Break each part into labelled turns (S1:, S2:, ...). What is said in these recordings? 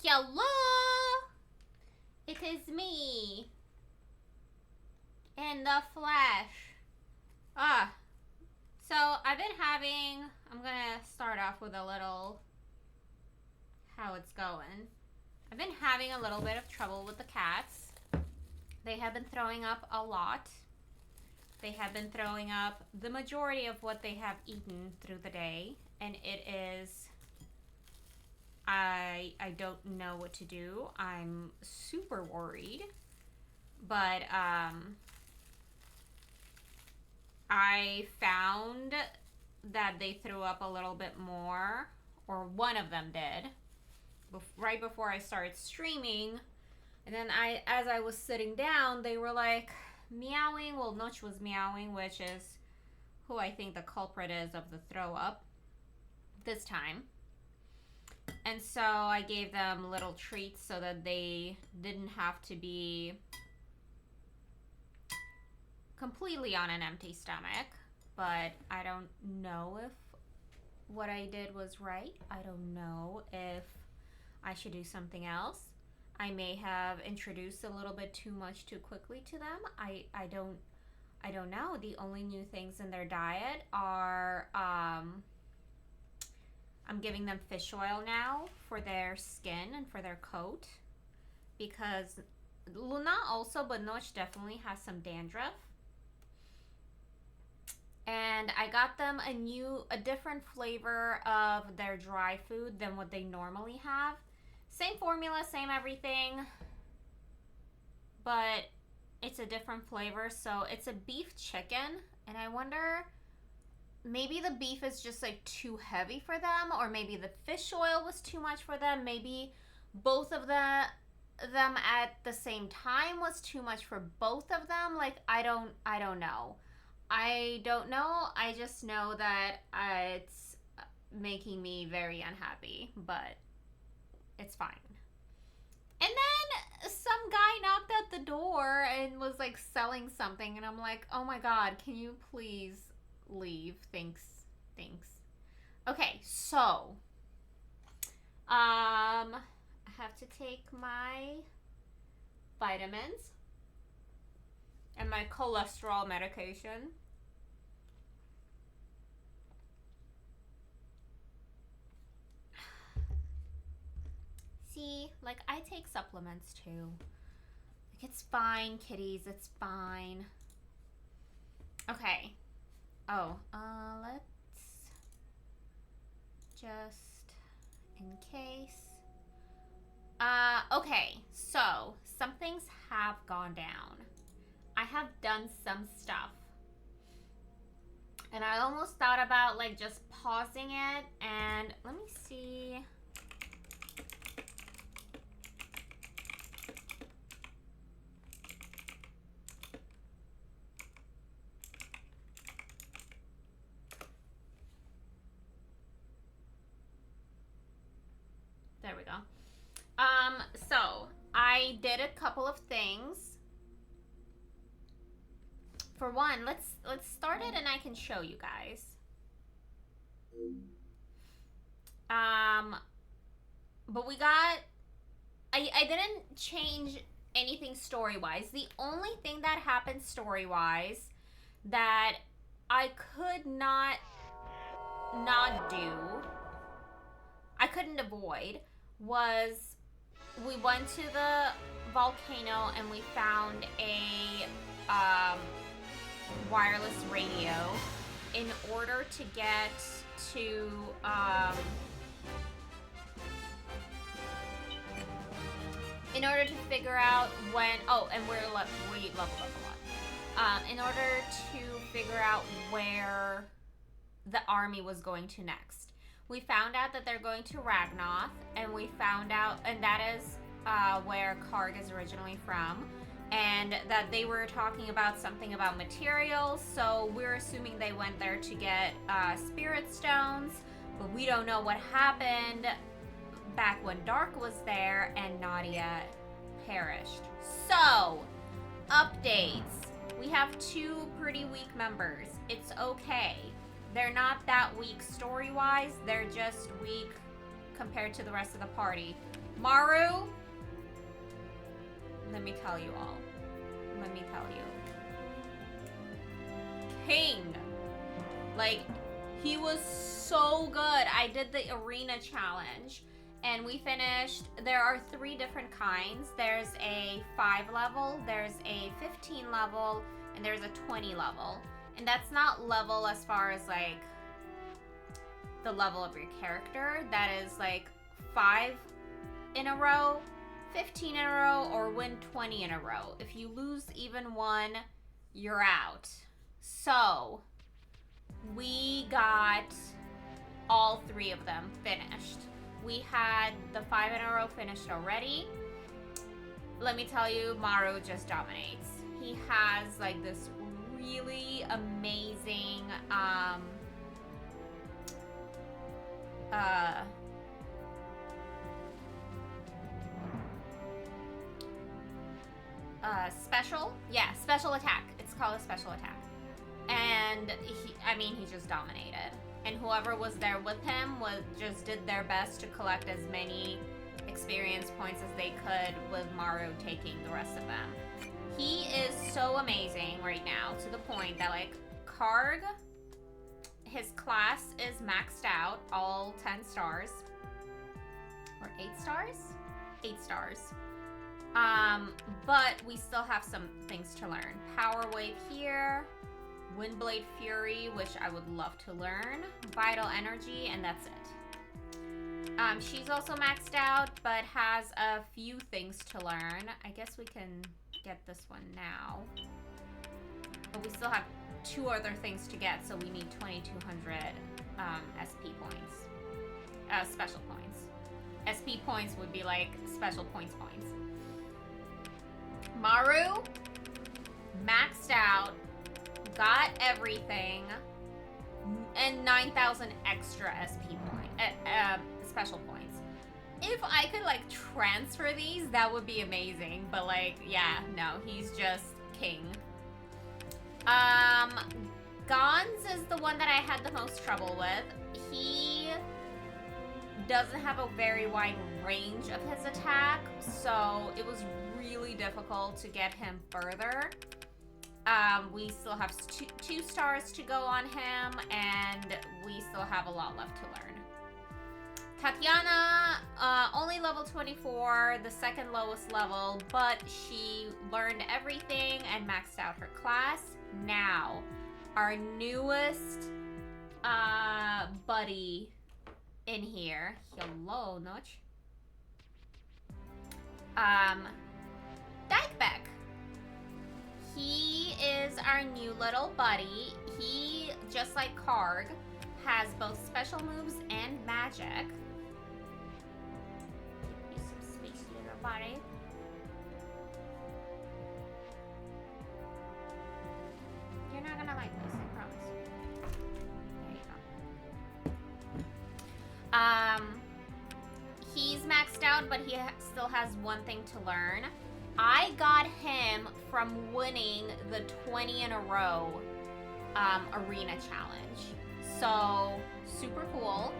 S1: Hello! It is me. In the flesh. So I've been having, I'm gonna start off with a little how it's going. I've been having a little bit of trouble with the cats. They have been throwing up a lot. They have been throwing up the majority of what they have eaten through the day, and it is, I don't know what to do. I'm super worried, but I found that they threw up a little bit more, or one of them did, right before I started streaming. And then as I was sitting down, they were like meowing. Well, Notch was meowing, which is who I think the culprit is of the throw up this time. And so I gave them little treats so that they didn't have to be completely on an empty stomach. But I don't know if what I did was right. I don't know if I should do something else. I may have introduced a little bit too much too quickly to them. I don't know. The only new things in their diet are I'm giving them fish oil now for their skin and for their coat, because Luna also, but Noch definitely has some dandruff. And I got them a different flavor of their dry food than what they normally have. Same formula, same everything, but it's a different flavor. So it's a beef chicken, and I wonder, maybe the beef is just like too heavy for them, or maybe the fish oil was too much for them. Maybe both of them at the same time was too much for both of them. Like I don't know. I don't know. I just know that it's making me very unhappy, but it's fine. And then some guy knocked at the door and was like selling something, and I'm like, oh my god, can you please leave? Thanks. Okay, so I have to take my vitamins and my cholesterol medication. See, like I take supplements too. Like it's fine, kitties, it's fine. Okay. Oh, let's just in case. Okay, so some things have gone down. I have done some stuff. And I almost thought about like just pausing it, and let me see. There we go. So I did a couple of things. For one, let's start it and I can show you guys. But we got, I didn't change anything story-wise. The only thing that happened story-wise that I could not do, I couldn't avoid, was we went to the volcano and we found a wireless radio in order to get to in order to figure out when, and we leveled up a lot, in order to figure out where the army was going to next. We found out that they're going to Ragnoth, and we found out, and that is where Kharg is originally from, and that they were talking about something about materials, so we're assuming they went there to get spirit stones, but we don't know what happened back when Dark was there and Nadia perished. So, updates. We have 2 pretty weak members. It's okay. They're not that weak story-wise. They're just weak compared to the rest of the party. Maru, let me tell you all. Let me tell you. King. Like, he was so good. I did the arena challenge and we finished. There are 3 different kinds. There's a 5 level, there's a 15 level, and there's a 20 level. And that's not level as far as like the level of your character. That is like 5 in a row, 15 in a row, or win 20 in a row. If you lose even one, you're out. So we got all 3 of them finished. We had the 5 in a row finished already. Let me tell you, Maru just dominates. He has like this really amazing special attack. It's called a special attack. And he just dominated. And whoever was there with him just did their best to collect as many experience points as they could, with Maru taking the rest of them. He is so amazing right now, to the point that like Kharg, his class is maxed out, all 10 stars. Or 8 stars? 8 stars. But we still have some things to learn. Power Wave here, Windblade Fury, which I would love to learn, Vital Energy, and that's it. She's also maxed out, but has a few things to learn. I guess we can get this one now. But we still have 2 other things to get, so we need 2,200 SP points. Special points. SP points would be like special points. Maru, maxed out, got everything, and 9,000 extra SP special points. If I could like transfer these, that would be amazing. But like, yeah, no, he's just king. Gons is the one that I had the most trouble with. He doesn't have a very wide range of his attack, so it was really difficult to get him further. We still have 2 stars to go on him, and we still have a lot left to learn. Tatiana, only level 24, the second lowest level, but she learned everything and maxed out her class. Now, our newest buddy in here. Hello, Notch. Dykebeck. He is our new little buddy. He, just like Kharg, has both special moves and magic. Give you some space, little buddy. You're not gonna like this, I promise. There you go. He's maxed out, but he still has one thing to learn. I got him from winning the 20 in a row arena challenge. So, super cool.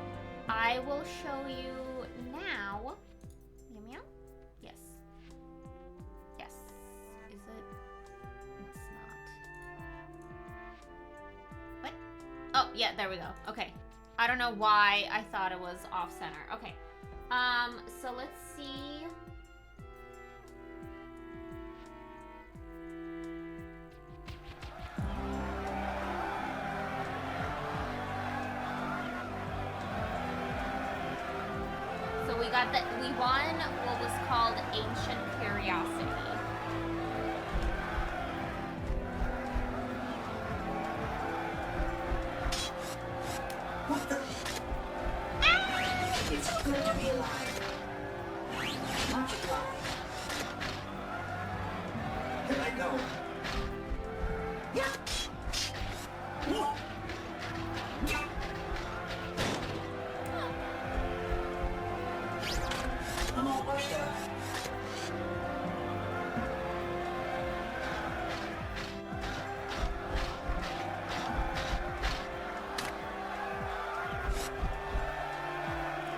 S1: I will show you now. Meow meow? Yes. Yes. Is it? It's not. What? Oh, yeah, there we go. Okay. I don't know why I thought it was off center. Okay. So let's see. So we won what was called Ancient Curiosity.
S2: What the? It's good to be alive. Multiply. Here I go. Yeah. I'm all washed up.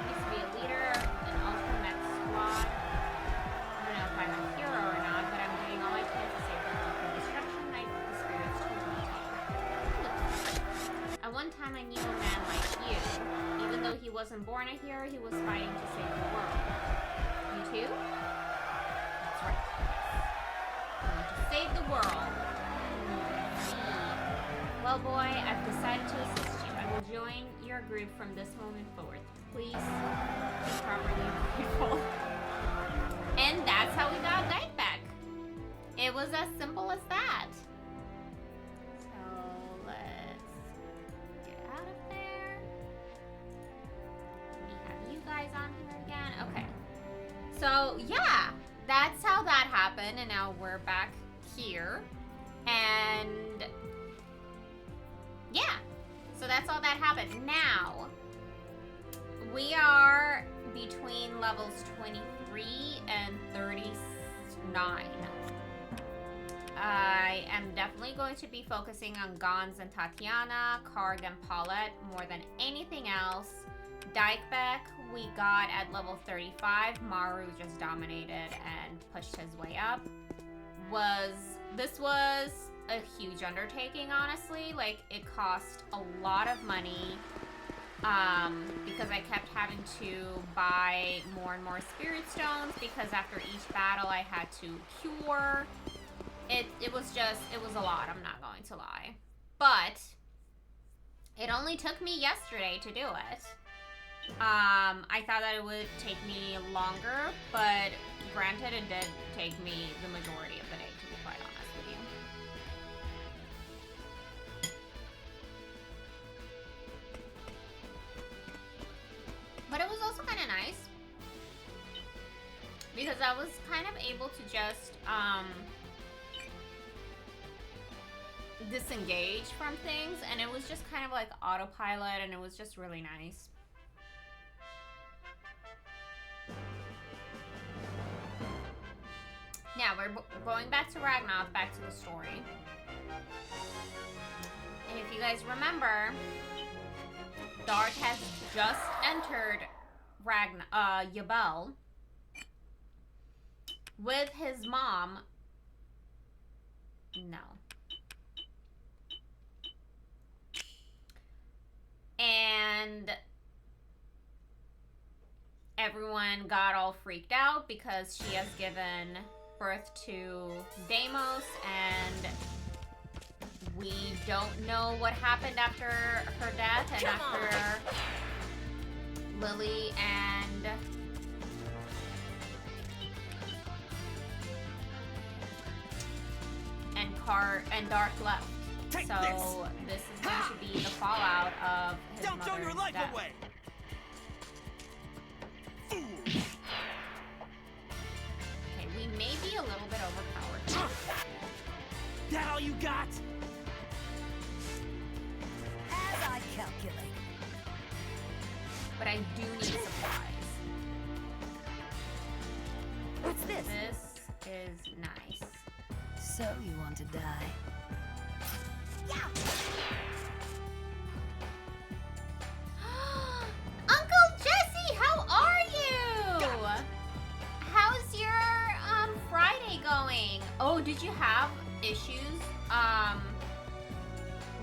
S1: Used to be a leader. one time I knew a man like you. Even though he wasn't born a hero, he was fighting to save the world. You too? That's right. Going to save the world. Well, boy, I've decided to assist you. I will join your group from this moment forward. Please be properly grateful. And that's how we got Dyke back. It was as simple as that. So let's get out of there. Let me have you guys on here again. Okay. So yeah, that's how that happened, and now we're back here. And yeah, so that's all that happened. Now, we are between levels 23 and 39. I am definitely going to be focusing on Gons and Tatiana, Kharg and Paulette more than anything else. Dykebeck we got at level 35. Maru just dominated and pushed his way up. This was a huge undertaking, honestly. Like, it cost a lot of money because I kept having to buy more and more spirit stones because after each battle I had to cure. It was a lot, I'm not going to lie. But it only took me yesterday to do it. I thought that it would take me longer, but granted it did take me the majority of the day, to be quite honest with you. But it was also kind of nice because I was kind of able to just disengage from things, and it was just kind of like autopilot, and it was just really nice. Now we're going back to Ragnaroth, back to the story. And if you guys remember, Dart has just entered Yabel with his mom. No. And everyone got all freaked out because she has given birth to Deimos, and we don't know what happened after her death and after Lily and Dark left. So this is going to be the fallout of his
S3: Don't throw your life
S1: death.
S3: away.
S1: Okay, we may be a little bit overpowered.
S3: That all you got?
S2: As I calculate.
S1: But I do need supplies.
S2: What's this?
S1: This is nice.
S2: So you want to die? Yeah.
S1: Uncle Jesse, how are you? How's your Friday going? Oh, did you have issues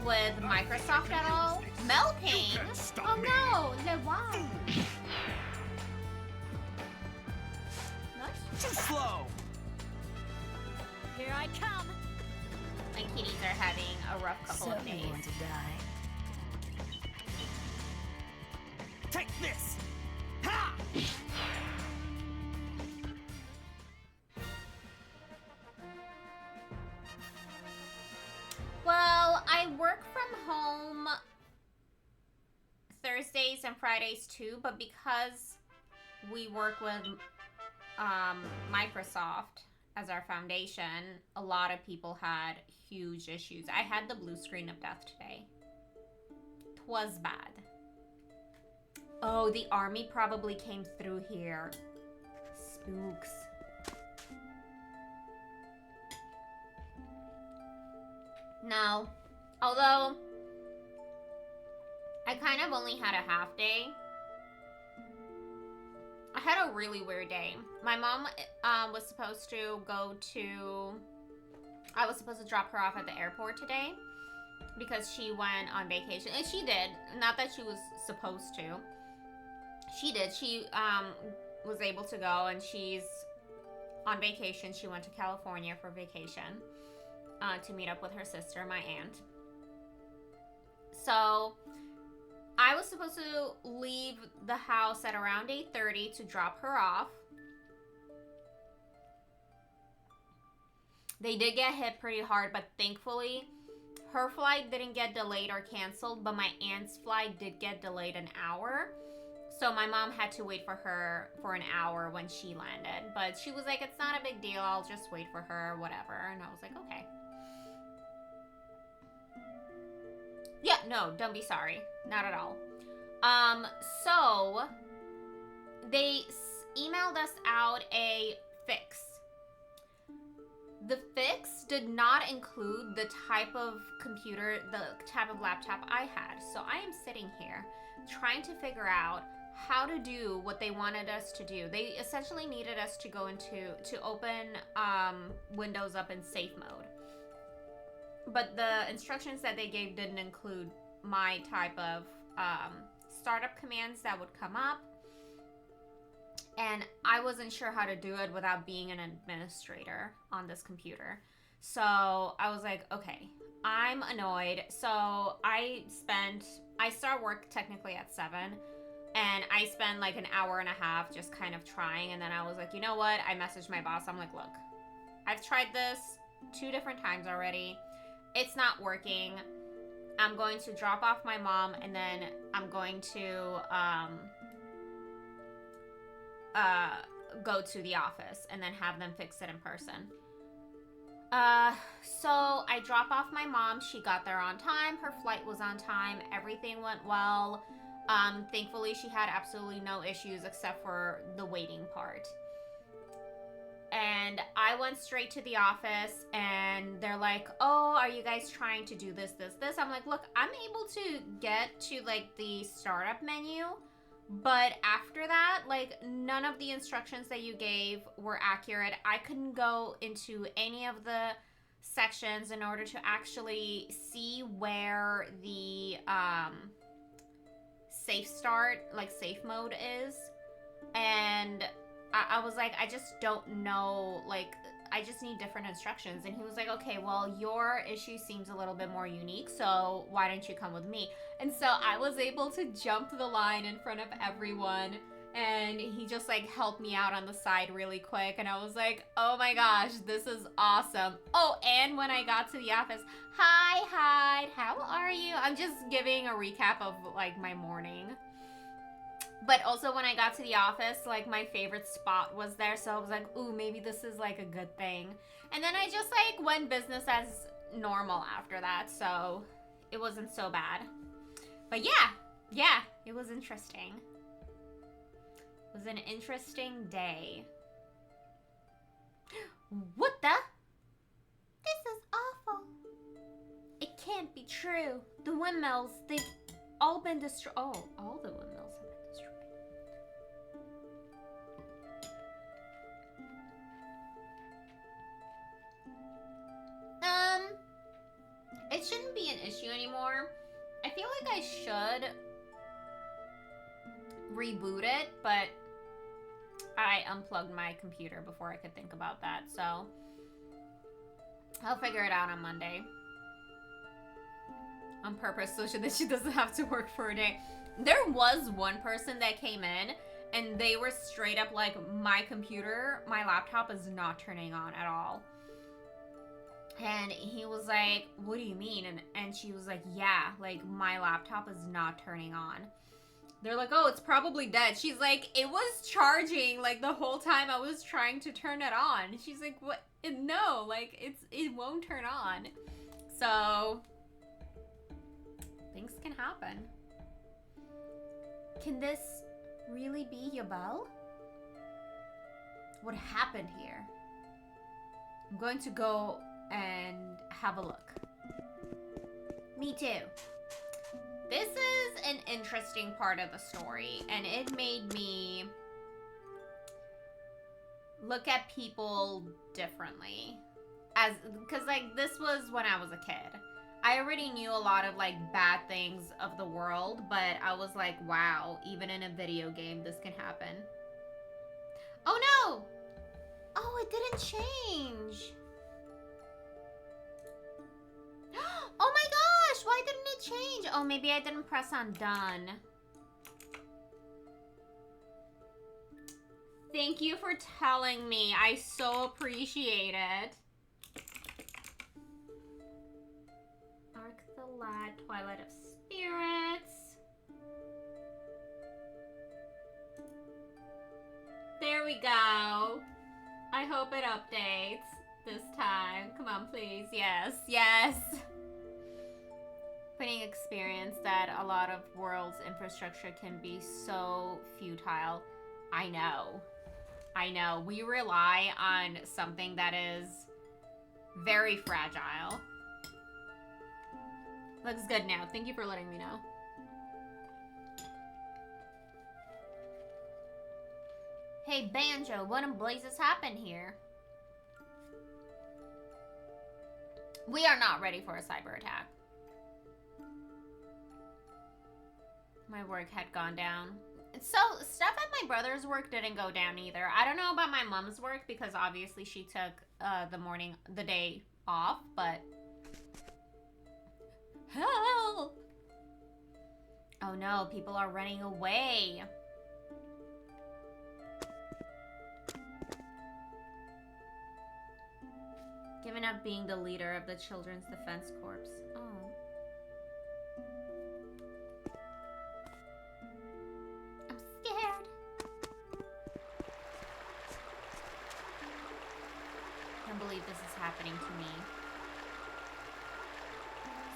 S1: with Microsoft at all? Melting? Oh no, no, why? Nice.
S3: Too slow.
S2: Here I come.
S1: My kitties are having a rough couple
S2: So
S1: of
S2: you
S1: days.
S2: want to die?
S3: Take this. Ha!
S1: Well, I work from home Thursdays and Fridays too, but because we work with Microsoft as our foundation, a lot of people had huge issues. I had the blue screen of death today. 'Twas bad. Oh, the army probably came through here. Spooks. No. Although, I kind of only had a half day. I had a really weird day. My mom was supposed to go to... I was supposed to drop her off at the airport today. because she went on vacation. And she did. Not that she was supposed to. She did. She was able to go, and she's on vacation. She went to California for vacation to meet up with her sister, my aunt. So I was supposed to leave the house at around 8:30 to drop her off. They did get hit pretty hard, but thankfully her flight didn't get delayed or canceled, but my aunt's flight did get delayed an hour. So my mom had to wait for her for an hour when she landed. But she was like, it's not a big deal. I'll just wait for her, whatever. And I was like, okay. Yeah, no, don't be sorry. Not at all. So they emailed us out a fix. The fix did not include the type of computer, the type of laptop I had. So I am sitting here trying to figure out how to do what they wanted us to do. They essentially needed us to go to open Windows up in safe mode. But the instructions that they gave didn't include my type of startup commands that would come up. And I wasn't sure how to do it without being an administrator on this computer. So I was like, okay, I'm annoyed. So I start work technically at 7. And I spend like an hour and a half just kind of trying. And then I was like, you know what? I messaged my boss. I'm like, look, I've tried this 2 different times already. It's not working. I'm going to drop off my mom, and then I'm going to go to the office and then have them fix it in person. So I drop off my mom. She got there on time. Her flight was on time. Everything went well. Thankfully, she had absolutely no issues except for the waiting part. And I went straight to the office, and they're like, oh, are you guys trying to do this? I'm like, look, I'm able to get to like the startup menu, but after that, like, none of the instructions that you gave were accurate. I couldn't go into any of the sections in order to actually see where the safe start, like safe mode is. And I was like, I just don't know, like, I just need different instructions. And he was like, okay, well, your issue seems a little bit more unique, so why don't you come with me? And so I was able to jump the line in front of everyone, and he just, like, helped me out on the side really quick, and I was like, oh my gosh, this is awesome. Oh, and when I got to the office, hi, Hyde, how are you? I'm just giving a recap of, like, my morning. But also when I got to the office, like, my favorite spot was there. So I was like, ooh, maybe this is, like, a good thing. And then I just, like, went business as normal after that. So it wasn't so bad. But yeah, it was interesting. It was an interesting day. What the? This is awful. It can't be true. The windmills, they've all been destroyed. Oh, all the windmills have been destroyed. It shouldn't be an issue anymore. I feel like I should reboot it, but I unplugged my computer before I could think about that, so I'll figure it out on Monday. On purpose, so that she doesn't have to work for a day. There was one person that came in, and they were straight up like, my laptop is not turning on at all. And he was like, what do you mean? And she was like, yeah, like, my laptop is not turning on. They're like, oh, it's probably dead. She's like, it was charging, like, the whole time I was trying to turn it on. She's like, what? No, like, it won't turn on. So things can happen. Can this really be your bell? What happened here? I'm going to go and have a look. Me too. This is an interesting part of the story, and it made me look at people differently. Because, like, this was when I was a kid. I already knew a lot of like bad things of the world, but I was like, wow, even in a video game, this can happen. Oh no! Oh, it didn't change. Oh my gosh, why didn't it change? Oh, maybe I didn't press on done. Thank you for telling me. I so appreciate it. Arc the Lad, Twilight of Spirits. There we go. I hope it updates this time. Come on, please. Yes, yes. Putting experience that a lot of world's infrastructure can be so futile. I know. I know. We rely on something that is very fragile. Looks good now. Thank you for letting me know. Hey, Banjo, what in blazes happened here? We are not ready for a cyber attack. My work had gone down. So, stuff at my brother's work didn't go down either. I don't know about my mom's work because obviously she took the day off, but... Help! Oh no, people are running away. Giving up being the leader of the Children's Defense Corps. Oh. I'm scared. Can't believe this is happening to me.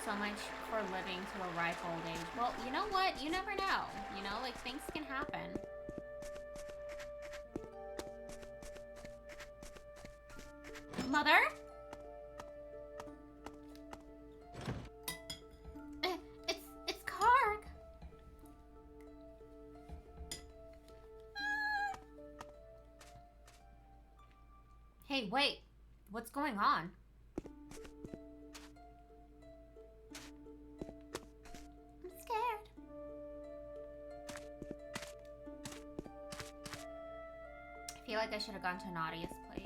S1: So much for living to a ripe old age. Well, you know what? You never know. You know, like, things can happen. Mother? It's Kharg. Hey, wait. What's going on? I'm scared. I feel like I should have gone to Nadia's place.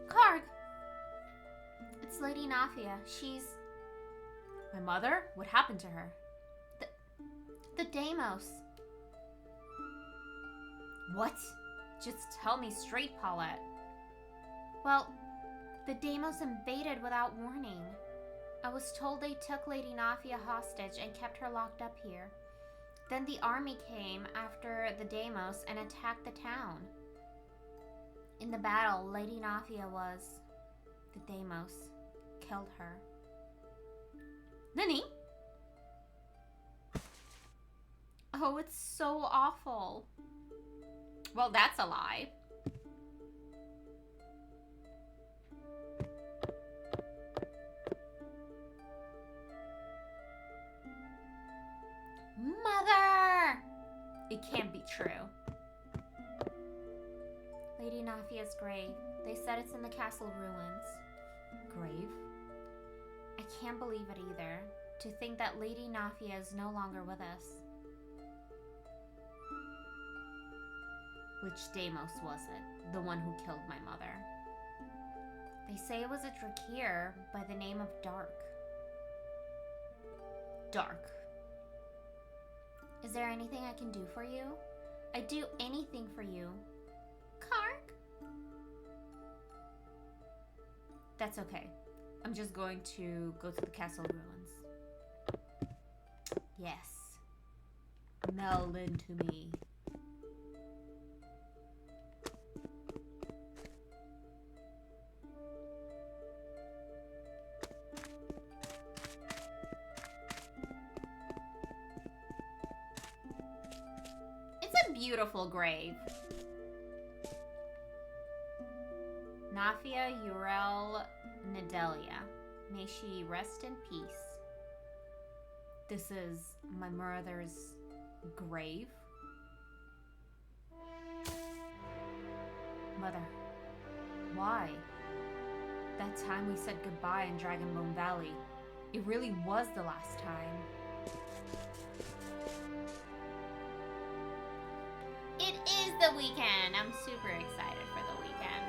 S1: Kharg! It's Lady Nafia. She's... My mother? What happened to her? The Deimos. What? Just tell me straight, Paulette. Well, the Deimos invaded without warning. I was told they took Lady Nafia hostage and kept her locked up here. Then the army came after the Deimos and attacked the town. In the battle, Lady Nafia was... The Deimos killed her. Nani? Oh, it's so awful. Well, that's a lie. Mother! It can't be true. Lady Nafia's grave. They said it's in the castle ruins. Grave? I can't believe it either. To think that Lady Nafia is no longer with us. Which Deimos was it? The one who killed my mother. They say it was a Drakir by the name of Dark. Dark. Is there anything I can do for you? I'd do anything for you. Kharg? That's okay. I'm just going to go to the castle ruins. Yes. Meld into me. It's a beautiful grave. Nafia Urel Nedelia. May she rest in peace. This is my mother's grave. Mother, why? That time we said goodbye in Dragonbone Valley, it really was the last time. It is the weekend. I'm super excited for the weekend.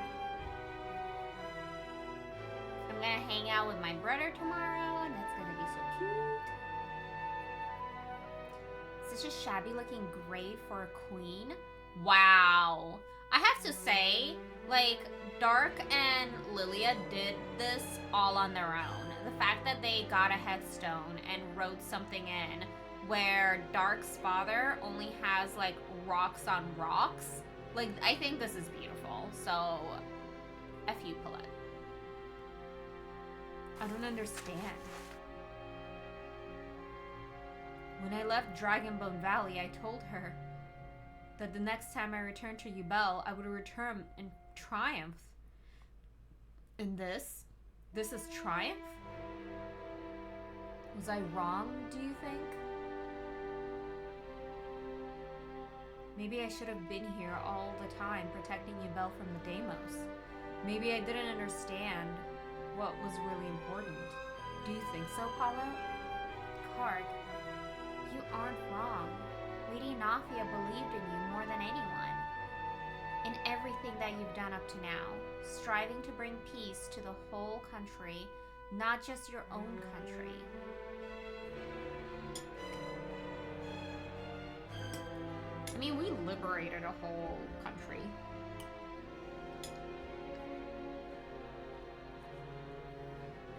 S1: I'm gonna hang out with my brother tomorrow, and that's gonna be so cute. Such a shabby looking grave for a queen. Wow. I have to say, like, Dark and Lilia did this all on their own. The fact that they got a headstone and wrote something in where Dark's father only has, like, rocks on rocks. Like, I think this is beautiful. So, F you, Paulette. I don't understand. When I left Dragonbone Valley, I told her that the next time I returned to Yubel, I would return in triumph. And this is triumph? Was I wrong, do you think? Maybe I should have been here all the time, protecting Yubel from the Deimos. Maybe I didn't understand what was really important. Do you think so, Paulo? Kharg, you aren't wrong. Lady Nafia believed in you more than anyone. In everything that you've done up to now, striving to bring peace to the whole country, not just your own country. I mean, we liberated a whole country.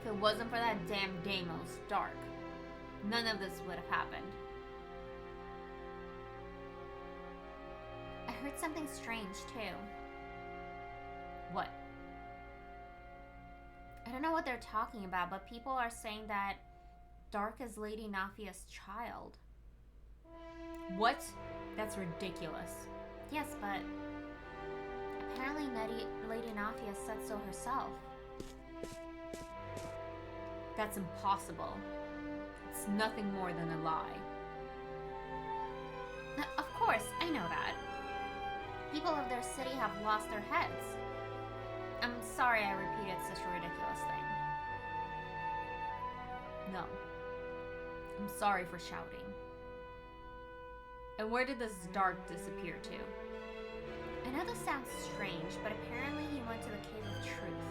S1: If it wasn't for that damn Deimos, Dark, none of this would have happened. I heard something strange, too. What? I don't know what they're talking about, but people are saying that Dark is Lady Nafia's child. What? That's ridiculous. Yes, but apparently Lady Nafia said so herself. That's impossible. It's nothing more than a lie. Of course, I know that. People of their city have lost their heads. I'm sorry I repeated such a ridiculous thing. No. I'm sorry for shouting. And where did this Dark disappear to? I know this sounds strange, but apparently he went to the Cave of Truth,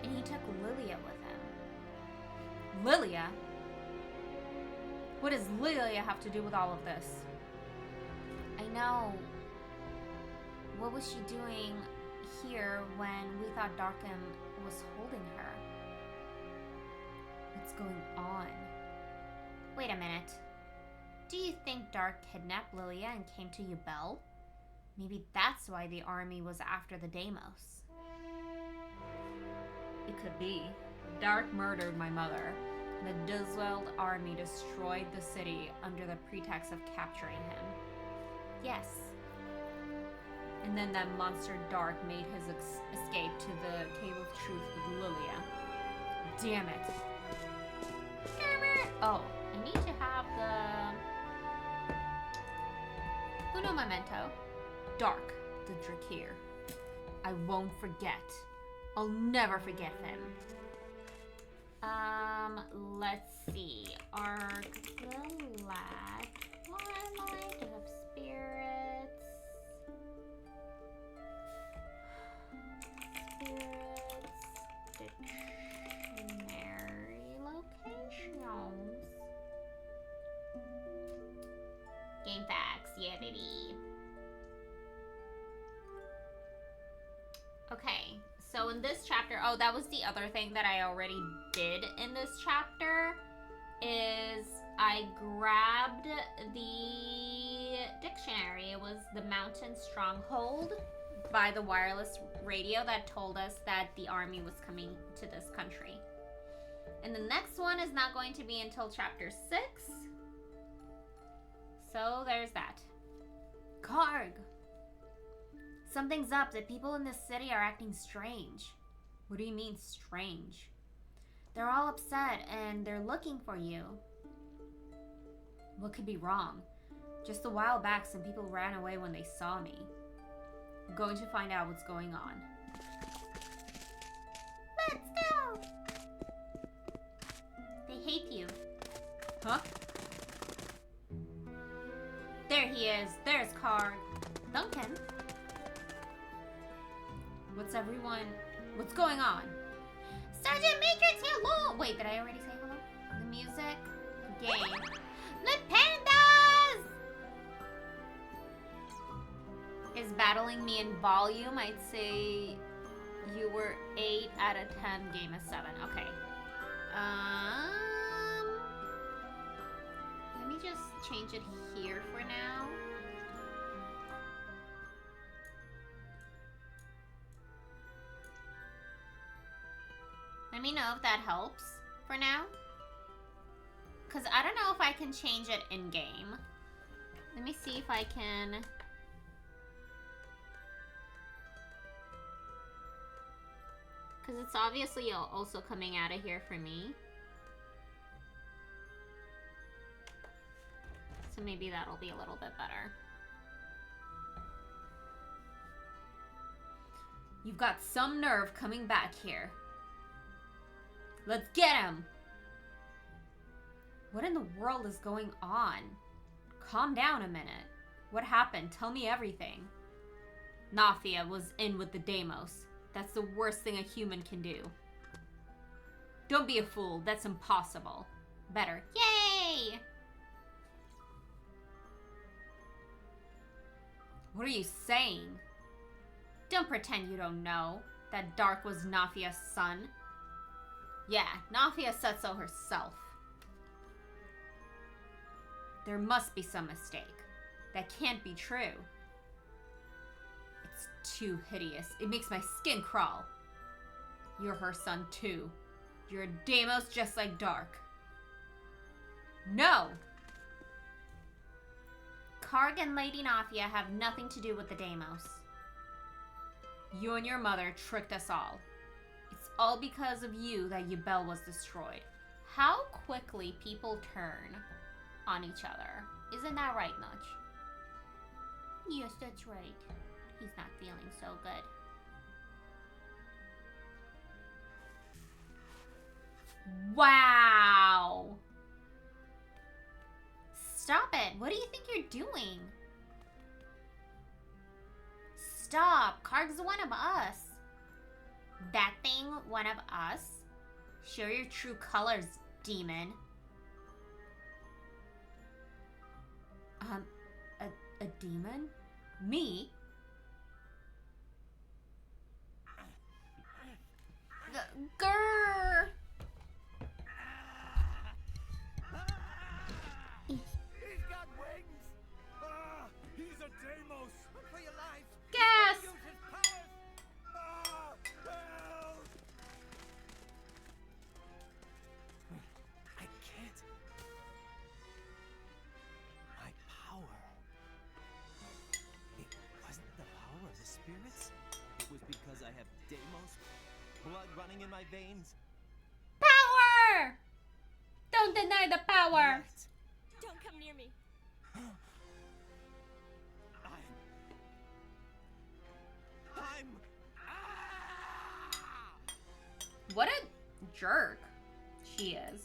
S1: and he took Lilia with him. Lilia? What does Lilia have to do with all of this? I know. What was she doing here when we thought Darkham was holding her? What's going on? Wait a minute. Do you think Dark kidnapped Lilia and came to Yubel? Maybe that's why the army was after the Deimos. It could be. Dark murdered my mother. The Dusweld army destroyed the city under the pretext of capturing him. Yes. And then that monster Dark made his escape to the Cave of Truth with Lilia. Damn it. Oh, I need to have the Uno Memento. Dark, the Drakir. I won't forget. I'll never forget him. Let's see. Arc-Galactic Twilight of Spirits. Dictionary locations. Game facts, yeah, baby. Okay, so in this chapter, oh, that was the other thing that I already did in this chapter, is I grabbed the dictionary. It was the Mountain Stronghold by the wireless radio that told us that the army was coming to this country. And the next one is not going to be until chapter 6. So there's that. Kharg! Something's up. The people in this city are acting strange. What do you mean, strange? They're all upset and they're looking for you. What could be wrong? Just a while back, some people ran away when they saw me. I'm going to find out what's going on.
S2: Let's go.
S1: They hate you. Huh? There he is. There's Kharg. Duncan. What's going on?
S2: Sergeant Matrix, hello.
S1: Wait, did I already say hello? The music? Game.
S2: The pandas.
S1: Is battling me in volume? I'd say you were 8 out of 10, game of 7. Okay. Let me just change it here for now. Let me know if that helps for now. Because I don't know if I can change it in-game. Let me see if I can... Because it's obviously also coming out of here for me. So maybe that'll be a little bit better. You've got some nerve coming back here. Let's get him! What in the world is going on? Calm down a minute. What happened? Tell me everything. Nafia was in with the Deimos. That's the worst thing a human can do. Don't be a fool. That's impossible. Better. Yay! What are you saying? Don't pretend you don't know that Dark was Nafia's son. Yeah, Nafia said so herself. There must be some mistake. That can't be true. It's too hideous. It makes my skin crawl. You're her son too. You're a Deimos just like Dark. No! Kharg and Lady Nafia have nothing to do with the Deimos. You and your mother tricked us all. It's all because of you that Yubel was destroyed. How quickly people turn on each other. Isn't that right, Nutch?
S2: Yes, that's right.
S1: He's not feeling so good. Wow! Stop it! What do you think you're doing? Stop! Kharg's one of us. That thing, one of us? Show your true colors, demon. A demon? Me? Grrr!
S3: He's got wings! He's a Deimos! For your life!
S1: Gas!
S3: Use his powers! Help! I can't. My power. It wasn't the power of the spirits. It was because I have Deimos blood running in my veins.
S1: Power! Don't deny the power!
S3: Right.
S2: Don't come near me.
S3: I'm
S1: What a jerk she is.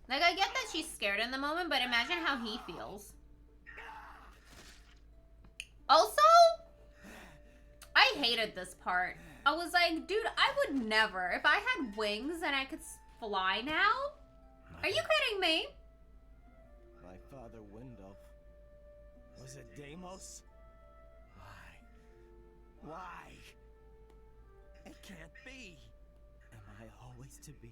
S1: Like, I get that she's scared in the moment, but imagine how he feels. Also, I hated this part. I was like, dude, I would never. If I had wings and I could fly now? Are you kidding me?
S3: My father, Windolf, was a Deimos? Why? Why? It can't be. Am I always to be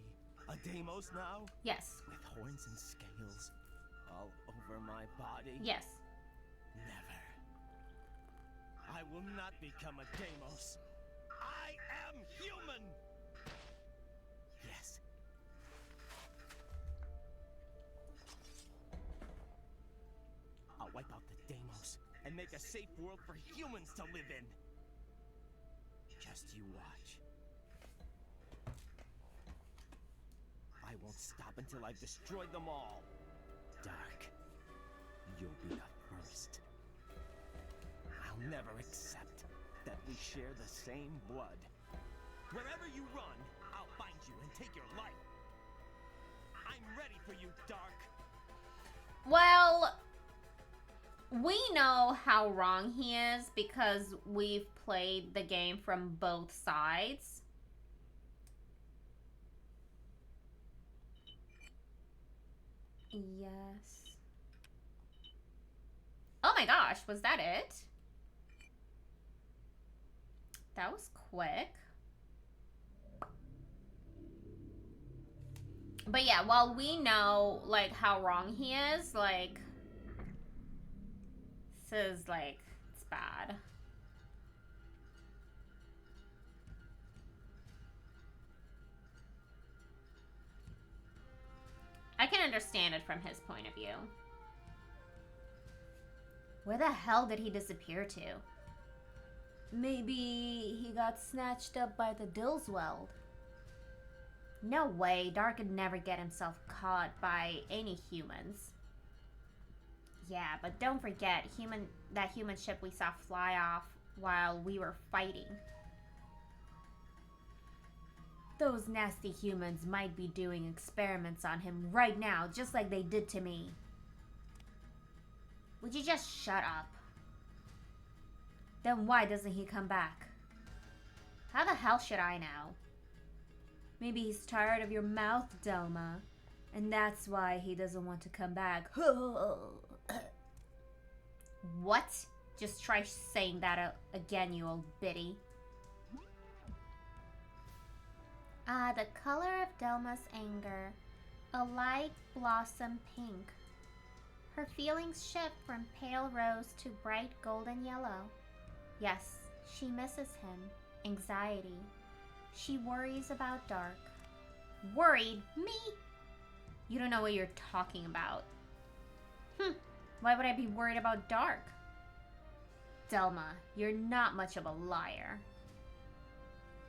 S3: a Deimos now?
S1: Yes.
S3: With horns and scales all over my body?
S1: Yes.
S3: Never. I will not become a Deimos. I am human! Yes. I'll wipe out the Deimos and make a safe world for humans to live in. Just you watch. won't stop until I've destroyed them all. Dark, you'll be the first. I'll never accept that we share the same blood. Wherever you run, I'll find you and take your life. I'm ready for you, Dark.
S1: Well, we know how wrong he is because we've played the game from both sides. Yes. Oh my gosh, was that it? That was quick. But yeah, while we know, like, how wrong he is, like, this is, like, it's bad. I can understand it from his point of view. Where the hell did he disappear to? Maybe he got snatched up by the Dillsweld. No way, Dark could never get himself caught by any humans. Yeah, but don't forget, that human ship we saw fly off while we were fighting. Those nasty humans might be doing experiments on him right now, just like they did to me. Would you just shut up? Then why doesn't he come back? How the hell should I know? Maybe he's tired of your mouth, Delma, and that's why he doesn't want to come back. What? Just try saying that again, you old biddy. The color of Delma's anger, a light blossom pink. Her feelings shift from pale rose to bright golden yellow. Yes, she misses him. Anxiety. She worries about Dark. Worried? Me? You don't know what you're talking about. Why would I be worried about Dark? Delma, you're not much of a liar.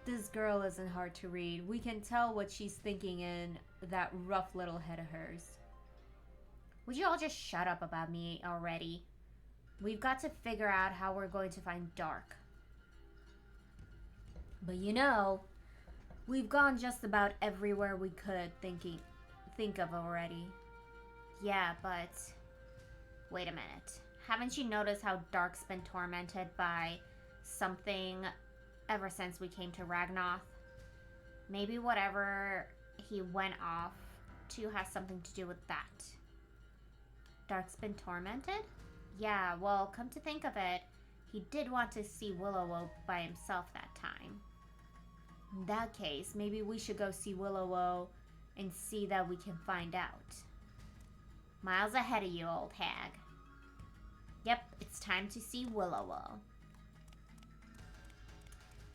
S1: This girl isn't hard to read. We can tell what she's thinking in that rough little head of hers. Would you all just shut up about me already? We've got to figure out how we're going to find Dark. But you know, we've gone just about everywhere we could think of already. Yeah, but wait a minute. Haven't you noticed how Dark's been tormented by something ever since we came to Ragnoth? Maybe whatever he went off to has something to do with that. Dark's been tormented? Yeah, well, come to think of it, he did want to see Willow by himself that time. In that case, maybe we should go see Willow and see that we can find out. Miles ahead of you, old hag. Yep, it's time to see Willow.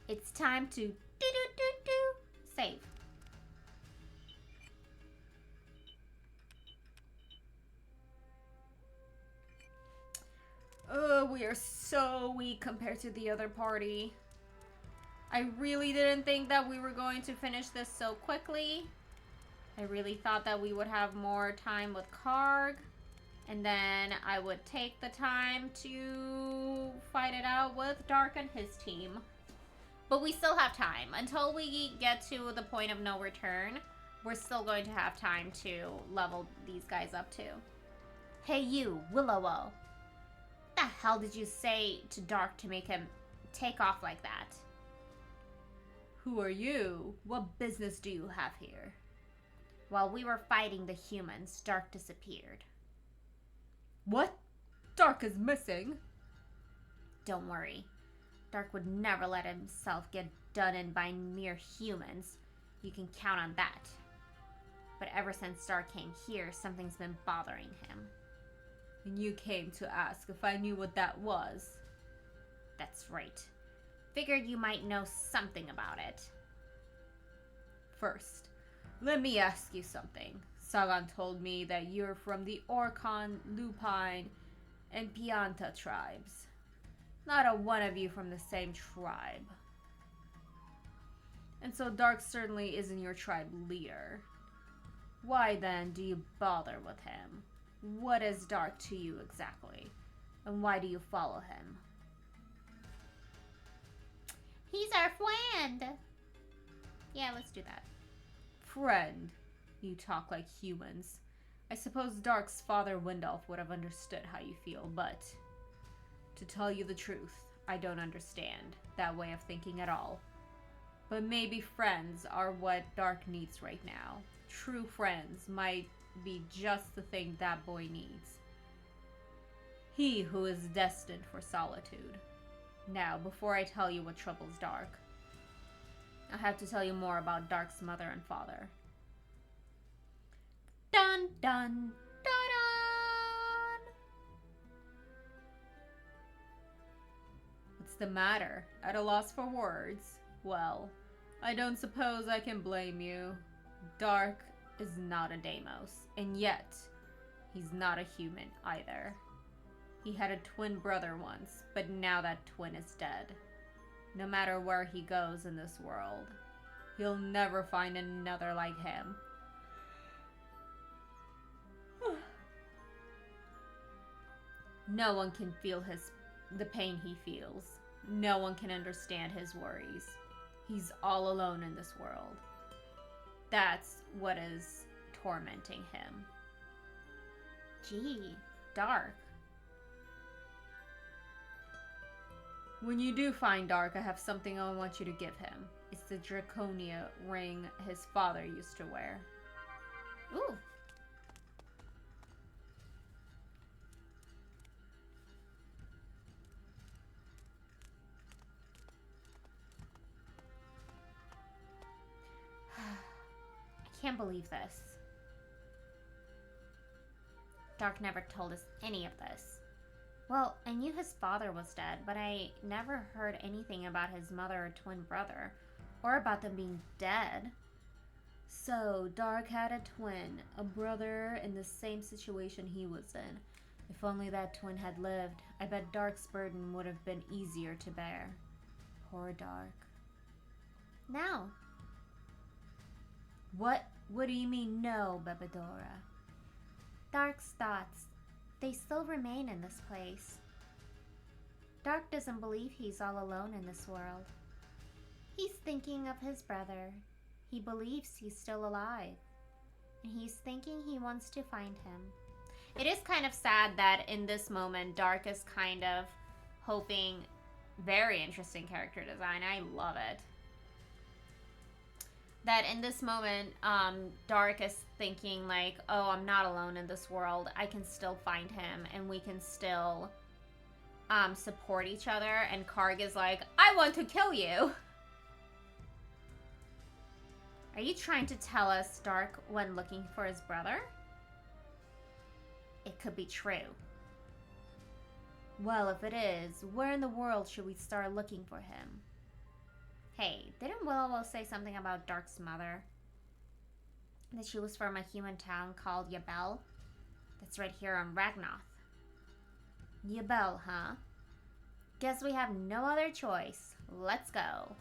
S1: It's time to save. Oh, we are so weak compared to the other party. I really didn't think that we were going to finish this so quickly. I really thought that we would have more time with Kharg, and then I would take the time to fight it out with Dark and his team. But we still have time. Until we get to the point of no return, we're still going to have time to level these guys up too. Hey you, Willow. What the hell did you say to Dark to make him take off like that? Who are you? What business do you have here? While we were fighting the humans, Dark disappeared. What? Dark is missing? Don't worry. Dark would never let himself get done in by mere humans. You can count on that. But ever since Dark came here, something's been bothering him. And you came to ask if I knew what that was. That's right. Figured you might know something about it. First, let me ask you something. Sagan told me that you're from the Orcon, Lupine, and Pianta tribes. Not a one of you from the same tribe. And so Dark certainly isn't your tribe leader. Why then do you bother with him? What is Dark to you exactly? And why do you follow him?
S2: He's our friend. Yeah, let's do that.
S1: Friend, you talk like humans. I suppose Dark's father Windolf would have understood how you feel, but to tell you the truth, I don't understand that way of thinking at all. But maybe friends are what Dark needs right now. True friends might be just the thing that boy needs. He who is destined for solitude. Now, before I tell you what troubles Dark, I have to tell you more about Dark's mother and father.
S2: Dun dun dun dun.
S1: What's the matter? At a loss for words? Well, I don't suppose I can blame you. Dark is not a Deimos, and yet he's not a human either. He had a twin brother once, but now that twin is dead. No matter where he goes in this world, he'll never find another like him. No one can feel the pain he feels. No one can understand his worries. He's all alone in this world. That's what is tormenting him.
S2: Gee.
S1: Dark. When you do find Dark, I have something I want you to give him. It's the Draconia ring his father used to wear.
S2: Ooh.
S1: I can't believe this.
S2: Dark never told us any of this. Well, I knew his father was dead, but I never heard anything about his mother or twin brother, or about them being dead.
S1: So, Dark had a twin, a brother in the same situation he was in. If only that twin had lived, I bet Dark's burden would have been easier to bear. Poor Dark.
S2: No.
S1: What do you mean, no, Bebedora?
S2: Dark's thoughts, they still remain in this place. Dark doesn't believe he's all alone in this world. He's thinking of his brother. He believes he's still alive. And he's thinking he wants to find him.
S1: It is kind of sad that in this moment, Dark is kind of hoping. Very interesting character design. I love it. That in this moment, Dark is thinking like, oh, I'm not alone in this world. I can still find him and we can still support each other. And Kharg is like, I want to kill you. Are you trying to tell us Dark went looking for his brother? It could be true. Well, if it is, where in the world should we start looking for him?
S2: Hey, didn't Willow say something about Dark's mother? That she was from a human town called Yabel? That's right here on Ragnoth. Yabel, huh? Guess we have no other choice. Let's go.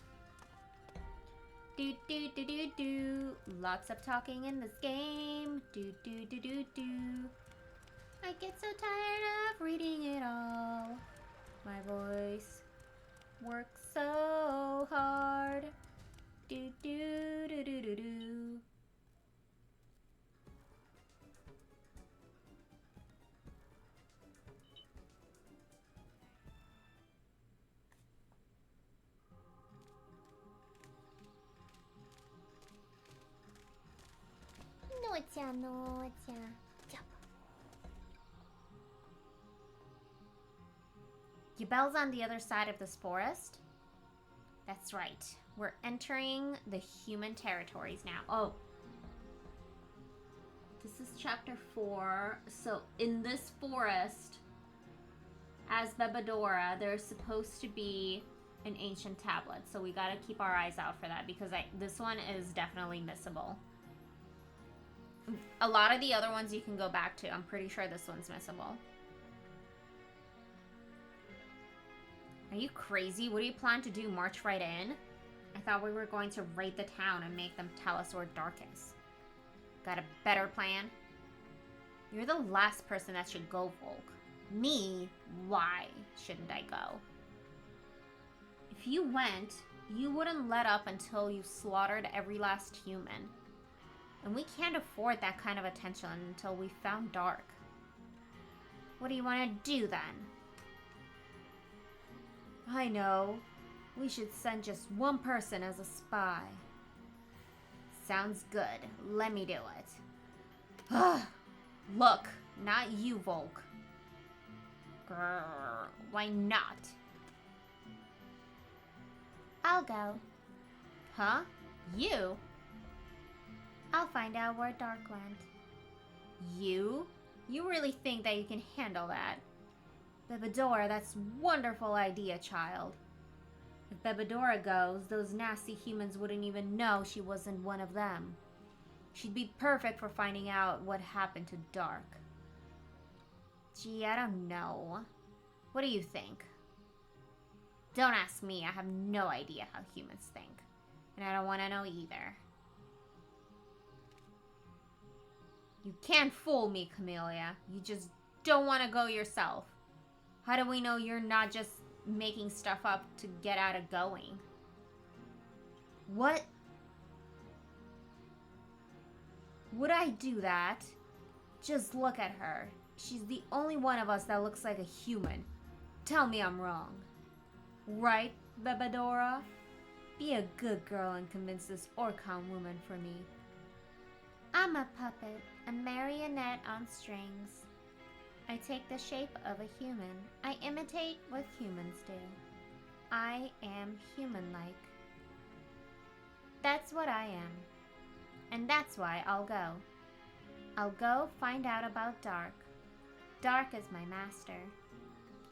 S2: Do do do do do. Lots of talking in this game. Do do do do do. I get so tired of reading it all. My voice works so hard. Do do do do do do. No, it's Jump. Yabel's on the other side of this forest? That's right. We're entering the human territories now.
S1: Oh. This is chapter 4. So in this forest, as Bebedora, there's supposed to be an ancient tablet. So we gotta keep our eyes out for that because this one is definitely missable. A lot of the other ones you can go back to. I'm pretty sure this one's missable. Are you crazy? What do you plan to do? March right in? I thought we were going to raid the town and make them tell us where Dark is.
S2: Got a better plan? You're the last person that should go, Volk. Me? Why shouldn't I go? If you went, you wouldn't let up until you slaughtered every last human. And we can't afford that kind of attention until we found Dark. What do you want to do then? I know. We should send just one person as a spy. Sounds good. Let me do it. Look, not you, Volk. Grrr, why not? I'll go. Huh? You? I'll find out where Dark went. You? You really think that you can handle that? Bebedora, that's a wonderful idea, child. If Bebedora goes, those nasty humans wouldn't even know she wasn't one of them. She'd be perfect for finding out what happened to Dark. Gee, I don't know. What do you think? Don't ask me. I have no idea how humans think. And I don't want to know either. You can't fool me, Camellia. You just don't want to go yourself. How do we know you're not just making stuff up to get out of going? What? Would I do that? Just look at her. She's the only one of us that looks like a human. Tell me I'm wrong. Right, Bebedora? Be a good girl and convince this Orcon woman for me. I'm a puppet, a marionette on strings. I take the shape of a human. I imitate what humans do. I am human-like. That's what I am. And that's why I'll go. I'll go find out about Dark. Dark is my master.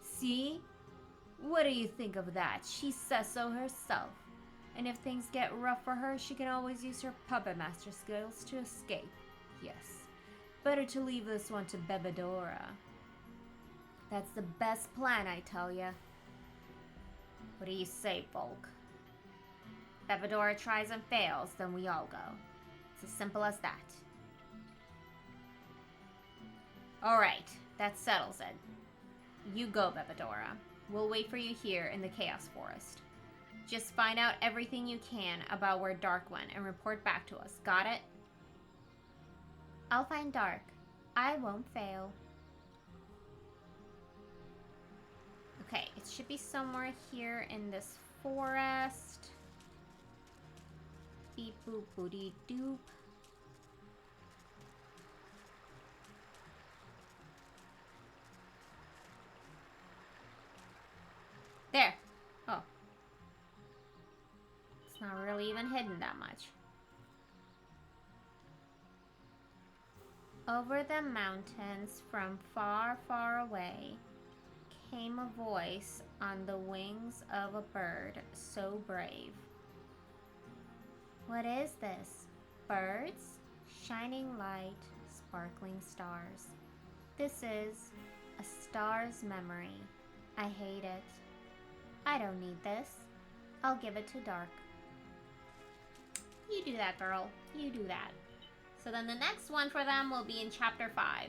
S2: See? What do you think of that? She says so herself. And if things get rough for her, she can always use her puppet master skills to escape. Yes. Better to leave this one to Bebedora. That's the best plan, I tell ya. What do you say, Volk? Bebedora tries and fails, then we all go. It's as simple as that. Alright, that settles it. You go, Bebedora. We'll wait for you here in the Chaos Forest. Just find out everything you can about where Dark went and report back to us. Got it? I'll find Dark. I won't fail. Okay, it should be somewhere here in this forest. Beep boop booty doop. There. Oh. It's not really even hidden that much. Over the mountains from far, far away came a voice on the wings of a bird so brave. What is this? Birds? Shining light, sparkling stars. This is a star's memory. I hate it. I don't need this. I'll give it to Dark. You do that, girl. You do that. So then the next one for them will be in chapter 5.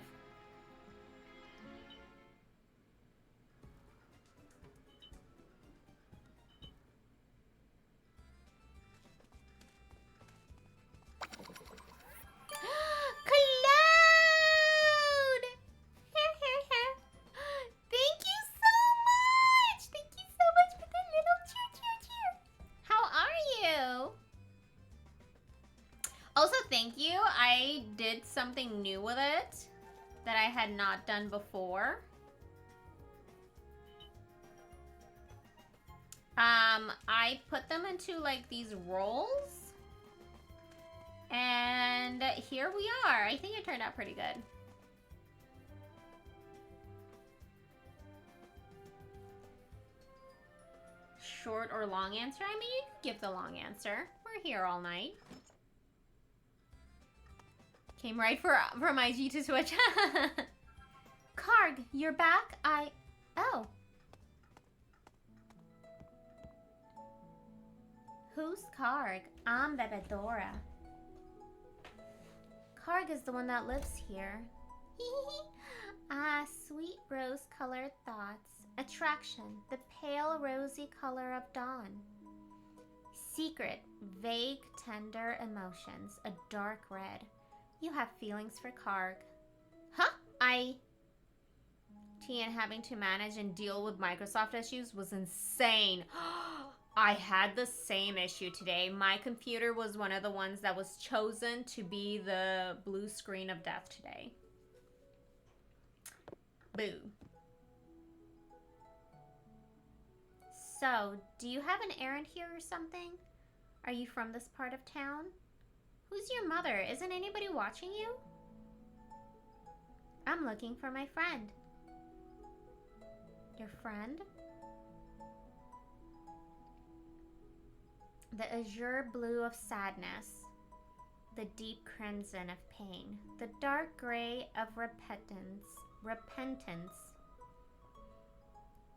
S2: Thank you. I did something new with it that I had not done before. I put them into like these rolls. And here we are. I think it turned out pretty good. Short or long answer? I mean, you can give the long answer. We're here all night. Came right from IG to Switch. Kharg, you're back? Oh. Who's Kharg? I'm Bebedora. Kharg is the one that lives here. Ah, sweet rose-colored thoughts. Attraction, the pale rosy color of dawn. Secret, vague, tender emotions, a dark red. You have feelings for Kharg. Huh? Tian having to manage and deal with Microsoft issues was insane. I had the same issue today. My computer was one of the ones that was chosen to be the blue screen of death today. Boo. So, do you have an errand here or something? Are you from this part of town? Who's your mother? Isn't anybody watching you? I'm looking for my friend. Your friend? The azure blue of sadness, the deep crimson of pain, the dark gray of repentance.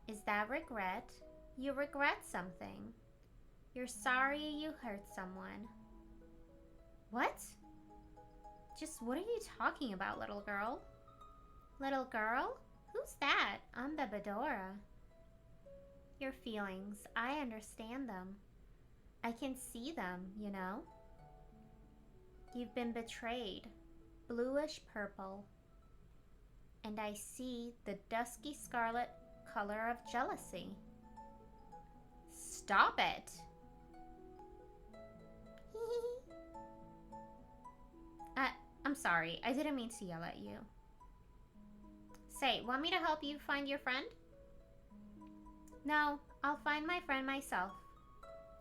S2: Is that regret? You regret something. You're sorry you hurt someone. What? Just what are you talking about, little girl? Little girl? Who's that? I'm Bebedora. Your feelings, I understand them. I can see them, you know. You've been betrayed, bluish purple. And I see the dusky scarlet color of jealousy. Stop it! I'm sorry, I didn't mean to yell at you. Say, want me to help you find your friend? No, I'll find my friend myself.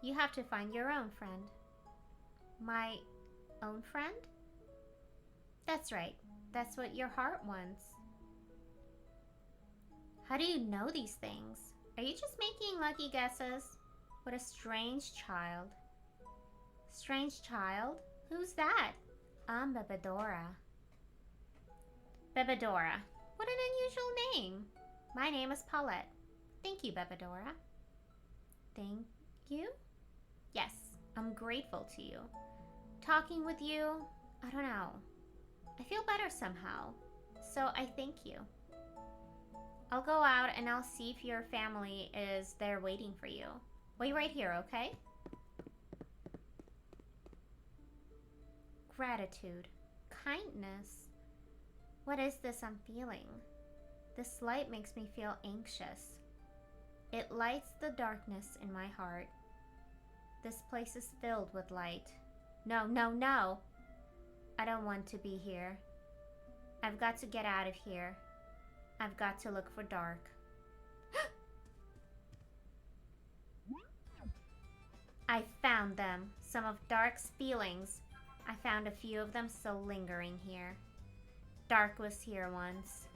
S2: You have to find your own friend. My own friend? That's right. That's what your heart wants. How do you know these things? Are you just making lucky guesses? What a strange child. Strange child? Who's that? I'm Bebedora. Bebedora. What an unusual name. My name is Paulette. Thank you, Bebedora. Thank you? Yes, I'm grateful to you. Talking with you, I don't know. I feel better somehow. So I thank you. I'll go out and I'll see if your family is there waiting for you. Wait right here, okay? Gratitude. Kindness. What is this I'm feeling? This light makes me feel anxious. It lights the darkness in my heart. This place is filled with light. No, no, no! I don't want to be here. I've got to get out of here. I've got to look for dark. I found them. Some of Dark's feelings. I found a few of them still lingering here. Dark was here once.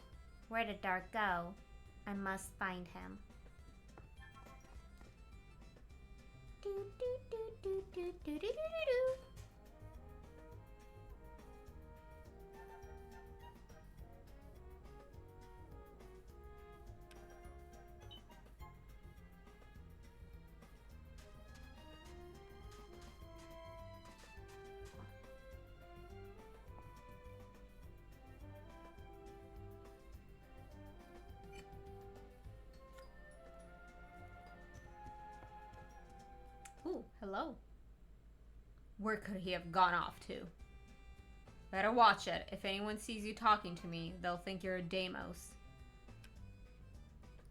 S2: Where did Dark go? I must find him. Do, do, do, do, do, do, do, do, do. Ooh, hello. Where could he have gone off to? Better watch it. If anyone sees you talking to me, they'll think you're a Deimos.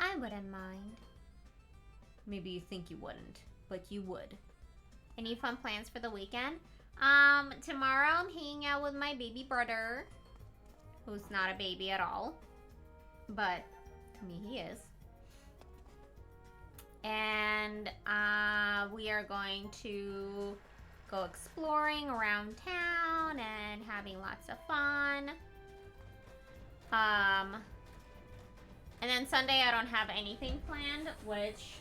S2: I wouldn't mind. Maybe you think you wouldn't, but you would. Any fun plans for the weekend? Tomorrow I'm hanging out with my baby brother, who's not a baby at all, but to me he is. And we are going to go exploring around town and having lots of fun. And then Sunday I don't have anything planned, which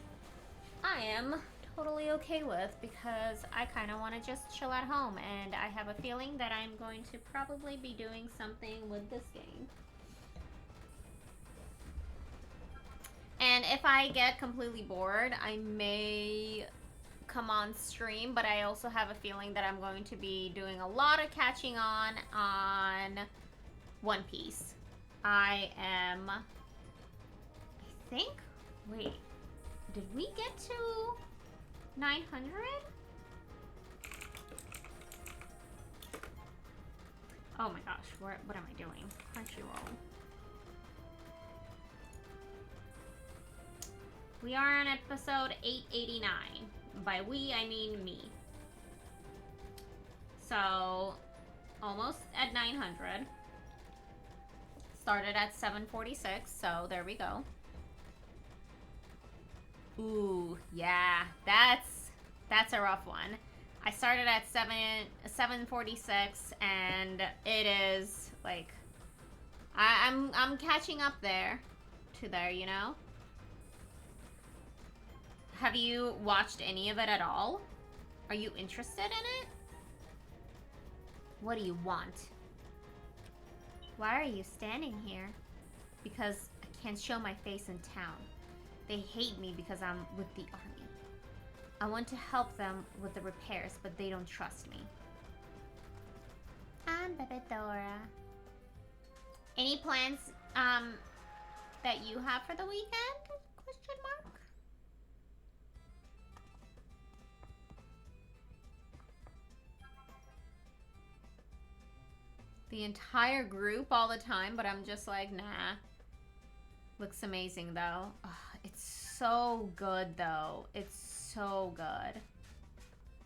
S2: I am totally okay with because I kind of want to just chill at home, and I have a feeling that I'm going to probably be doing something with this game. And if I get completely bored, I may
S1: come on stream, but I also have a feeling that I'm going to be doing a lot of catching on One Piece. I think, wait, did we get to 900? Oh my gosh, what am I doing? Crunchyroll. We are on episode 889. By we, I mean me. So, almost at 900. Started at 746, so there we go. Ooh, yeah, that's a rough one. I started at 746, and it is like I'm catching up there to there, you know. Have you watched any of it at all? Are you interested in it? What do you want?
S2: Why are you standing here?
S1: Because I can't show my face in town. They hate me because I'm with the army. I want to help them with the repairs, but they don't trust me.
S2: I'm Bebedora.
S1: Any plans that you have for the weekend? Question mark. The entire group all the time, but I'm just like, nah. Looks amazing though. Ugh, it's so good though. It's so good.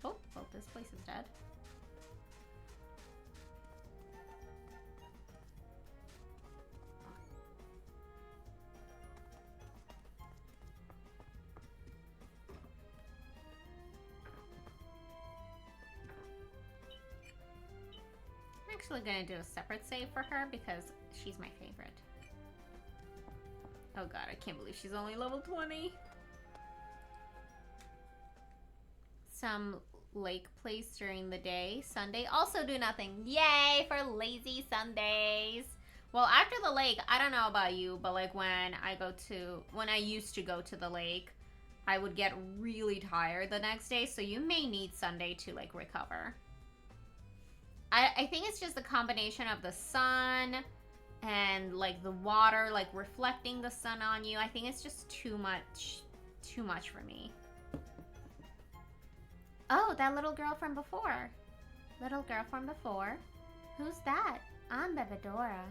S1: Oh, well, this place is dead. I'm actually gonna do a separate save for her because she's my favorite. Oh god, I can't believe she's only level 20. Some lake place during the day. Sunday, also do nothing. Yay for lazy Sundays. Well, after the lake, I don't know about you, but like when I used to go to the lake, I would get really tired the next day, so you may need Sunday to like recover. I think it's just the combination of the sun and like the water like reflecting the sun on you. I think it's just too much for me.
S2: Oh, that little girl from before. Little girl from before? Who's that? I'm Bebedora.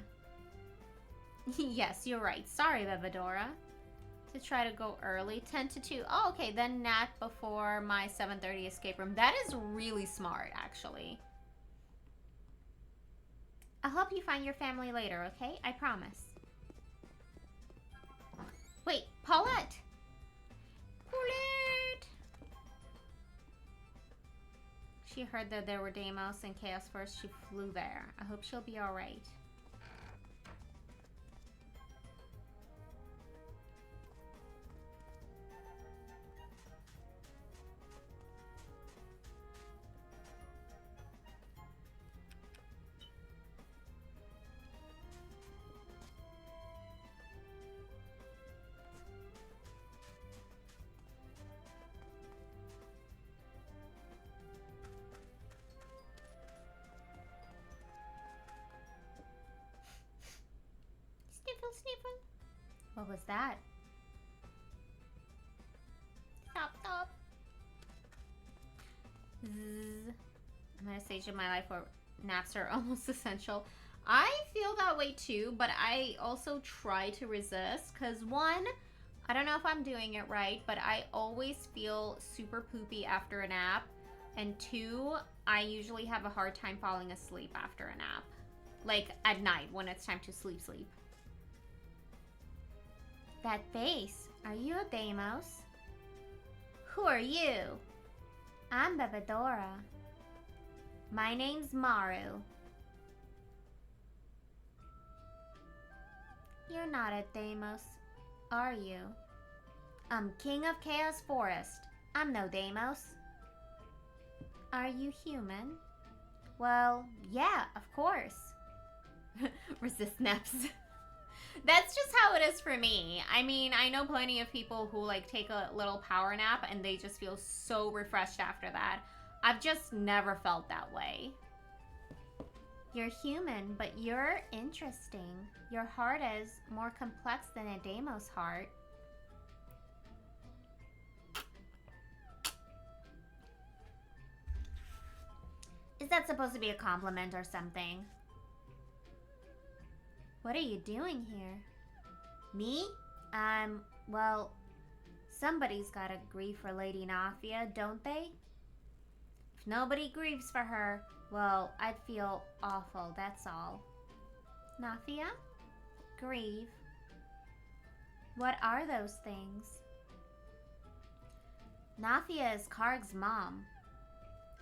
S1: Yes, you're right. Sorry, Bebedora. To try to go early, 10 to 2. Oh, okay, then nap before my 7:30 escape room. That is really smart, actually.
S2: I'll help you find your family later, okay? I promise.
S1: Wait, Paulette!
S2: Paulette!
S1: She heard that there were Deimos and Chaos Force. She flew there. I hope she'll be alright.
S2: Sniffle, sniffle.
S1: What was that?
S2: Stop, stop.
S1: Zzz. I'm at a stage of my life where naps are almost essential. I feel that way too, but I also try to resist because one, I don't know if I'm doing it right, but I always feel super poopy after a nap. And two, I usually have a hard time falling asleep after a nap. Like at night when it's time to sleep.
S2: That face. Are you a Deimos? Who are you? I'm Bebedora. My name's Maru. You're not a Deimos, are you? I'm King of Chaos Forest. I'm no Deimos. Are you human? Well, yeah, of course.
S1: Resist naps. That's just how it is for me. I mean, I know plenty of people who like take a little power nap and they just feel so refreshed after that. I've just never felt that way.
S2: You're human, but you're interesting. Your heart is more complex than a Deimos heart. Is that supposed to be a compliment or something? What are you doing here? Me? Well, somebody's gotta grieve for Lady Nafia, don't they? If nobody grieves for her, well, I'd feel awful, that's all. Nafia? Grieve? What are those things? Nafia is Kharg's mom.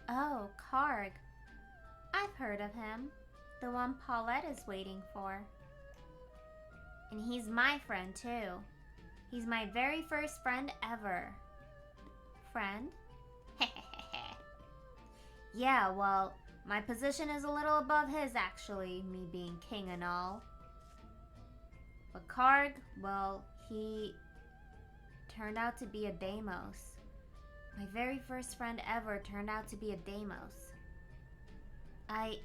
S2: Oh, Kharg. I've heard of him. The one Paulette is waiting for. And he's my friend, too. He's my very first friend ever. Friend? Yeah, well, my position is a little above his, actually, me being king and all. But Kharg, well, he turned out to be a Deimos. My very first friend ever turned out to be a Deimos. I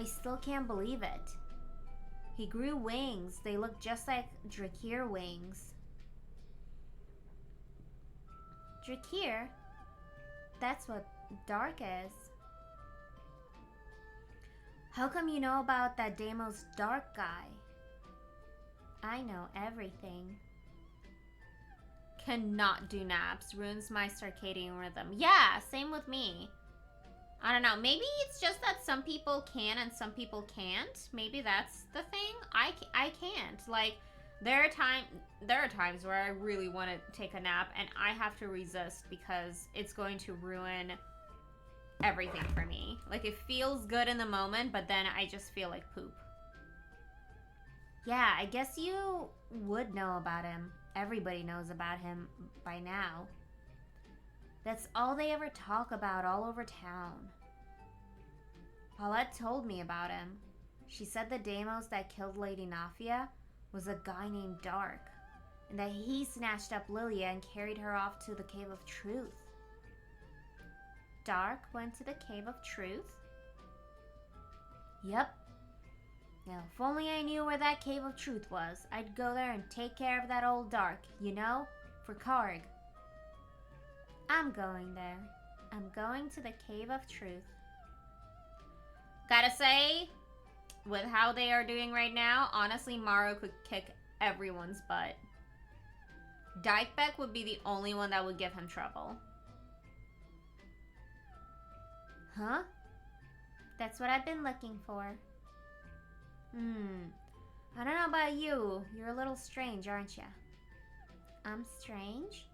S2: still can't believe it. He grew wings. They look just like Drakir wings. Drakir? That's what dark is. How come you know about that Deimos dark guy? I know everything.
S1: Cannot do naps. Ruins my circadian rhythm. Yeah, same with me. I don't know. Maybe it's just that some people can and some people can't. Maybe that's the thing. I can't. Like, there are times where I really want to take a nap and I have to resist because it's going to ruin everything for me. Like, it feels good in the moment, but then I just feel like poop.
S2: Yeah, I guess you would know about him. Everybody knows about him by now. That's all they ever talk about all over town. Paulette told me about him. She said the Deimos that killed Lady Nafia was a guy named Dark, and that he snatched up Lilia and carried her off to the Cave of Truth. Dark went to the Cave of Truth? Yep. Now, if only I knew where that Cave of Truth was, I'd go there and take care of that old Dark, you know? For Kharg. I'm going there. I'm going to the Cave of Truth.
S1: Gotta say, with how they are doing right now, honestly, Maru could kick everyone's butt. Dykebeck would be the only one that would give him trouble.
S2: Huh? That's what I've been looking for. I don't know about you. You're a little strange, aren't you? I'm strange?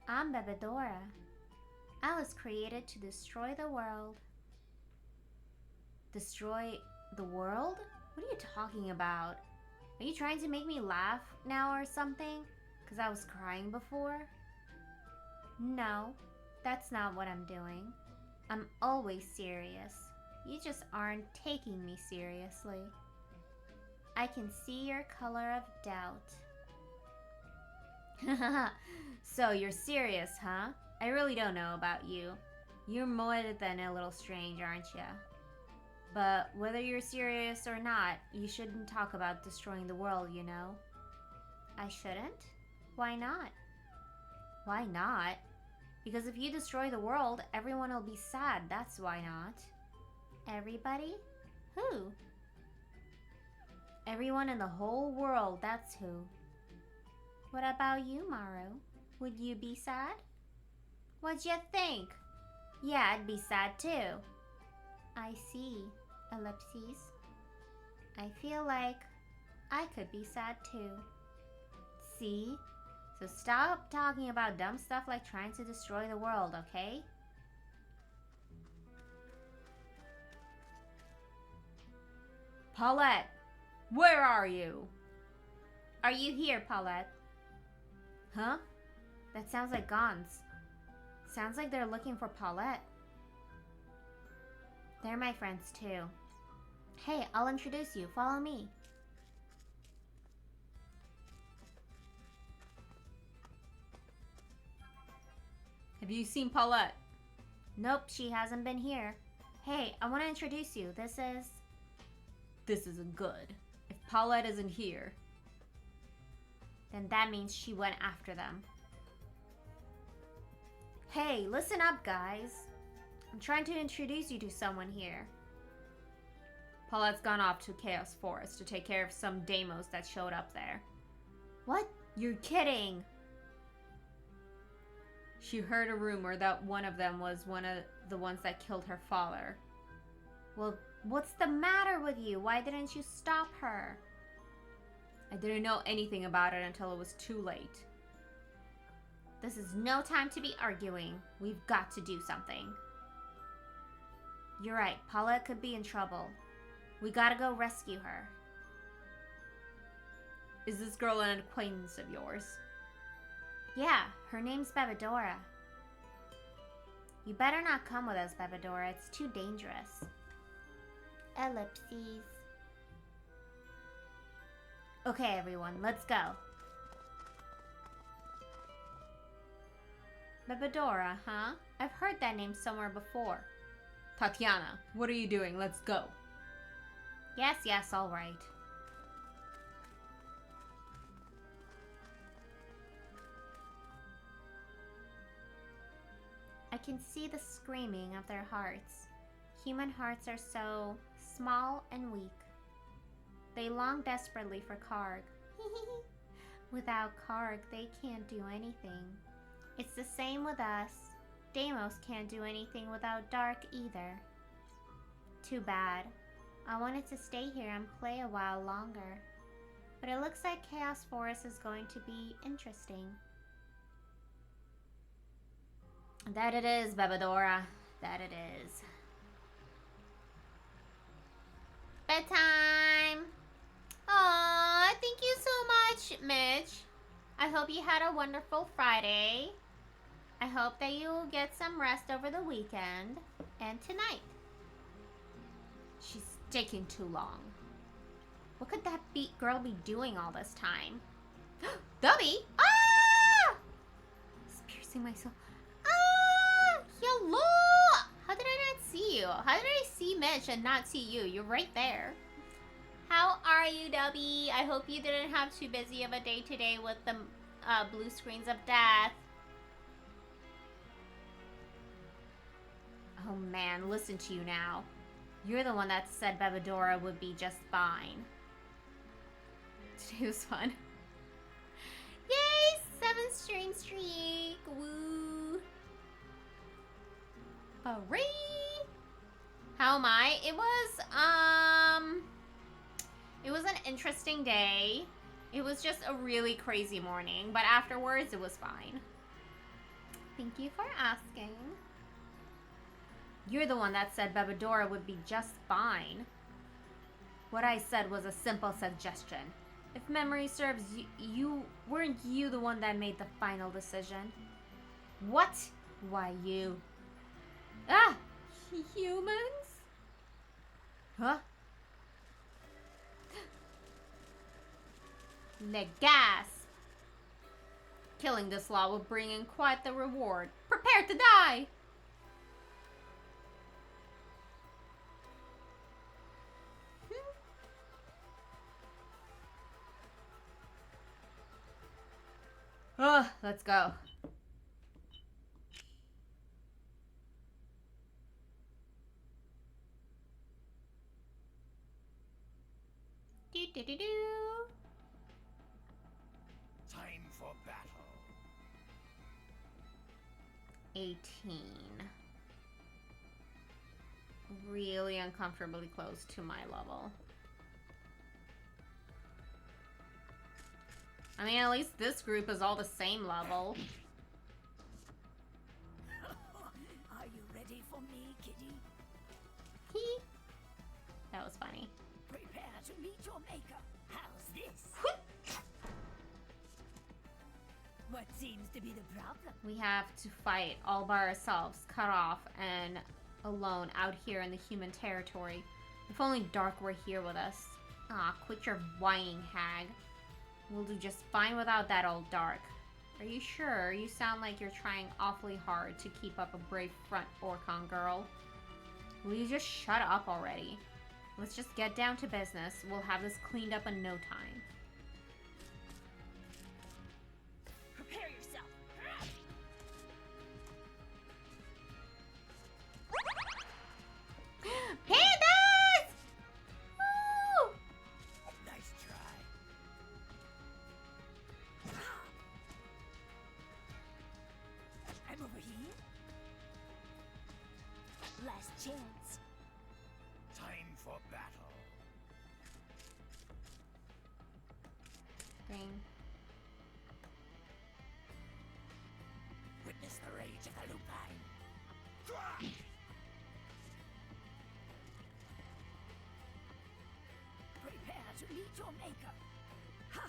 S2: I'm Bebedora. I was created to destroy the world. Destroy the world? What are you talking about? Are you trying to make me laugh now or something? Because I was crying before? No, that's not what I'm doing. I'm always serious. You just aren't taking me seriously. I can see your color of doubt. So you're serious, huh? I really don't know about you. You're more than a little strange, aren't you? But whether you're serious or not, you shouldn't talk about destroying the world, you know? I shouldn't? Why not? Why not? Because if you destroy the world, everyone will be sad. That's why not. Everybody? Who? Everyone in the whole world, that's who. What about you, Maru? Would you be sad? What'd you think? Yeah, I'd be sad too. I see. Ellipses. I feel like I could be sad too. See? So stop talking about dumb stuff like trying to destroy the world, okay?
S1: Paulette, where are you?
S2: Are you here, Paulette? Huh? That sounds like Gons. Sounds like they're looking for Paulette. They're my friends too. Hey, I'll introduce you. Follow me.
S1: you seen Paulette?
S2: Nope, she hasn't been here. Hey, I want to introduce you. This isn't good.
S1: If Paulette isn't here,
S2: then that means she went after them. Hey, listen up, guys. I'm trying to introduce you to someone here.
S1: Paulette's gone off to Chaos Forest to take care of some Deimos that showed up there.
S2: What? You're kidding.
S1: She heard a rumor that one of them was one of the ones that killed her father.
S2: Well, what's the matter with you? Why didn't you stop her?
S1: I didn't know anything about it until it was too late.
S2: This is no time to be arguing. We've got to do something. You're right, Paulette could be in trouble. We gotta go rescue her.
S1: Is this girl an acquaintance of yours?
S2: Yeah, her name's Bebedora. You better not come with us, Bebedora. It's too dangerous. Ellipses. Okay, everyone, let's go. Bebedora, huh? I've heard that name somewhere before.
S1: Tatiana, what are you doing? Let's go.
S2: Yes, all right. I can see the screaming of their hearts. Human hearts are so small and weak. They long desperately for Kharg. Without Kharg, they can't do anything. It's the same with us. Deimos can't do anything without Dark either. Too bad. I wanted to stay here and play a while longer. But it looks like Chaos Forest is going to be interesting.
S1: That it is, Bebedora. That it is.
S2: Bedtime! Aw, thank you so much, Mitch. I hope you had a wonderful Friday. I hope that you will get some rest over the weekend and tonight.
S1: She's taking too long.
S2: What could that girl be doing all this time? Dubby! Ah! It's piercing my soul. Ah! Hello! How did I not see you? How did I see Mitch and not see you? You're right there. How are you, Dubby? I hope you didn't have too busy of a day today with the blue screens of death. Oh man, listen to you now. You're the one that said Bebedora would be just fine. Today was fun. Yay! 7th stream streak! Woo! Hooray! How am I? It was an interesting day. It was just a really crazy morning, but afterwards it was fine. Thank you for asking. You're the one that said Bebedora would be just fine. What I said was a simple suggestion. If memory serves, weren't you the one that made the final decision? What? Why you? Ah! Humans? Huh? Le gas! Killing this law will bring in quite the reward. Prepare to die!
S1: Let's go.
S2: Do do do do.
S3: Time for battle.
S2: 18. Really uncomfortably close to my level. I mean, at least this group is all the same level.
S4: Are you ready for me, kitty?
S2: Hee. That was funny.
S4: Prepare to meet your maker. How's this? What seems to be the problem?
S2: We have to fight all by ourselves, cut off and alone out here in the human territory. If only Dark were here with us. Aw, quit your whining, hag. We'll do just fine without that old Dark. Are you sure? You sound like you're trying awfully hard to keep up a brave front, Orcon girl. Will you just shut up already? Let's just get down to business. We'll have this cleaned up in no time.
S4: Prepare yourself.
S2: Pandas! Woo!
S3: Nice try.
S4: I'm over here. Last chance.
S3: Time for battle.
S2: Dang.
S3: Witness the rage of the lupine.
S4: Prepare to meet your maker. Ha!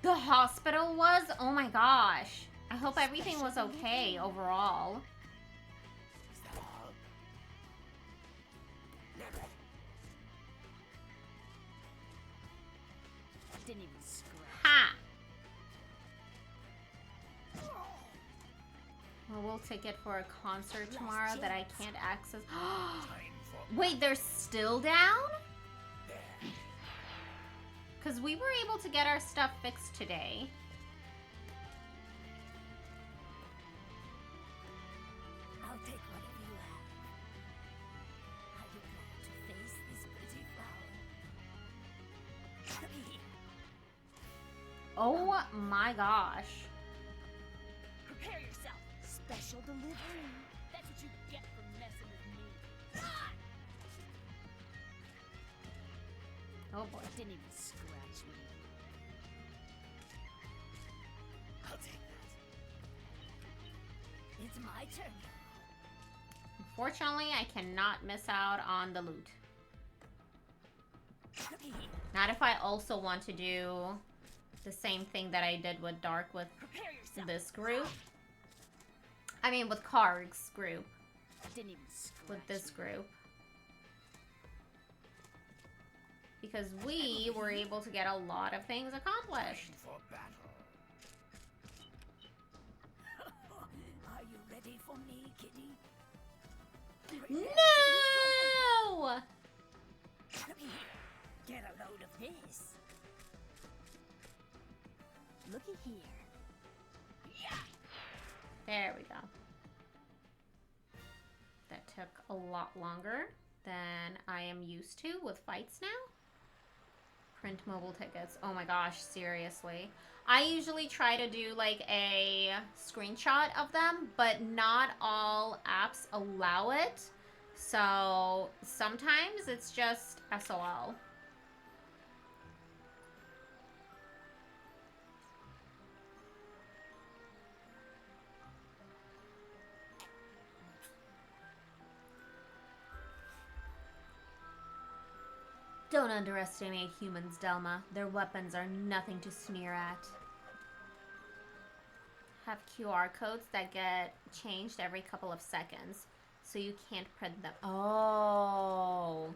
S2: The hospital was? Oh my gosh. I hope everything was okay overall.
S3: Is that all? Never.
S4: Didn't even scratch.
S2: Ha! Well, we'll ticket for a concert tomorrow that I can't access.
S3: Time for
S2: Wait, they're still down?
S3: there.
S2: Because we were able to get our stuff fixed today.
S4: I'll take whatever you have. Are you glad to face this pretty flower? Come here.
S2: Oh my gosh.
S4: Prepare yourself. Special delivery. That's what you get for messing with me.
S2: Oh boy.
S4: Didn't even scratch me.
S3: I'll take that.
S4: It's my turn.
S2: Unfortunately, I cannot miss out on the loot.
S4: Come here.
S2: Not if I also want to do the same thing that I did with Dark with
S4: Prepare yourself.
S2: this group. I mean, with Kharg's group.
S4: Didn't even scratch
S2: With this
S4: me.
S2: group. Because we were able to get a lot of things accomplished.
S3: Time for battle.
S4: Are you ready for me, kitty?
S2: No!
S4: Come here. Get a load of this. Looky here.
S2: There we go. That took a lot longer than I am used to with fights now. Print mobile tickets. Oh my gosh, seriously. I usually try to do like a screenshot of them, but not all apps allow it. So sometimes it's just SOL. Don't underestimate humans, Delma. Their weapons are nothing to sneer at. Have QR codes that get changed every couple of seconds, so you can't print them. Oh.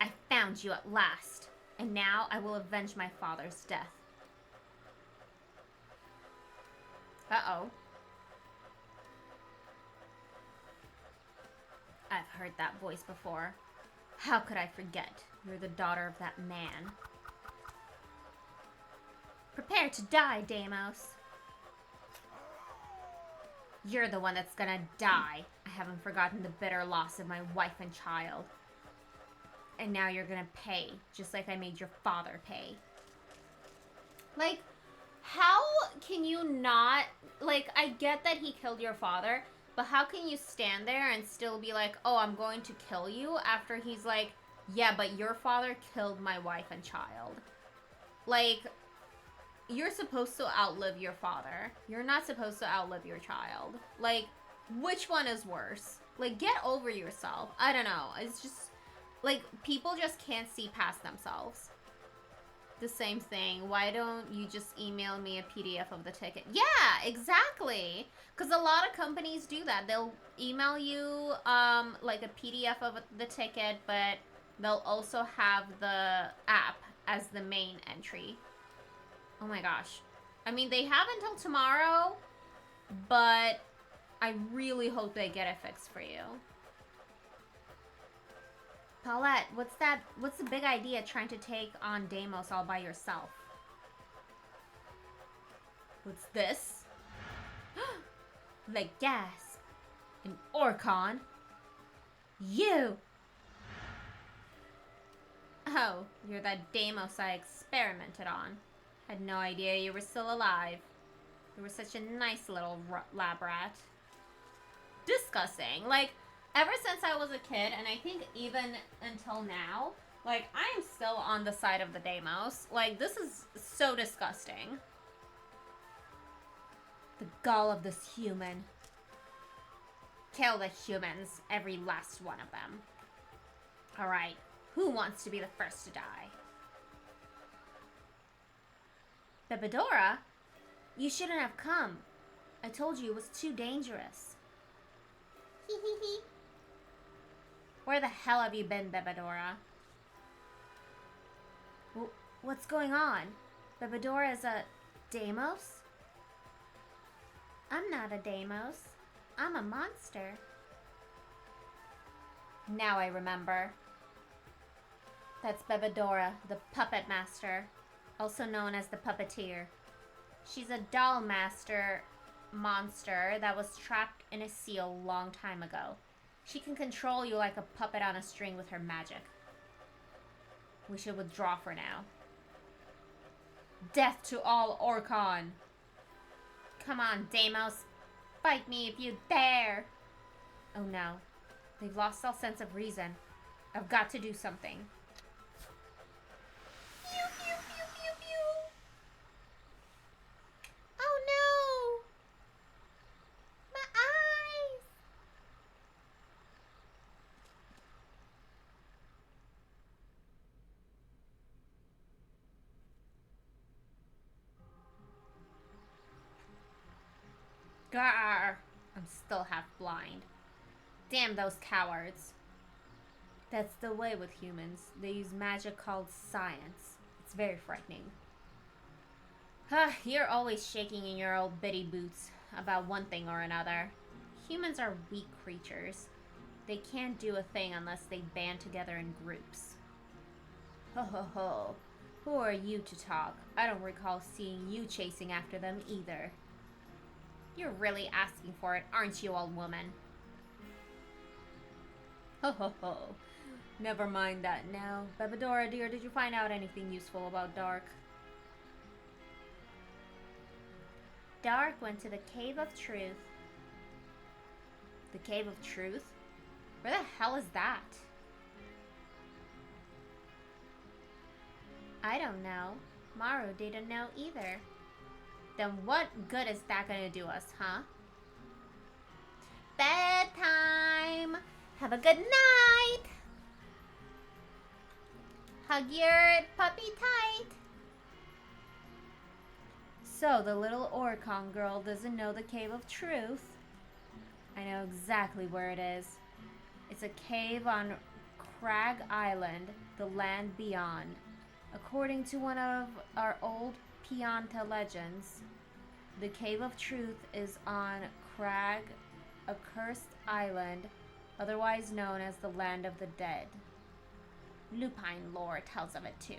S2: I found you at last, and now I will avenge my father's death. Uh-oh. I've heard that voice before. How could I forget? You're the daughter of that man. Prepare to die, Deimos. You're the one that's gonna die. I haven't forgotten the bitter loss of my wife and child. And now you're gonna pay, just like I made your father pay. Like, how can you not... Like, I get that he killed your father, but how can you stand there and still be like, oh, I'm going to kill you, after he's like, yeah, but your father killed my wife and child. Like, you're supposed to outlive your father. You're not supposed to outlive your child. Like, which one is worse? Like, get over yourself. I don't know. It's just, like, people just can't see past themselves. The same thing. Why don't you just email me a PDF of the ticket? Yeah, exactly. Because a lot of companies do that. They'll email you like a PDF of the ticket, but
S1: they'll also have the app as the main entry. Oh my gosh. I mean, they have until tomorrow, but I really hope they get it fixed for you. Paulette, what's the big idea trying to take on Deimos all by yourself? What's this? The gasp. An Orcon? You! Oh, you're that Deimos I experimented on. Had no idea you were still alive. You were such a nice little lab rat. Disgusting. Like, ever since I was a kid, and I think even until now, like, I am still on the side of the Deimos. Like, this is so disgusting. The gall of this human. Kill the humans, every last one of them. Alright, who wants to be the first to die? Bebedora? You shouldn't have come. I told you it was too dangerous. Hee hee hee. Where the hell have you been, Bebedora? What's going on? Bebedora is a Deimos? I'm not a Deimos. I'm a monster. Now I remember. That's Bebedora, the puppet master, also known as the puppeteer. She's a doll master monster that was trapped in a seal long time ago. She can control you like a puppet on a string with her magic. We should withdraw for now. Death to all Orcon! Come on, Deimos. Fight me if you dare! Oh no. They've lost all sense of reason. I've got to do something. Pew, pew, pew, pew, pew. Oh no! My eyes! Grr! I'm still half blind. Damn those cowards. That's the way with humans. They use magic called science. It's very frightening. You're always shaking in your old bitty boots about one thing or another. Humans are weak creatures. They can't do a thing unless they band together in groups. Ho ho ho. Who are you to talk? I don't recall seeing you chasing after them either. You're really asking for it, aren't you, old woman? Ho ho ho. Never mind that now. Bebedora, dear, did you find out anything useful about Dark?
S2: Dark went to the Cave of Truth.
S1: The Cave of Truth? Where the hell is that?
S2: I don't know. Maru didn't know either.
S1: Then what good is that gonna do us, huh? Bedtime! Have a good night! Hug your puppy tight! So the little Orcon girl doesn't know the Cave of Truth. I know exactly where it is. It's a cave on Kharg Island, the land beyond. According to one of our old Pianta legends, the Cave of Truth is on Kharg, a cursed island, otherwise known as the Land of the Dead. Lupine lore tells of it too.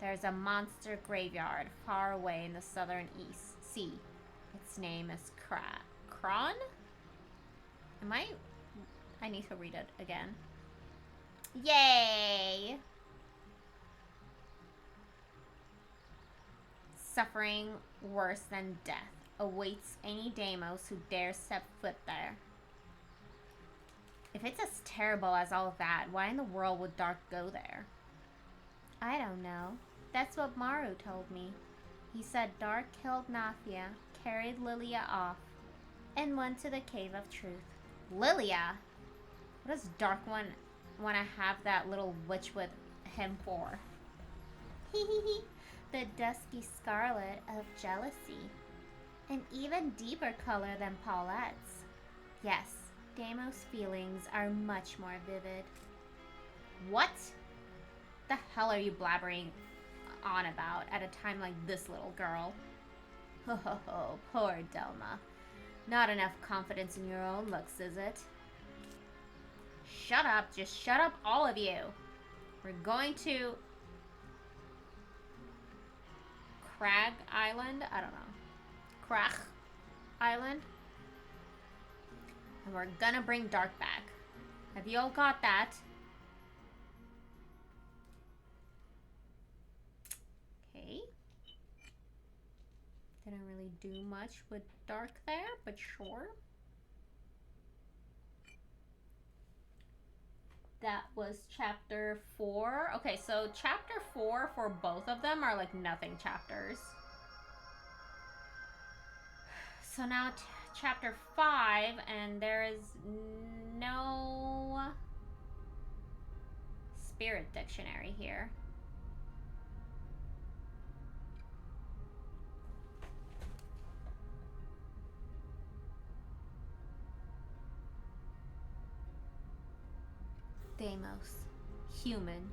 S1: There's a monster graveyard far away in the southern east sea. Its name is Kron? I need to read it again. Yay! Suffering worse than death awaits any Deimos who dares step foot there. If it's as terrible as all of that, why in the world would Dark go there?
S2: I don't know. That's what Maru told me. He said Dark killed Nafia, carried Lilia off, and went to the Cave of Truth.
S1: Lilia? What does Dark want to have that little witch with him for?
S2: The dusky scarlet of jealousy. An even deeper color than Paulette's. Yes, Deimos' feelings are much more vivid. What the hell are you blabbering on about at a time like this, little girl? Ho ho ho, poor Delma. Not enough confidence in your own looks, is it? Shut up, just shut up, all of you. We're going to Kharg Island? I don't know. Kharg Island? And we're gonna bring Dark back. Have you all got that? Okay. Didn't really do much with Dark there, but sure. That was chapter 4. Okay, so chapter 4 for both of them are like nothing chapters. So now chapter 5, and there is no spirit dictionary here. Deimos, human.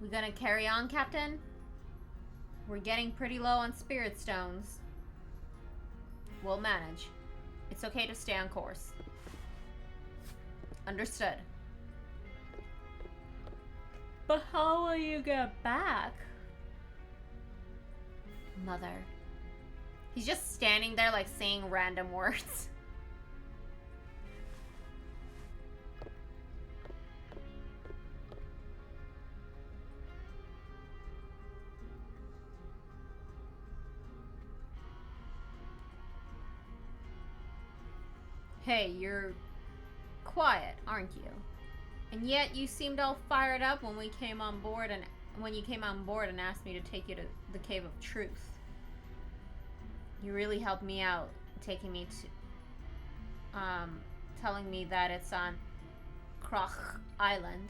S2: We gonna carry on, Captain? We're getting pretty low on spirit stones. We'll manage. It's okay to stay on course. Understood. But how will you get back? Mother. He's just standing there like saying random words. Hey, you're quiet, aren't you? And yet you seemed all fired up when we came on board and asked me to take you to the Cave of Truth. You really helped me out, taking me to telling me that it's on Kharg Island.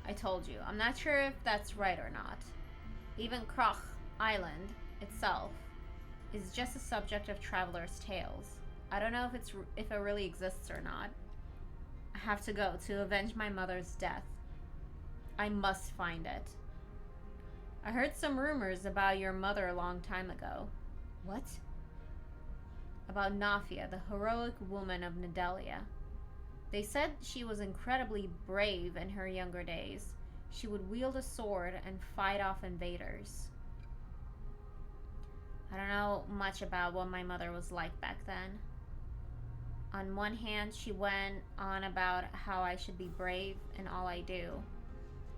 S2: I told you. I'm not sure if that's right or not. Even Kharg Island itself is just a subject of travelers' tales. I don't know if it really exists or not. I have to go to avenge my mother's death. I must find it. I heard some rumors about your mother a long time ago. What? About Nafia, the heroic woman of Nedelia. They said she was incredibly brave in her younger days. She would wield a sword and fight off invaders. I don't know much about what my mother was like back then. On one hand, she went on about how I should be brave in all I do.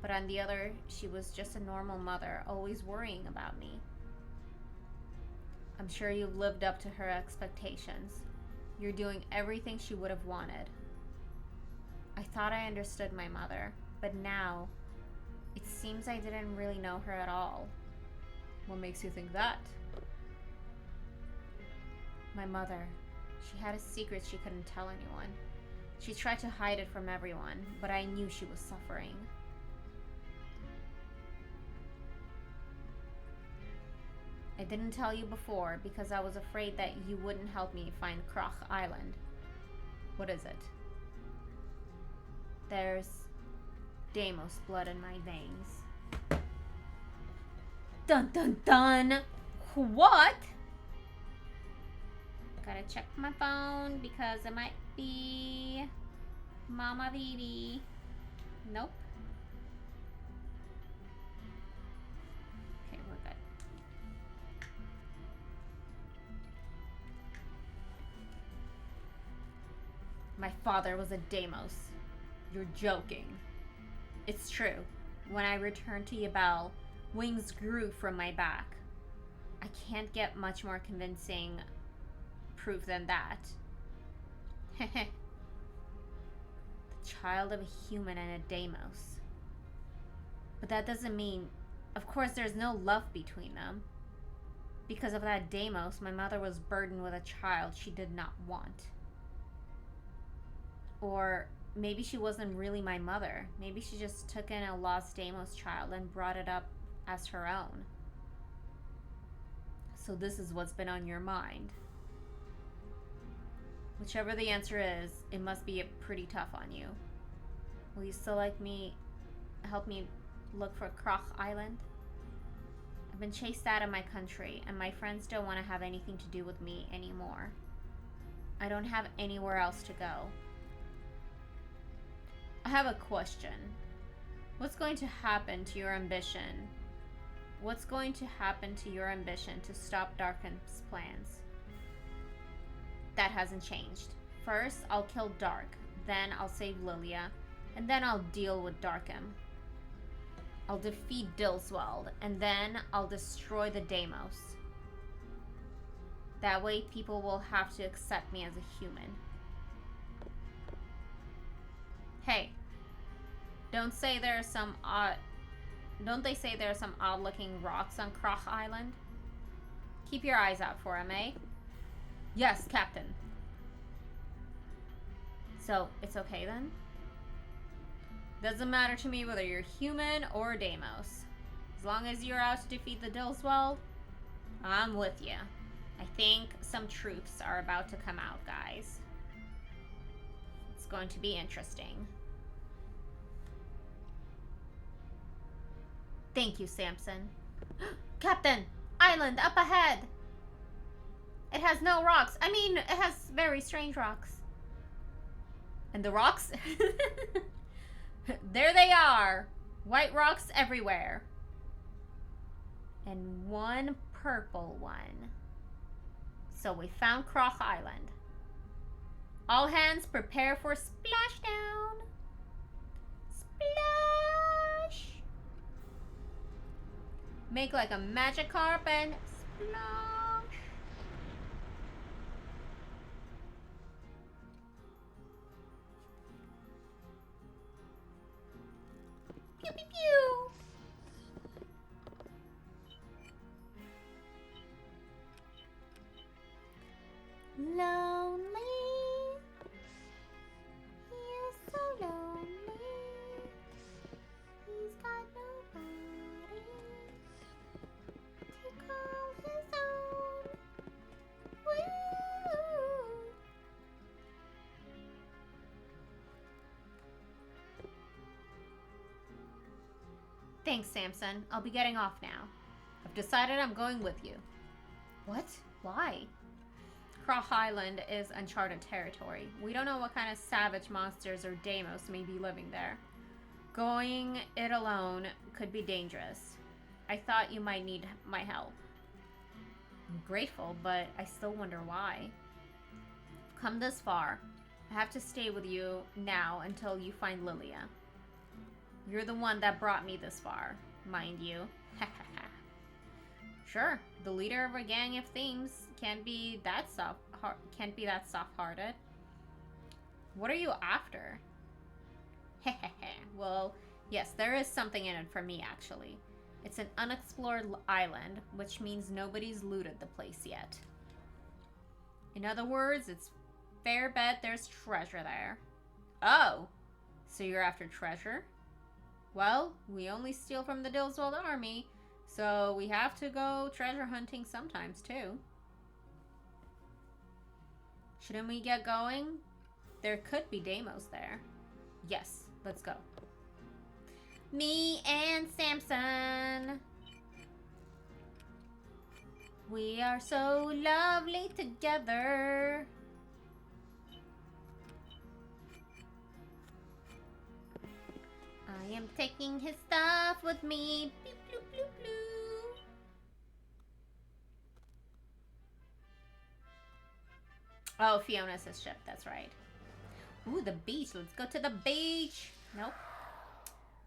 S2: But on the other, she was just a normal mother, always worrying about me. I'm sure you've lived up to her expectations. You're doing everything she would have wanted. I thought I understood my mother, but now, it seems I didn't really know her at all. What makes you think that? My mother. She had a secret she couldn't tell anyone. She tried to hide it from everyone, but I knew she was suffering. I didn't tell you before because I was afraid that you wouldn't help me find Kharg Island. What is it? There's Deimos blood in my veins. Dun dun dun! What? Gotta check my phone because it might be Mama Vivi. Nope. Okay, we're good. My father was a Deimos. You're joking. It's true. When I returned to Yabel, wings grew from my back. I can't get much more convincing proof than that. The child of a human and a Deimos. But that doesn't mean, of course, there's no love between them. Because of that Deimos, my mother was burdened with a child she did not want. Or maybe she wasn't really my mother. Maybe she just took in a lost Deimos child and brought it up as her own. So this is what's been on your mind. Whichever the answer is, it must be pretty tough on you. Will you still help me look for Kharg Island? I've been chased out of my country, and my friends don't want to have anything to do with me anymore. I don't have anywhere else to go. I have a question. What's going to happen to your ambition? What's going to happen to your ambition to stop Darken's plans? That hasn't changed. First, I'll kill Dark. Then I'll save Lilia. And then I'll deal with Darkham. I'll defeat Dilswald. And then I'll destroy the Deimos. That way people will have to accept me as a human. Hey. Don't they say there are some odd looking rocks on Kharg Island? Keep your eyes out for 'em, eh? Yes, Captain. So, it's okay then? Doesn't matter to me whether you're human or Deimos. As long as you're out to defeat the Dilswald, I'm with you. I think some truths are about to come out, guys. It's going to be interesting. Thank you, Samson. Captain! Island up ahead! It has no rocks. I mean, it has very strange rocks. And the rocks? There they are. White rocks everywhere. And one purple one. So we found Kharg Island. All hands prepare for splashdown. Splash! Make like a magic carp and splash. Pew pew pew. Lonely. He is so lonely. He's got nobody to call his own. Woo. Thanks, Samson. I'll be getting off now. I've decided I'm going with you. What? Why? Kharg Island is uncharted territory. We don't know what kind of savage monsters or Deimos may be living there. Going it alone could be dangerous. I thought you might need my help. I'm grateful, but I still wonder why. Come this far. I have to stay with you now until you find Lilia. You're the one that brought me this far, mind you. Sure, the leader of a gang of thieves can't be that soft-hearted. What are you after? Well, yes, there is something in it for me, actually. It's an unexplored island, which means nobody's looted the place yet. In other words, it's fair bet there's treasure there. Oh, so you're after treasure? Well, we only steal from the Dilswald army, so we have to go treasure hunting sometimes, too. Shouldn't we get going? There could be Deimos there. Yes, let's go. Me and Samson. We are so lovely together. I am taking his stuff with me. Bloop, bloop, bloop, bloop. Oh, Fiona's his ship. That's right. Ooh, the beach. Let's go to the beach. Nope.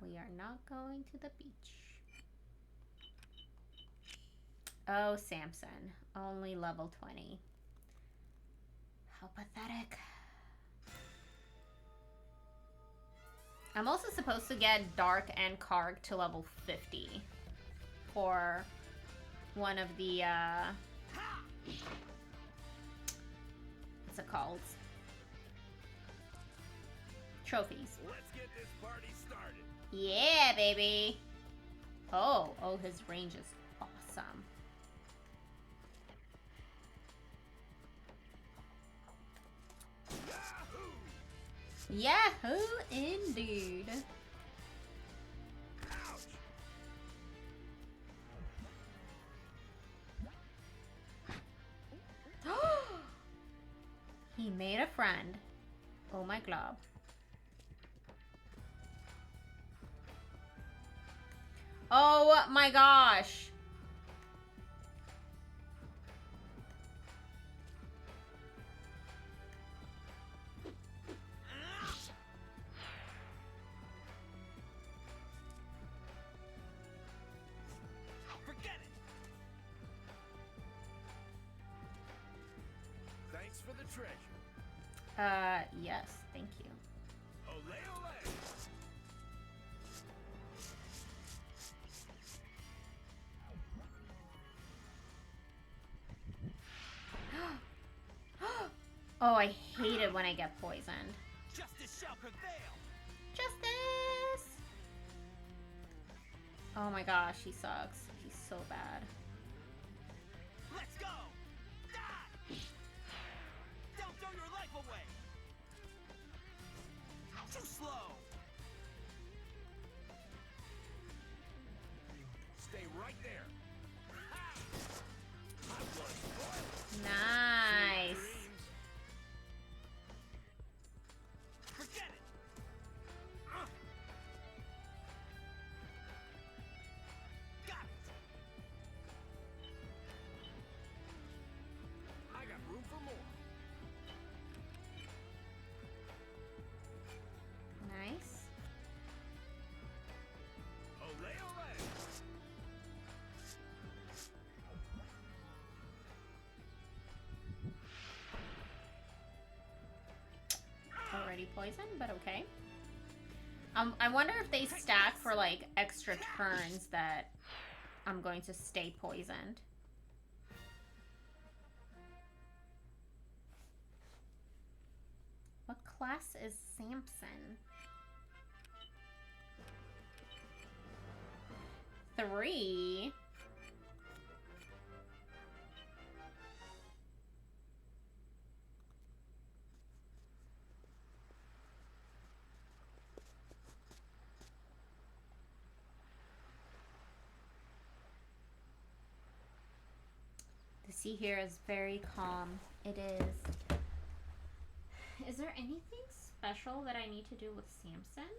S2: We are not going to the beach. Oh, Samson. Only level 20. How pathetic. I'm also supposed to get Dark and Kharg to level 50 for one of the, what's it called? Trophies.
S3: Let's get this party started.
S2: Yeah, baby. Oh, his range is awesome. Yahoo indeed. He made a friend. Oh my glob. Oh my gosh.
S3: Forget it. Thanks for the treasure.
S2: Yes, thank you.
S3: Ole ole.
S2: Oh, I hate it when I get poisoned.
S3: Justice shall prevail.
S2: Justice! Oh my gosh, he sucks. He's so bad.
S3: Let's go. Die. Don't throw your life away. Too slow. Stay right there. Ha! My blood's boiling.
S2: Nice.
S3: Dreams. Forget it. Got it. I got room for more.
S2: Nice.
S3: Ole ole.
S2: Already poisoned, but okay. I wonder if they stack for like extra turns that I'm going to stay poisoned. What class is Samson? 3. The sea here is very calm. It is. Is there anything special that I need to do with Samson?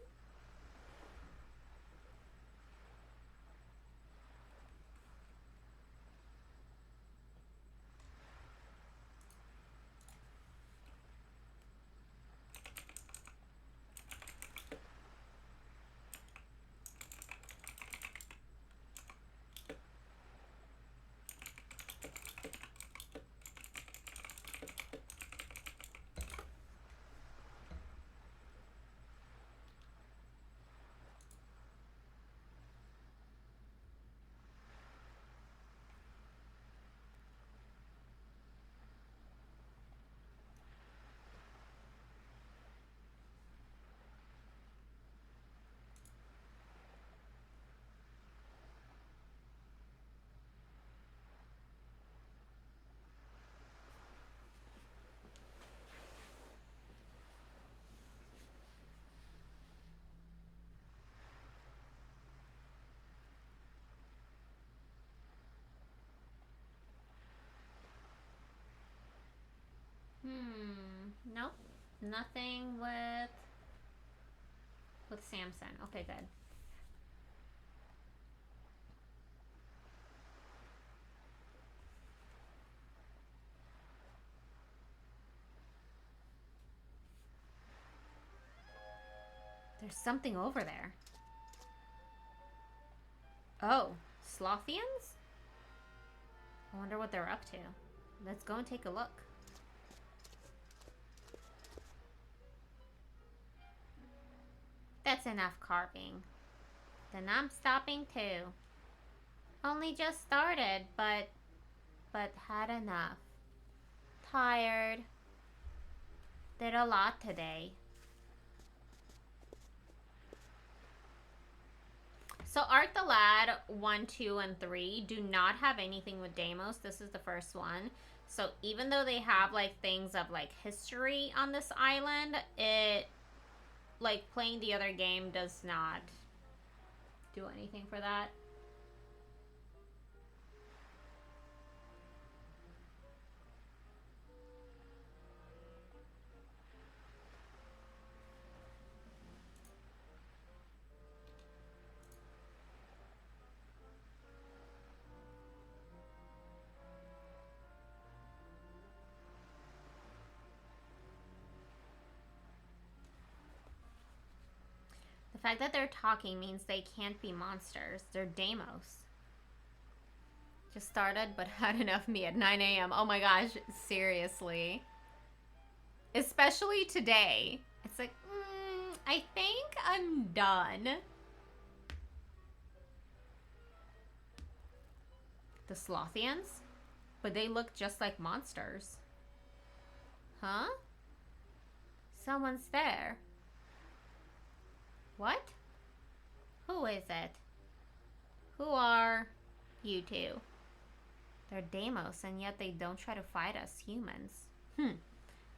S2: Nope. Nothing with Samson. Okay, good. There's something over there. Oh, Slothians? I wonder what they're up to. Let's go and take a look. That's enough carving. Then I'm stopping too. Only just started, but had enough. Tired. Did a lot today. So Art the Lad 1, 2, and 3 do not have anything with Deimos. This is the first one. So even though they have like things of like history on this island, it
S1: like, playing the other game does not do anything for that. The fact that they're talking means they can't be monsters. They're Deimos. Just started, but had enough of me at 9 a.m. Oh my gosh, seriously. Especially today. It's like, I think I'm done. The Slothians? But they look just like monsters. Huh? Someone's there. What? Who is it? Who are you two? They're Deimos, and yet they don't try to fight us humans.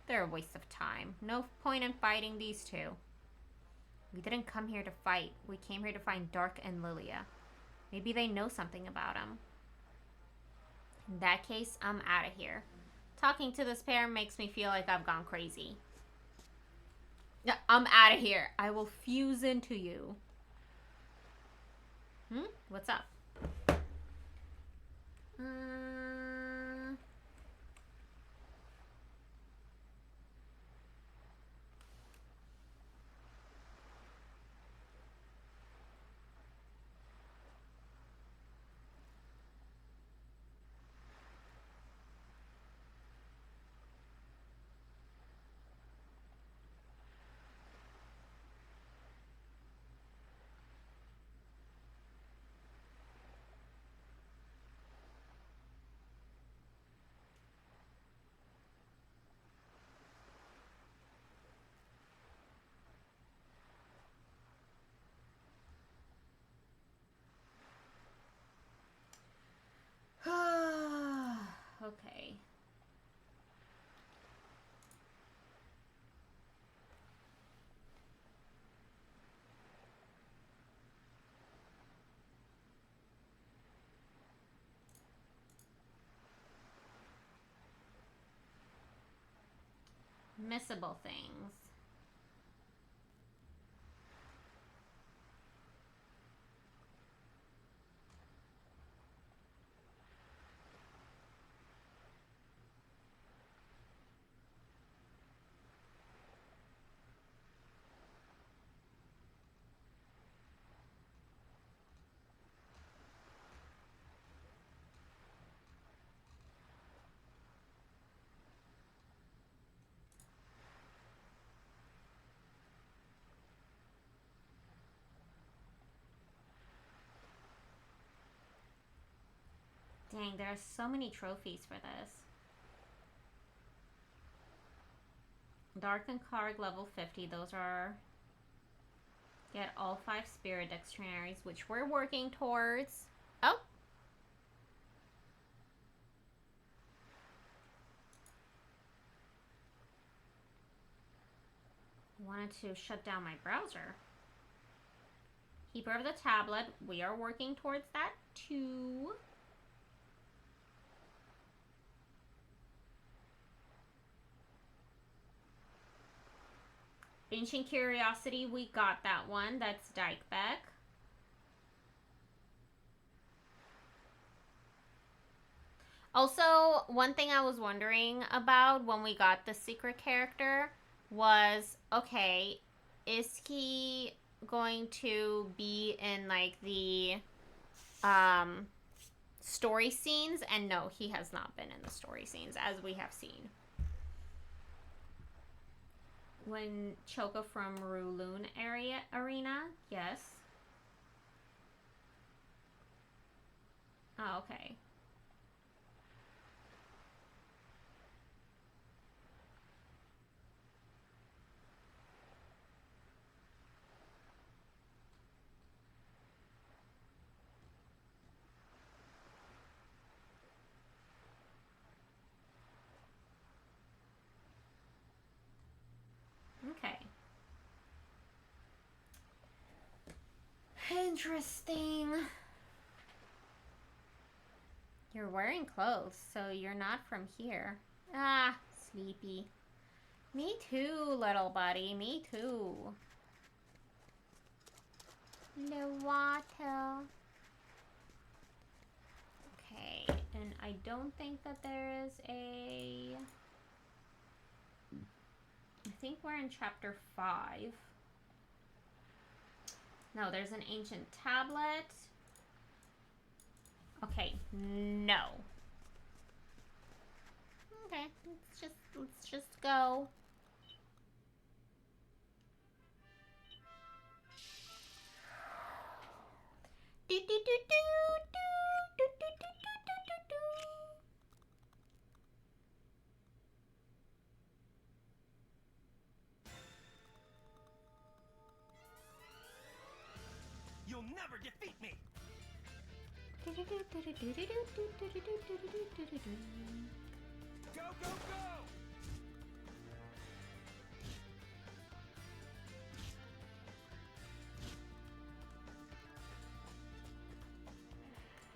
S1: They're a waste of time. No point in fighting these two. We didn't come here to fight. We came here to find Dark and Lilia. Maybe they know something about them. In that case, I'm out of here. Talking to this pair makes me feel like I've gone crazy. Yeah, I'm out of here. I will fuse into you. What's up? Okay. Missable things. Dang, there are so many trophies for this. Dark and Kharg level 50. Those are... Get all 5 spirit dictionaries, which we're working towards. Oh! Wanted to shut down my browser. Keeper of the tablet. We are working towards that too. Ancient Curiosity, we got that one. That's Dykebeck. Also, one thing I was wondering about when we got the secret character was, okay, is he going to be in, like, the story scenes? And no, he has not been in the story scenes, as we have seen. When Choka from Rulun Arena, yes. Oh, okay. Okay.
S2: Interesting. You're wearing clothes, so you're not from here. Ah, sleepy. Me too, little buddy. Me too. The water. Okay, and I don't think that there is a... I think we're in chapter 5. No, there's an ancient tablet. Okay, no. Okay, let's just go. Do do do do do do do do do do do.
S3: You'll never defeat me! Go, go, go!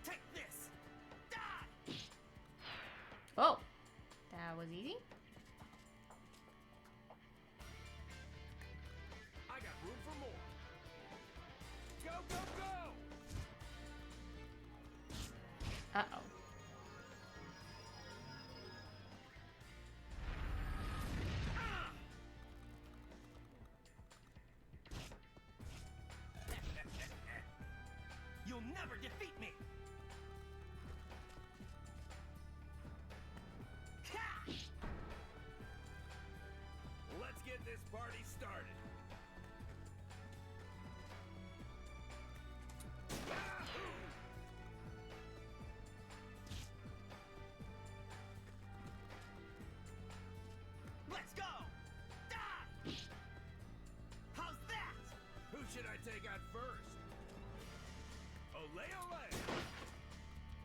S3: Take this! Die!
S2: Oh, that was easy.
S3: I got room for more. Go, go, go!
S2: Uh-oh.
S3: You'll never defeat me! Let's get this party started. Let's go! Die! How's that? Who should I take out first? Olay, olay!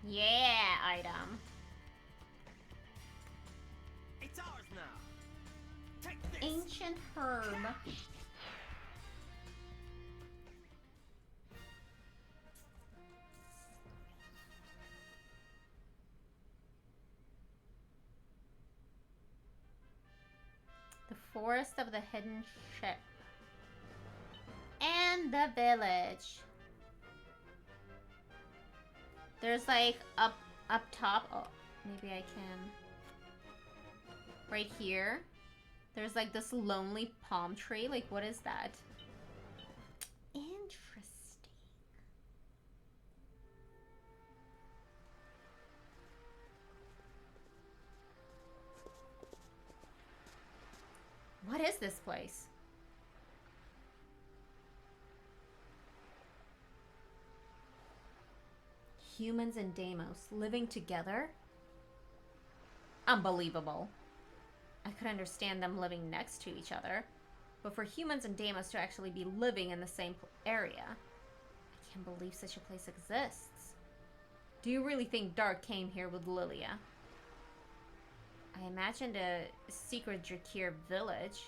S2: Yeah, item.
S3: It's ours now. Take this.
S2: Ancient herb. The forest of the hidden ship. And the village. There's like up top. Oh, maybe I can. Right here. There's like this lonely palm tree. Like, what is that? Interesting. What is this place? Humans and Deimos living together? Unbelievable. I could understand them living next to each other, but for humans and Deimos to actually be living in the same area, I can't believe such a place exists. Do you really think Dark came here with Lilia? I imagined a secret Drakir village.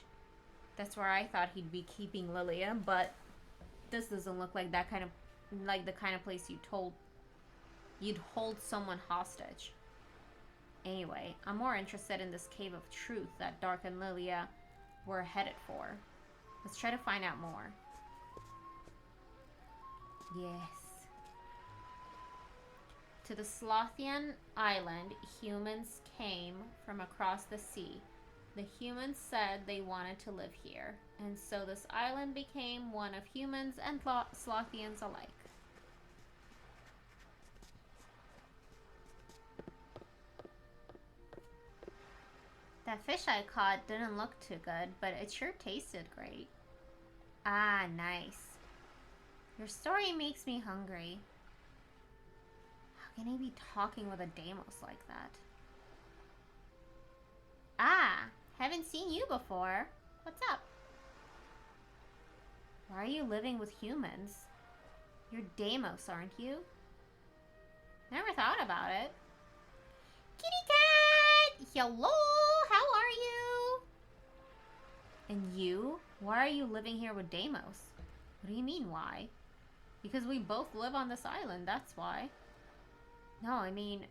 S2: That's where I thought he'd be keeping Lilia, but this doesn't look like that kind of, like the kind of place you'd hold someone hostage. Anyway, I'm more interested in this cave of truth that Dark and Lilia were headed for. Let's try to find out more. Yes. To the Slothian island, humans came from across the sea. The humans said they wanted to live here, and so this island became one of humans and Slothians alike. That fish I caught didn't look too good, but it sure tasted great. Ah, nice. Your story makes me hungry. How can he be talking with a Deimos like that? Ah, haven't seen you before. What's up? Why are you living with humans? You're Deimos, aren't you? Never thought about it. Kitty cat! Hello, how are you? And you? Why are you living here with Deimos? What do you mean, why? Because we both live on this island, that's why. No, I mean,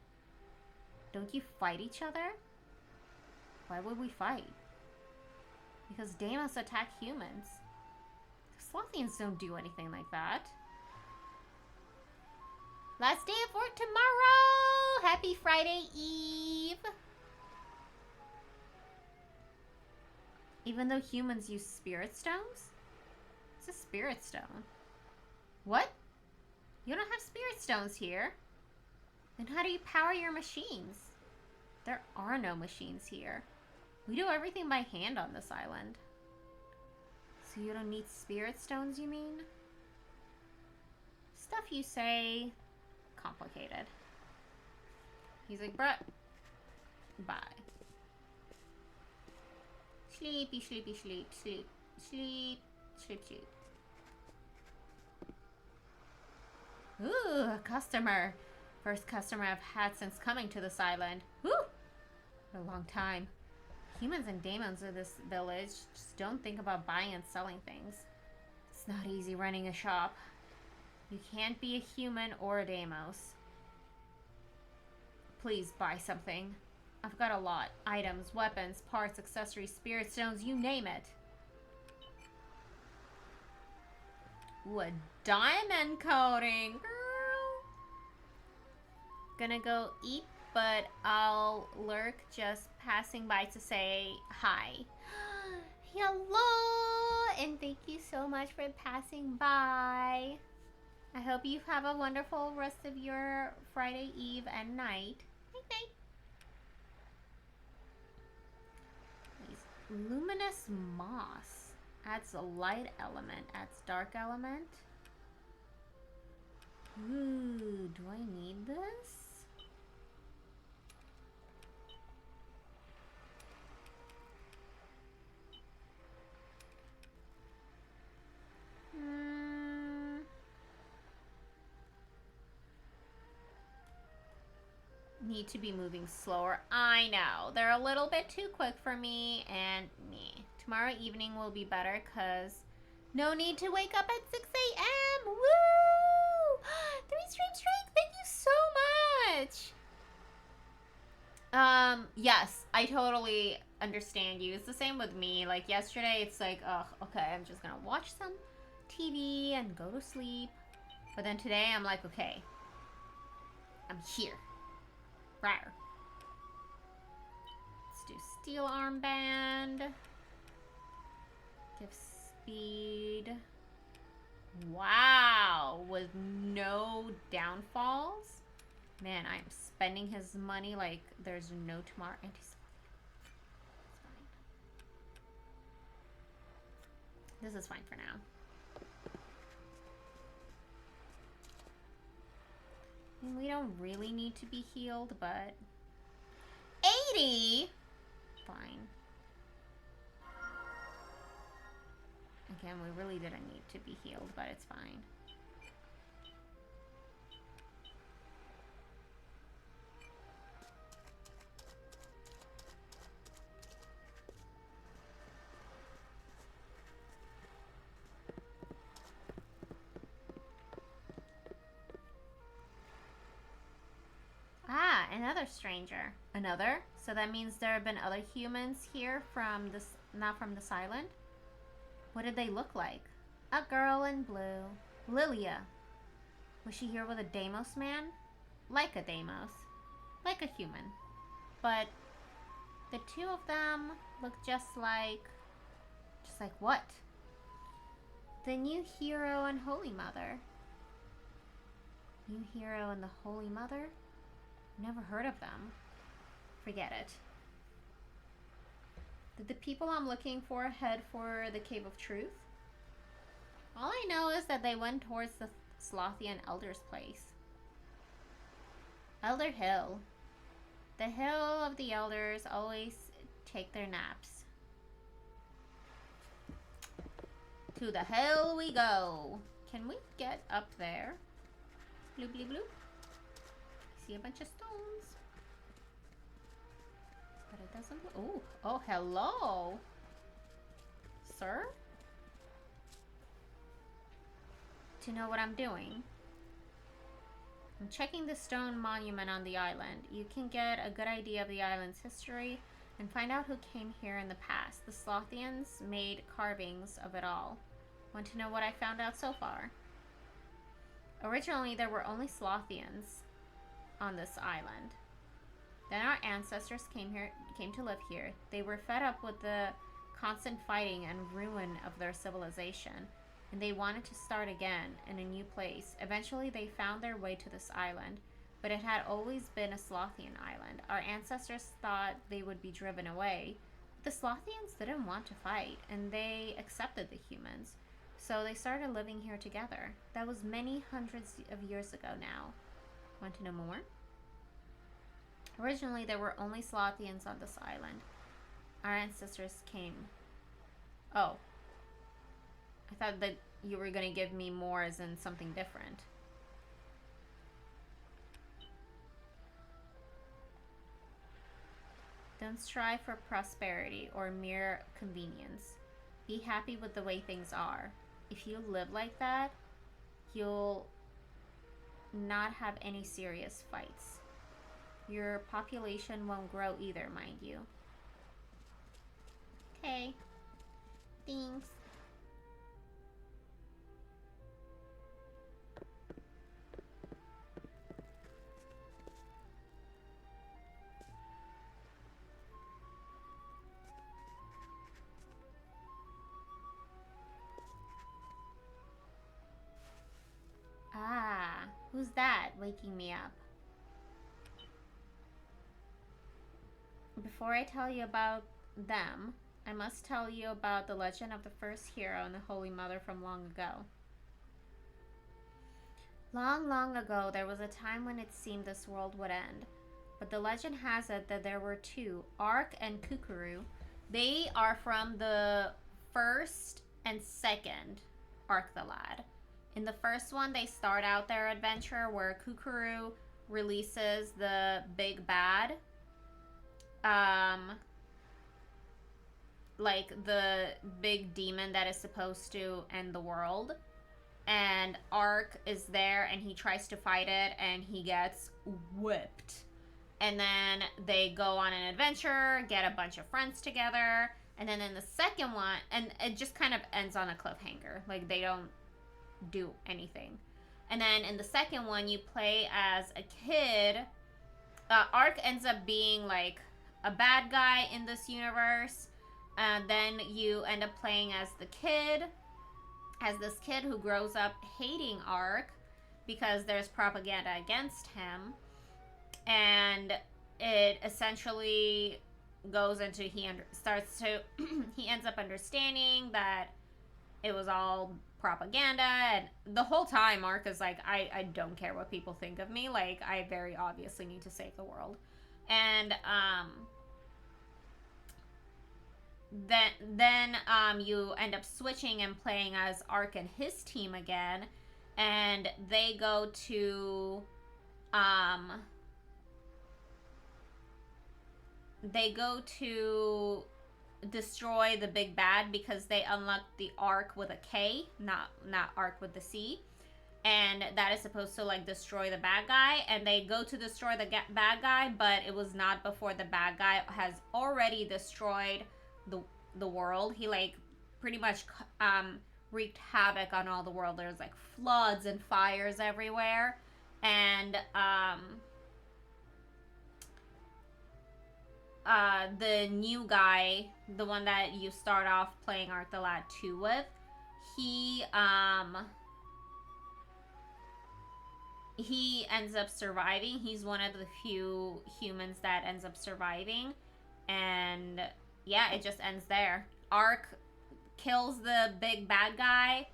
S2: don't you fight each other? Why would we fight? Because Deimos attack humans. The Slothians don't do anything like that. Last day of work tomorrow! Happy Friday Eve! Even though humans use spirit stones? It's a spirit stone. What? You don't have spirit stones here. Then how do you power your machines? There are no machines here. We do everything by hand on this island. So you don't need spirit stones, you mean? Stuff you say... complicated. He's like, bruh. Bye. Sleepy, sleepy, sleep, sleep, sleep, sleep, sleep. Ooh, a customer. First customer I've had since coming to this island. Whew! For a long time. Humans and demons of this village just don't think about buying and selling things. It's not easy running a shop. You can't be a human or a Deimos. Please buy something. I've got a lot. Items, weapons, parts, accessories, spirit stones, you name it. Ooh, a diamond coating, girl. Gonna go eat, but I'll lurk just passing by to say hi. Hello! And thank you so much for passing by. I hope you have a wonderful rest of your Friday Eve and night. Night night. Luminous moss. Adds a light element. Adds dark element. Ooh, do I need this? Need to be moving slower. I know. They're a little bit too quick for me, and meh. Tomorrow evening will be better, because no need to wake up at 6 a.m. Woo! 3 stream strength! Thank you so much! Yes, I totally understand you. It's the same with me. Like, yesterday, it's like, ugh, okay, I'm just gonna watch some TV and go to sleep. But then today, I'm like, okay, I'm here. Rawr. Let's do steel armband. Give speed. Wow, with no downfalls. Man, I'm spending his money like there's no tomorrow. This is fine for now. I mean, we don't really need to be healed, but 80? Fine. Again, we really didn't need to be healed, but it's fine. Ah, another stranger. Another? So that means there have been other humans here from this, not from this island? What did they look like? A girl in blue. Lilia. Was she here with a Deimos man? Like a Deimos. Like a human. But the two of them look just like... Just like what? The new hero and Holy Mother. New hero and the Holy Mother? Never heard of them. Forget it. Did the people I'm looking for head for the Cave of Truth? All I know is that they went towards the Slothian Elder's place. Elder Hill. The Hill of the Elders always take their naps. To the hill we go. Can we get up there? Bloop, bloop, bloop. See a bunch of stones. But it doesn't... Oh, oh, hello. Sir? to know what I'm doing? I'm checking the stone monument on the island. You can get a good idea of the island's history and find out who came here in the past. The Slothians made carvings of it all. Want to know what I found out so far? Originally, there were only Slothians on this island. Then our ancestors came to live here. They were fed up with the constant fighting and ruin of their civilization, and they wanted to start again in a new place. Eventually, they found their way to this island, but it had always been a Slothian island. Our ancestors thought they would be driven away. But the Slothians didn't want to fight, and they accepted the humans. So they started living here together. That was many hundreds of years ago now. Want to know more? Originally, there were only Slothians on this island. Our ancestors came. Oh. I thought that you were going to give me more as in something different. Don't strive for prosperity or mere convenience. Be happy with the way things are. If you live like that, you'll not have any serious fights. Your population won't grow either, mind you. Okay. Thanks. Ah, who's that waking me up? Before I tell you about them, I must tell you about the legend of the first hero and the Holy Mother from long ago. Long, long ago, there was a time when it seemed this world would end. But the legend has it that there were two, Ark and Kukuru. They are from the first and second Ark the Lad. In the first one, they start out their adventure where Kukuru releases the big bad. Like the big demon that is supposed to end the world. And Ark is there and he tries to fight it and he gets whipped. And then they go on an adventure, get a bunch of friends together. And then in the second one, and it just kind of ends on a cliffhanger. Like they don't do anything. And then in the second one, you play as a kid. Ark ends up being like a bad guy in this universe. Then you end up playing as the kid. As this kid who grows up hating Ark because there's propaganda against him. And it essentially goes into he ends up understanding that it was all propaganda, and the whole time Ark is like, I don't care what people think of me, like I very obviously need to save the world. And then you end up switching and playing as Ark and his team again, and they go to destroy the big bad because they unlocked the Ark with a K, not Ark with the C. And that is supposed to like destroy the bad guy, and they go to destroy the bad guy, but it was not before the bad guy has already destroyed the world. He like pretty much wreaked havoc on all the world. There's like floods and fires everywhere, and the new guy, the one that you start off playing Ark the Lad 2 with, he ends up surviving. He's one of the few humans that ends up surviving, and yeah, it just ends there. Ark kills the big bad guy,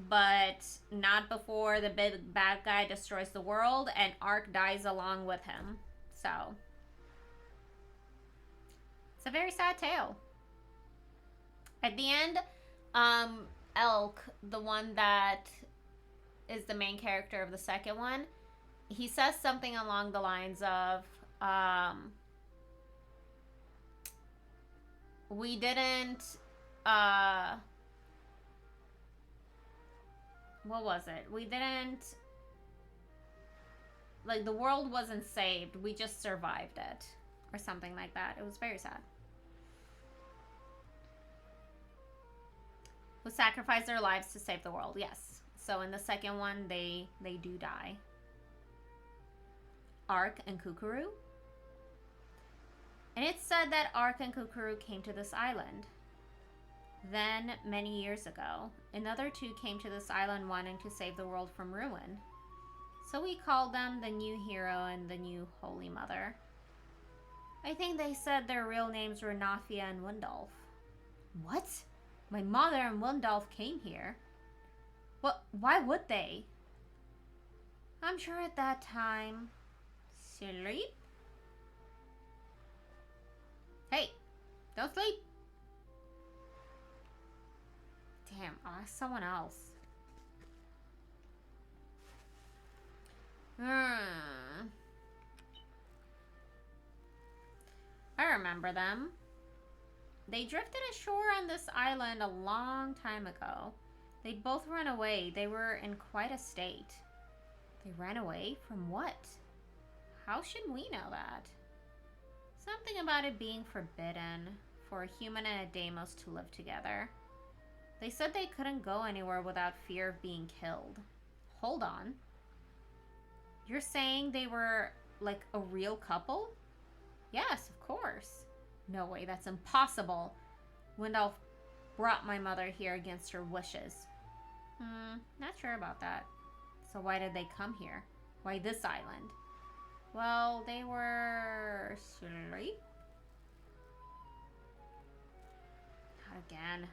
S2: but not before the big bad guy destroys the world, and Ark dies along with him. So it's a very sad tale. At the end, Elk, the one that is the main character of the second one, he says something along the lines of, we didn't, what was it? We didn't, like, the world wasn't saved. We just survived it. Or something like that. It was very sad. Who sacrificed their lives to save the world. Yes. So in the second one, they do die. Ark and Kukuru. And it's said that Ark and Kukuru came to this island. Then, many years ago, another two came to this island wanting to save the world from ruin. So we called them the New Hero and the New Holy Mother. I think they said their real names were Nafia and Windolf. What? My mother and Windolf came here? What? Why would they? I'm sure at that time... Sleep? Hey! Don't sleep! Damn, I'll ask someone else. I remember them. They drifted ashore on this island a long time ago. They'd both run away. They were in quite a state. They ran away from what? How should we know that? Something about it being forbidden for a human and a Deimos to live together. They said they couldn't go anywhere without fear of being killed. Hold on. You're saying they were like a real couple? Yes, of course. No way, that's impossible. Windolf brought my mother here against her wishes. Not sure about that. So why did they come here? Why this island? Well, they were... Sleep? Not again.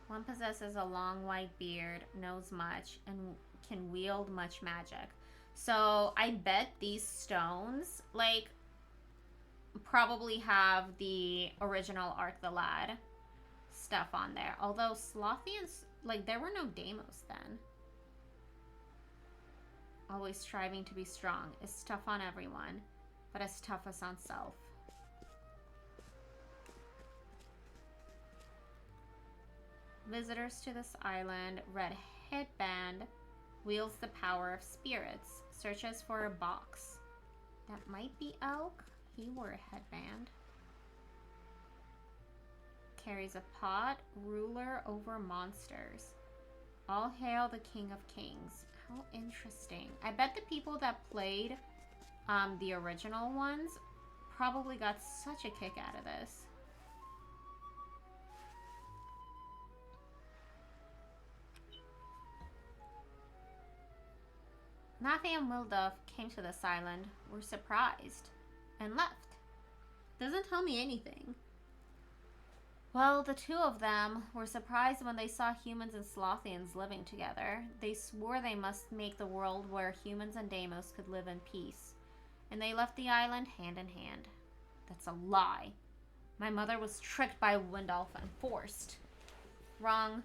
S2: One possesses a long white beard, knows much, and can wield much magic. So I bet these stones, like, probably have the original Ark the Lad stuff on there. Although Slothians, like, there were no Deimos then. Always striving to be strong is tough on everyone, but as tough as on self. Visitors to this island, red headband, wields the power of spirits, searches for a box. That might be Elk. He wore a headband. Carries a pot, ruler over monsters. All hail the King of Kings. How interesting. I bet the people that played the original ones probably got such a kick out of this. Nafi and Wildolf came to this island, were surprised, and left. Doesn't tell me anything. Well, the two of them were surprised when they saw humans and Slothians living together. They swore they must make the world where humans and Deimos could live in peace. And they left the island hand in hand. That's a lie. My mother was tricked by Windolf and forced. Wrong.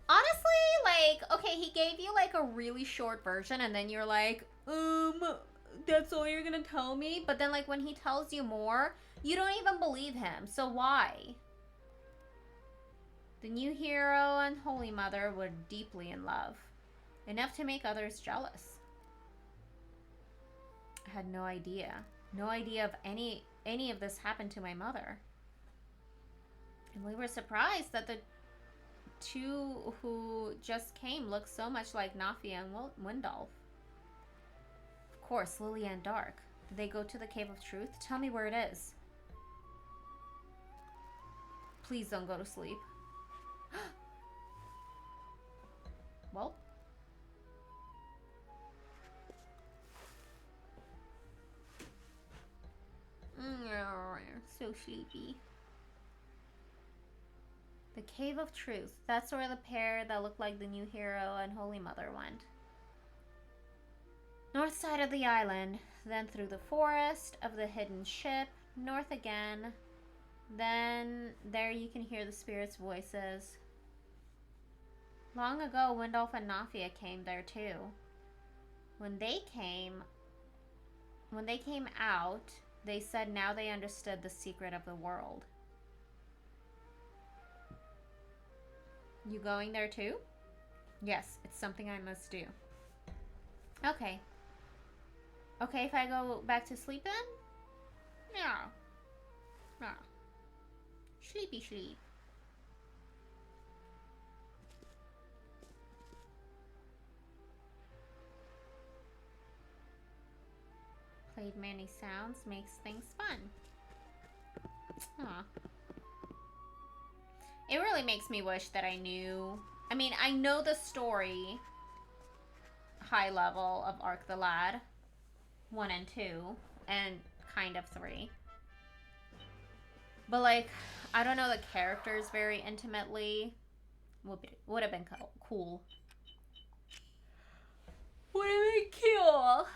S2: Honestly, like, okay, he gave you, like, a really short version, and then you're like, that's all you're gonna tell me? But then, like, when he tells you more, you don't even believe him, so why? The New Hero and Holy Mother were deeply in love, enough to make others jealous. I had no idea. No idea of any of this happened to my mother. And we were surprised that the two who just came look so much like Nafia and Windolf. Of course, Lily and Dark. Did they go to the Cave of Truth? Tell me where it is. Please don't go to sleep. Well. So sleepy. The Cave of Truth. That's where the pair that looked like the New Hero and Holy Mother went. North side of the island, then through the forest of the hidden ship, north again. Then there you can hear the spirits' voices. Long ago, Windolf and Nafia came there too. When they came, When they came out, they said now they understood the secret of the world. You going there too? Yes, it's something I must do. Okay. Okay if I go back to sleep then? Yeah. Yeah. Sleepy sleep. Played many sounds, makes things fun. Aw. It really makes me wish that I knew... I mean, I know the story high level of Arc the Lad 1 and 2 and kind of 3. But like, I don't know the characters very intimately. Would have been cool. Would have been cool.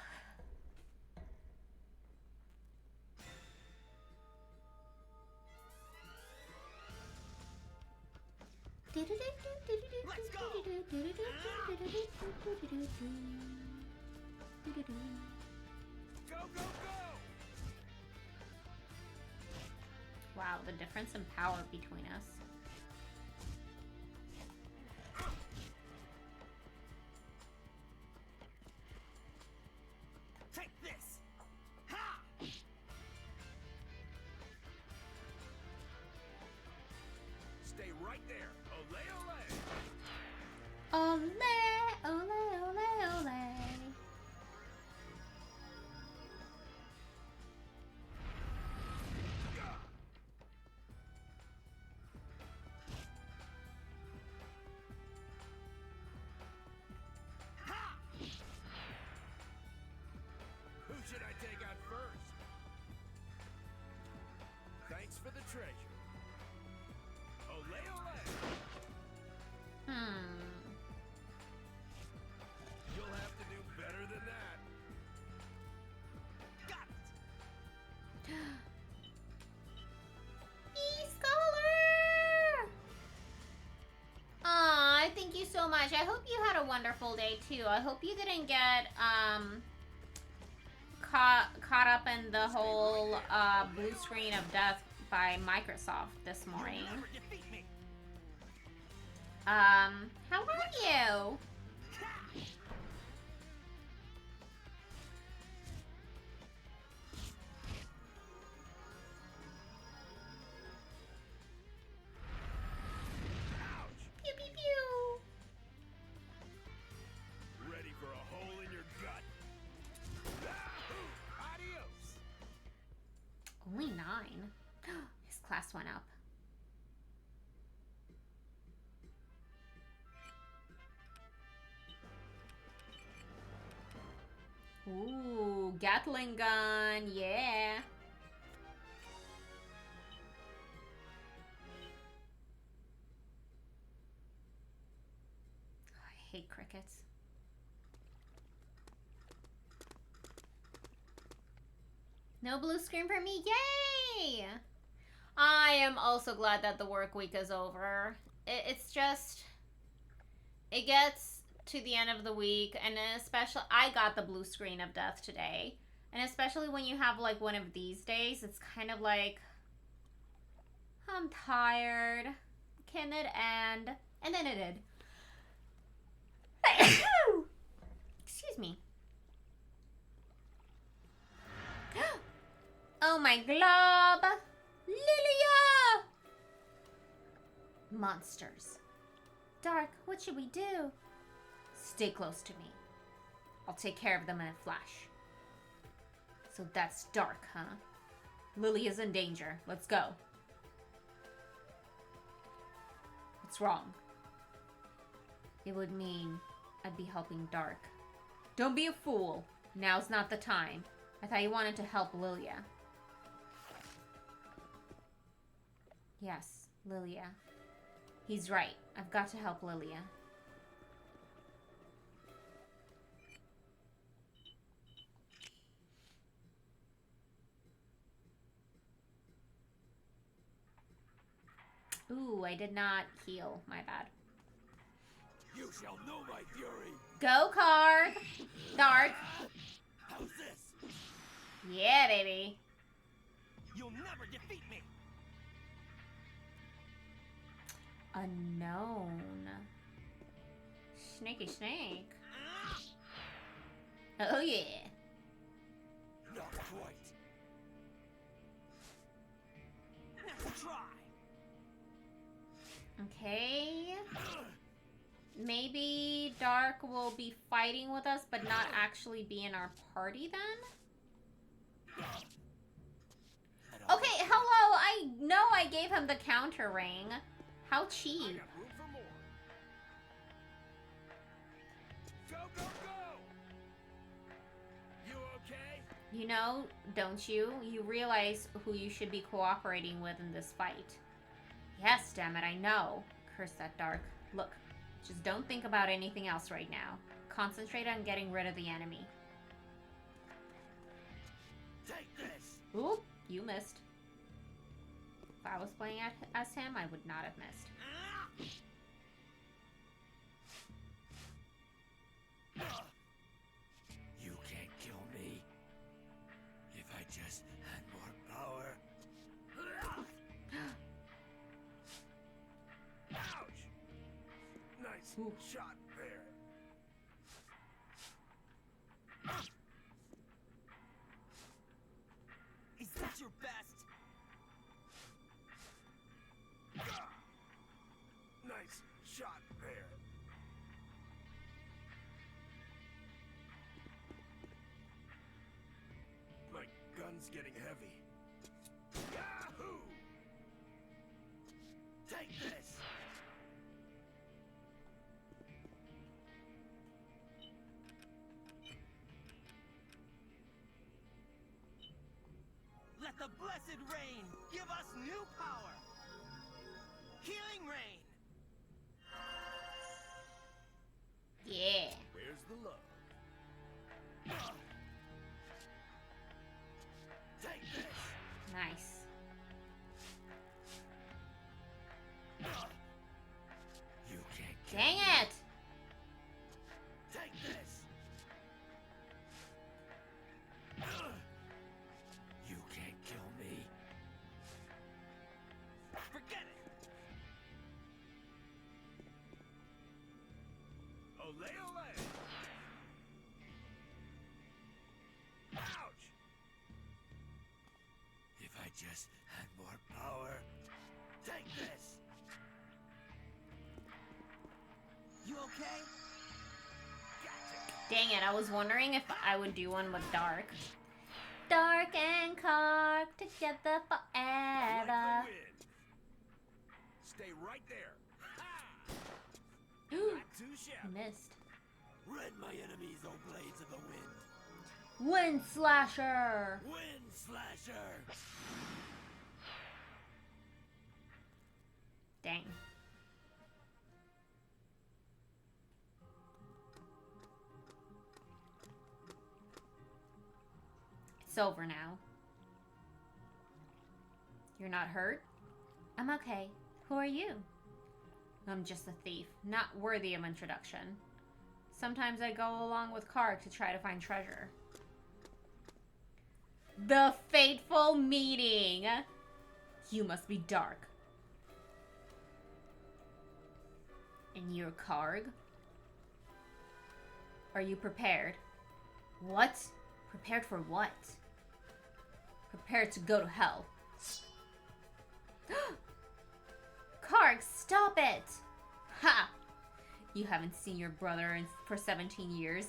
S3: Let's go. Go, go, go!
S2: Wow, the difference in power between us.
S3: Take this! Ha! Stay right there. Ole, ole!
S2: Ole, ole, ole, ole.
S3: Ha! Who should I take out first? Thanks for the treasure. Ole, ole! You'll have to do better than that. Got it!
S2: E-Scholar! Aw, thank you so much. I hope you had a wonderful day too. I hope you didn't get caught up in the whole blue screen of death by Microsoft this morning.
S3: You'll never defeat me.
S2: How are you?
S3: Ouch!
S2: Pew pew pew.
S3: Ready for a hole in your gut? Yahoo! Adios!
S2: Only 9. His class went up. Ooh, Gatling gun, yeah. I hate crickets. No blue screen for me, yay! I am also glad that the work week is over. It's just, it gets to the end of the week, and especially, I got the blue screen of death today, and especially when you have like one of these days, it's kind of like, I'm tired, can it end? And then it did. Excuse me. Oh my glob! Lilia! Monsters. Dark, what should we do? Stay close to me. I'll take care of them in a flash. So that's Dark, huh? Lily is in danger. Let's go. What's wrong? It would mean I'd be helping Dark. Don't be a fool. Now's not the time. I thought you wanted to help Lilia. Yes, Lilia. He's right. I've got to help Lilia. Ooh, I did not heal. My bad.
S3: You shall know my fury.
S2: Go, Kharg! Dark.
S3: How's this?
S2: Yeah, baby.
S3: You'll never defeat me.
S2: Unknown. Snaky snake. Oh yeah.
S3: Not quite. Let's try.
S2: Okay. Maybe Dark will be fighting with us, but not actually be in our party then? Okay, hello! I know I gave him the counter ring. How
S3: I
S2: cheap.
S3: got room for more. Go, go, go! You okay?
S2: You know, don't you? You realize who you should be cooperating with in this fight. Yes, damn it, I know. Curse that Dark. Look, just don't think about anything else right now. Concentrate on getting rid of the enemy.
S3: Take this.
S2: Oop, you missed. If I was playing as him, I would not have missed.
S3: You can't kill me. If I just had more power. Ouch! Nice shot there. Is that your best? Nice shot there. My gun's getting heavy. Yahoo! Take this! Let the blessed rain give us new power! Healing rain!
S2: Yeah.
S3: Where's the love? Take this!
S2: Nice.
S3: You can't kill
S2: Dang
S3: me.
S2: it!
S3: Take this! You can't kill me. Forget it! Ole ole! Ouch! If I just had more power. Take this! You okay? Gotcha!
S2: Dang it, I was wondering if I would do one with Dark. Dark and Kharg together
S3: Like
S2: forever.
S3: the wind. Stay right there. Ha! Not too shabby.
S2: Missed.
S3: Rid my enemies, O blades of the wind.
S2: Wind Slasher!
S3: Wind slasher.
S2: Dang. It's over now. You're not hurt? I'm okay. Who are you? I'm just a thief, not worthy of introduction. Sometimes I go along with Kharg to try to find treasure. The fateful meeting! You must be Dark. And you're Kharg? Are you prepared? What? Prepared for what? Prepared to go to hell. Kharg, stop it! Ha! You haven't seen your brother for 17 years,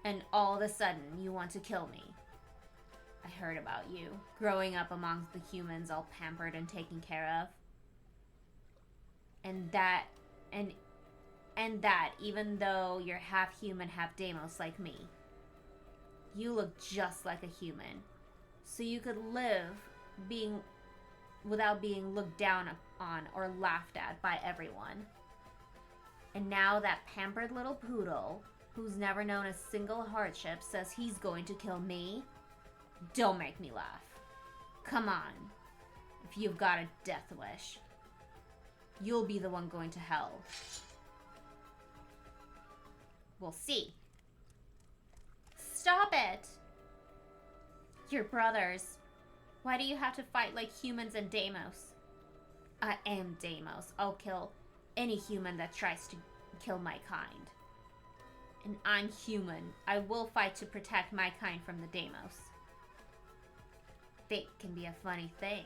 S2: and all of a sudden you want to kill me. I heard about you, growing up amongst the humans all pampered and taken care of. And that even though you're half human, half Deimos like me. You look just like a human. So you could live without being looked down on or laughed at by everyone. And now that pampered little poodle, who's never known a single hardship, says he's going to kill me? Don't make me laugh. Come on. If you've got a death wish, you'll be the one going to hell. We'll see. Stop it! You're brothers. Why do you have to fight like humans and Deimos? I am Deimos. I'll kill any human that tries to kill my kind. And I'm human. I will fight to protect my kind from the Deimos. Fate can be a funny thing.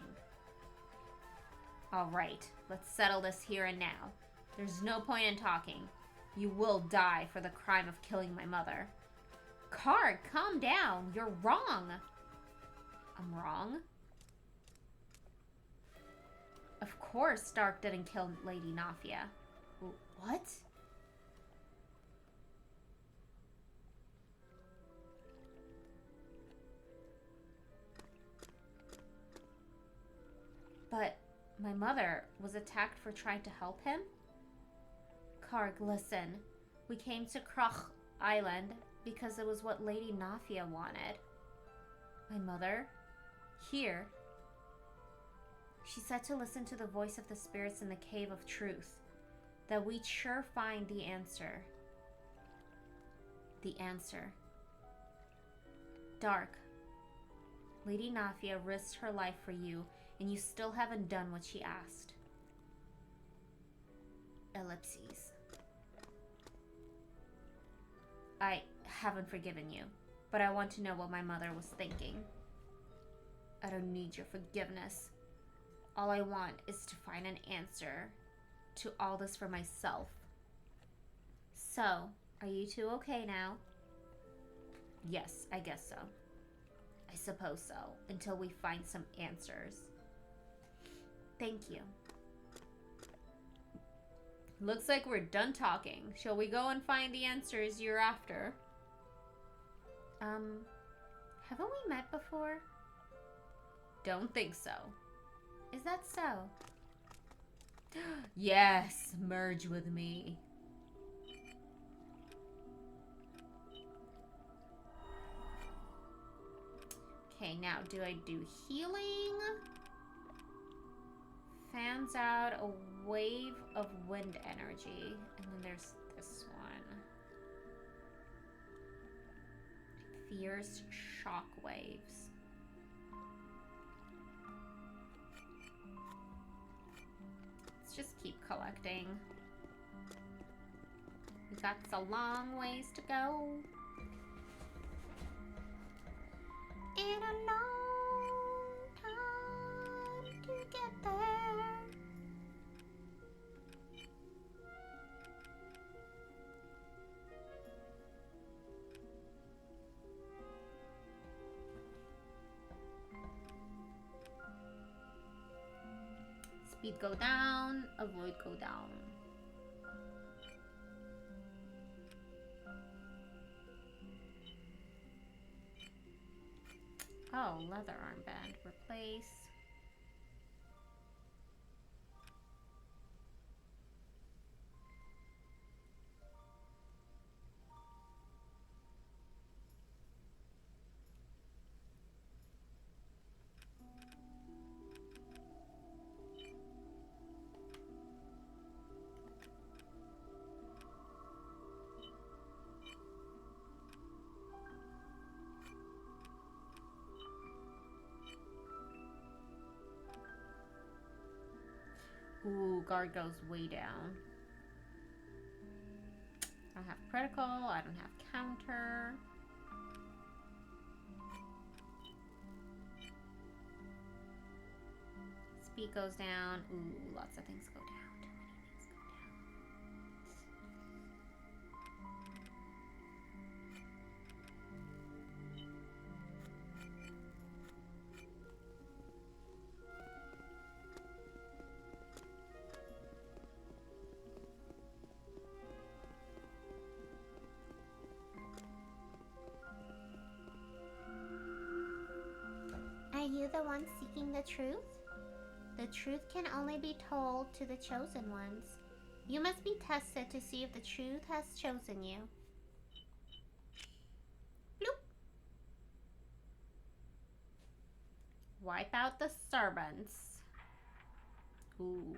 S2: Alright, let's settle this here and now. There's no point in talking. You will die for the crime of killing my mother. Kharg, calm down. You're wrong. I'm wrong? Of course Stark didn't kill Lady Nafia. What? But my mother was attacked for trying to help him? Kharg, listen. We came to Kharg Island because it was what Lady Nafia wanted. My mother? Here? She said to listen to the voice of the spirits in the Cave of Truth. That we'd sure find the answer. The answer. Dark. Lady Nafia risked her life for you, and you still haven't done what she asked. Ellipses. I haven't forgiven you, but I want to know what my mother was thinking. I don't need your forgiveness. All I want is to find an answer to all this for myself. So, are you two okay now? Yes, I guess so. I suppose so, until we find some answers. Thank you. Looks like we're done talking. Shall we go and find the answers you're after? Haven't we met before? Don't think so. Is that so? Yes, merge with me. Okay, now do I do healing? Fans out a wave of wind energy. And then there's this one. Fierce shock waves. Let's just keep collecting. We got a long ways to go. And a long time to get there. Speed go down, avoid go down. Oh, leather armband. Replace. Ooh, guard goes way down. I don't have critical, I don't have counter. Speed goes down. Ooh, lots of things go down. Too many things go down.
S5: Are you the one seeking the truth? The truth can only be told to the chosen ones. You must be tested to see if the truth has chosen you. Bloop.
S2: Wipe out the servants. Ooh.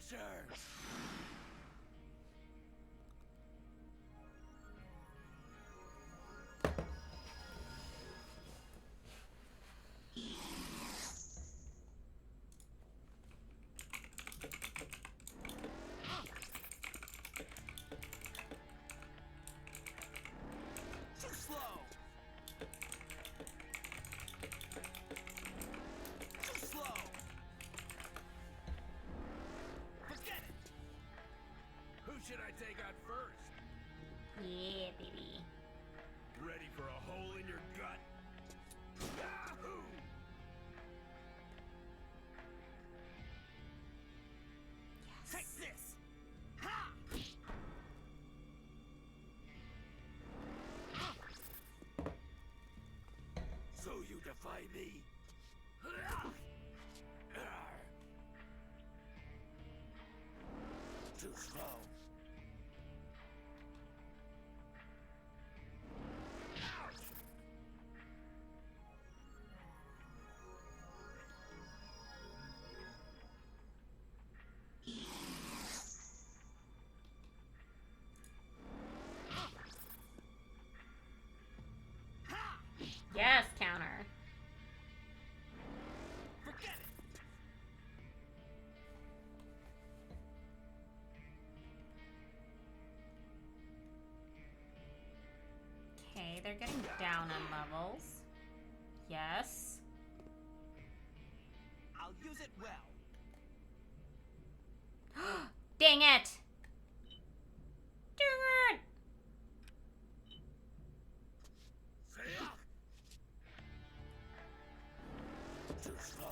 S3: Closer! Too slow! Too slow! Forget it! Who should I take out first?
S2: Yeah, baby.
S3: Ready for a hole in your gut? Yahoo! Take this! Ha! So you defy me? Too slow. Ouch! Ha!
S2: Yes, counter.
S3: Forget it!
S2: Okay, they're getting down on levels. Yes.
S3: I'll use it well.
S2: Dang it! Dang it!
S3: Say too slow.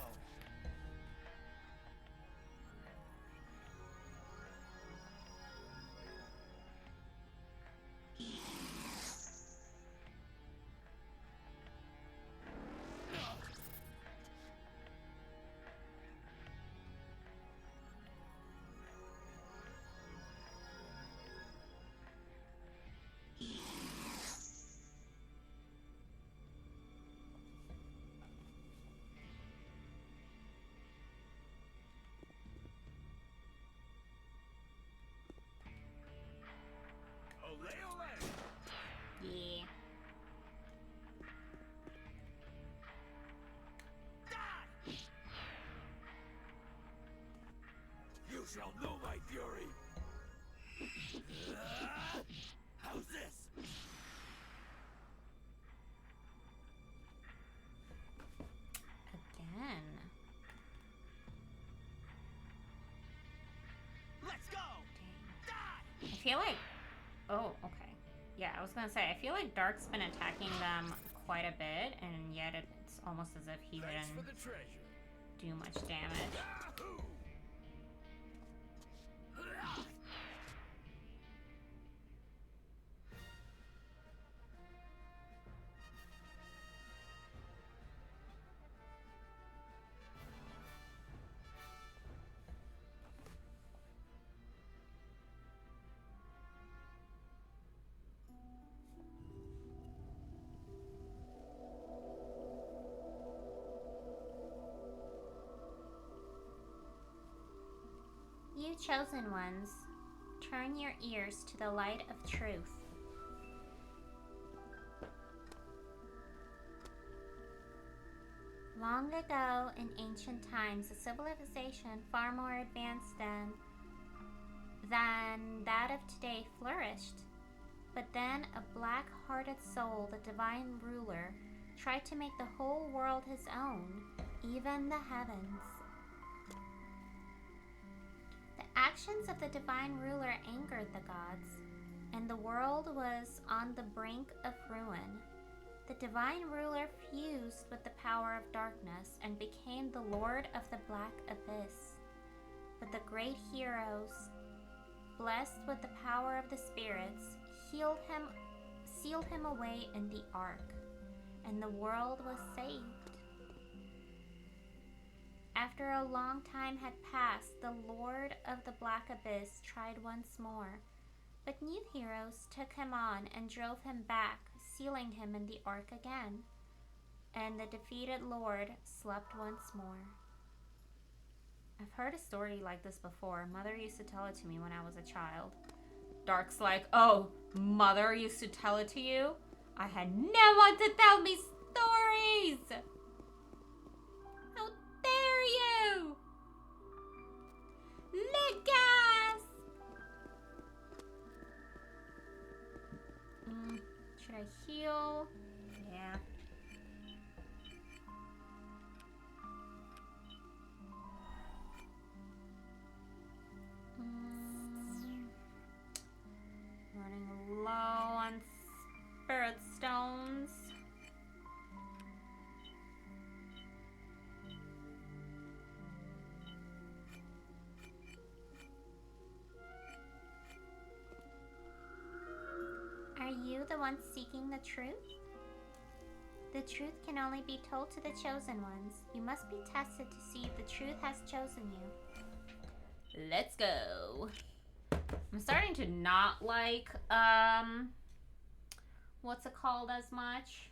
S3: Ole ole!
S2: Yeah.
S3: Die! You shall know my fury! How's this?
S2: Again.
S3: Let's go! Die!
S2: I feel like... Oh, okay. Yeah, I was gonna say, I feel like Dark's been attacking them quite a bit, and yet it's almost as if he
S3: Thanks for
S2: didn't
S3: the treasure.
S2: do much damage.
S3: Yahoo!
S5: You chosen ones, turn your ears to the light of truth. Long ago, in ancient times, a civilization far more advanced than that of today flourished. But then a black-hearted soul, the divine ruler, tried to make the whole world his own, even the heavens. The actions of the divine ruler angered the gods, and the world was on the brink of ruin. The divine ruler fused with the power of darkness and became the lord of the black abyss. But the great heroes, blessed with the power of the spirits, sealed him away in the ark, and the world was saved. After a long time had passed, the lord of the black abyss tried once more, but new heroes took him on and drove him back, sealing him in the ark again, and the defeated lord slept once more. I've heard a story like this before. Mother used to tell it to me when I was a child.
S1: Dark's like, oh, Mother used to tell it to you? I had no one to tell me stories! How dare you! Lucas!
S5: Should I heal?
S2: Yeah.
S5: Running low on spirit stones. Are you the one seeking the truth? The truth can only be told to the chosen ones. You must be tested to see if the truth has chosen you.
S1: Let's go. I'm starting to not like, what's it called as much?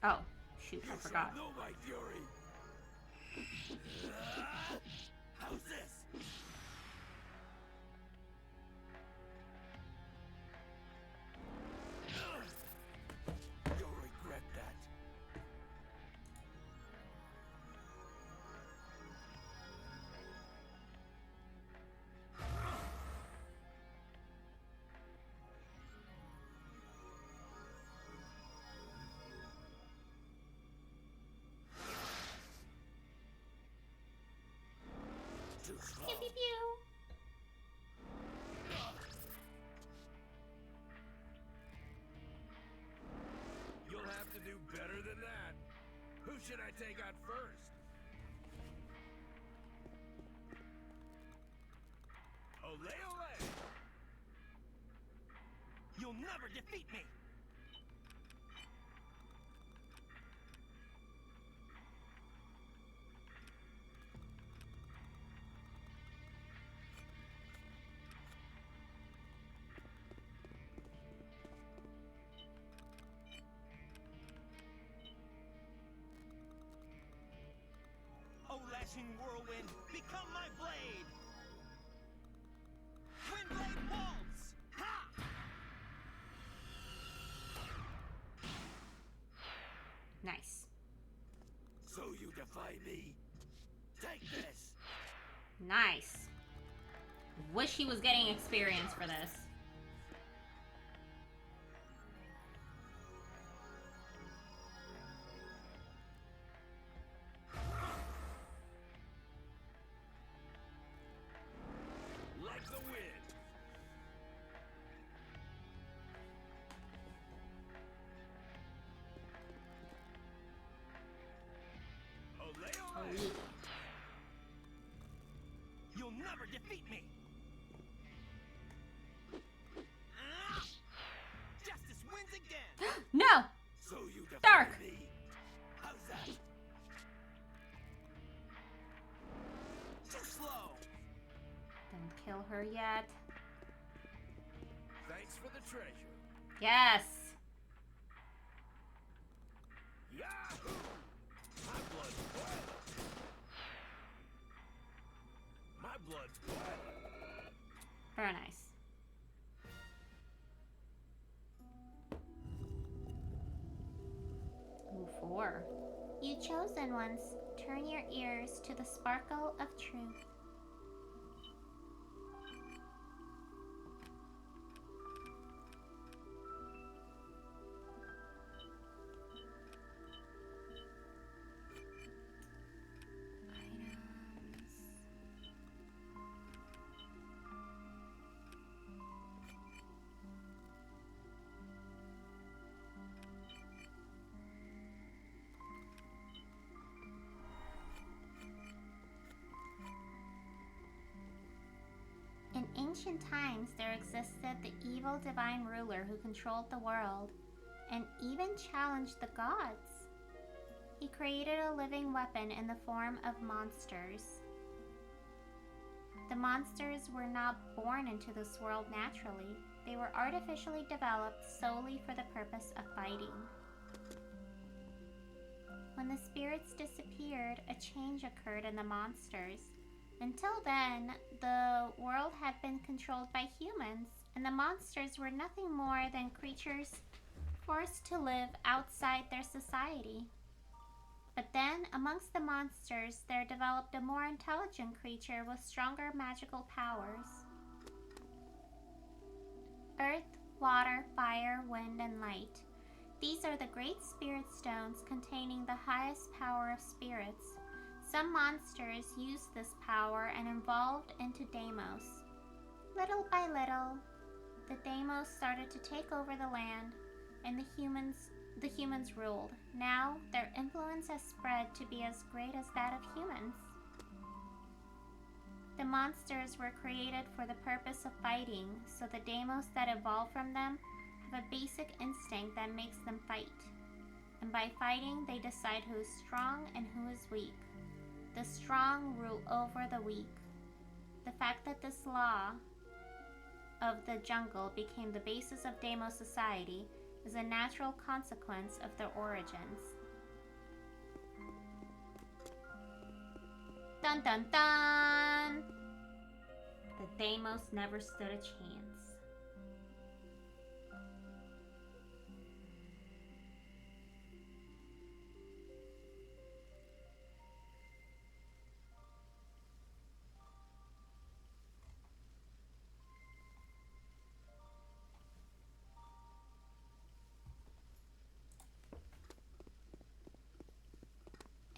S1: Oh, shoot, I forgot.
S3: Know my fury. How's this? You'll regret that. Too slow.
S5: Pew pew pew.
S3: You'll have to do better than that. Who should I take out first? Ole ole! You'll never defeat me! Oh, lashing whirlwind, become my blade! Windblade waltz! Ha!
S2: Nice.
S3: So you defy me? Take this!
S1: Nice. Wish he was getting experience for this.
S3: Like the wind! Ole ole! You'll never defeat me! Ah! Justice wins again!
S1: No!
S3: So you defy
S1: Dark!
S3: me? How's that? Too slow!
S2: Don't kill her yet.
S3: Thanks for the treasure.
S1: Yes!
S3: Yahoo! My blood's boiling. My blood's boiling.
S2: Very nice. Ooh, 4.
S5: You chosen ones, turn your ears to the sparkle of truth. ancient times, there existed the evil divine ruler who controlled the world and even challenged the gods. He created a living weapon in the form of monsters. The monsters were not born into this world naturally. They were artificially developed solely for the purpose of fighting. When the spirits disappeared, a change occurred in the monsters. Until then, the world had been controlled by humans, and the monsters were nothing more than creatures forced to live outside their society. But then, amongst the monsters, there developed a more intelligent creature with stronger magical powers. Earth, water, fire, wind, and light. These are the great spirit stones containing the highest power of spirits. Some monsters used this power and evolved into Deimos. Little by little, the Deimos started to take over the land, and the humans ruled. Now, their influence has spread to be as great as that of humans. The monsters were created for the purpose of fighting, so the Deimos that evolve from them have a basic instinct that makes them fight. And by fighting, they decide who is strong and who is weak. The strong rule over the weak. The fact that this law of the jungle became the basis of Deimos society is a natural consequence of their origins. Dun dun dun! The Deimos never stood a chance.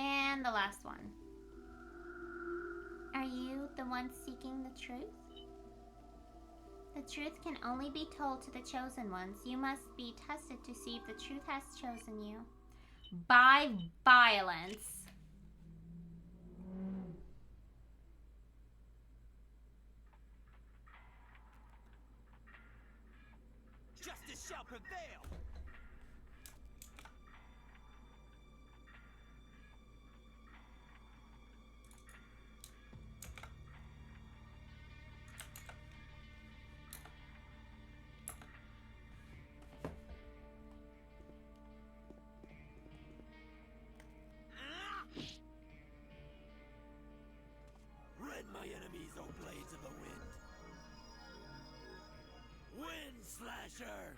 S5: And the last one. Are you the one seeking the truth? The truth can only be told to the chosen ones. You must be tested to see if the truth has chosen you. By violence.
S3: Justice shall prevail! Rid my enemies, O blades of the wind! Wind Slasher!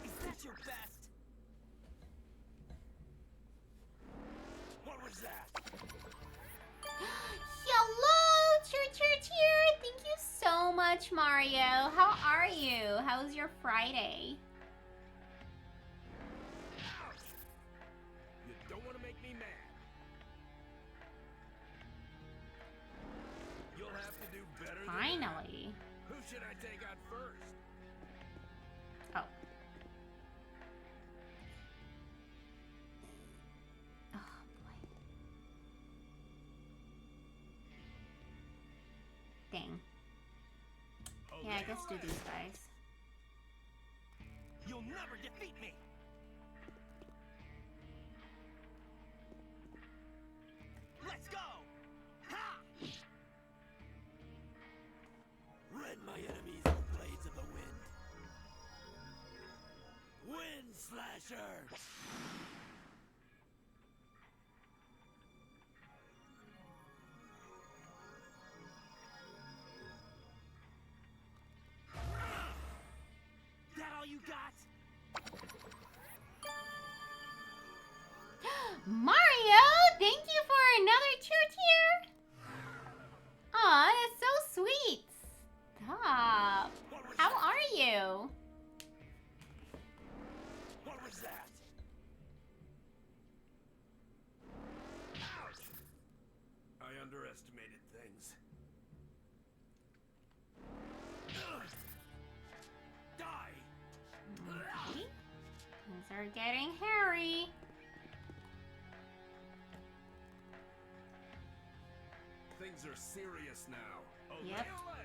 S3: Is that your best? What was that?
S5: Hello, cheer. Thank you so much, Mario. How are you? How's your Friday?
S3: You don't want to make me mad. You'll have to do better than that.
S5: Finally.
S3: Who should I take out first?
S5: Oh. Oh, boy. Dang. Yeah, I guess do these guys.
S3: You'll never defeat me! Let's go! Ha! Rid my enemies, O blades of the wind! Wind Slasher! That all you got?
S5: Mario, thank you for another cheer. Aw, that's so sweet. Stop.
S3: What was
S5: How
S3: that?
S5: are you?
S3: What was that? I underestimated things. Die!
S5: Okay. Things are getting hairy.
S6: Things are serious now. Ole,
S2: Yep.
S6: ole.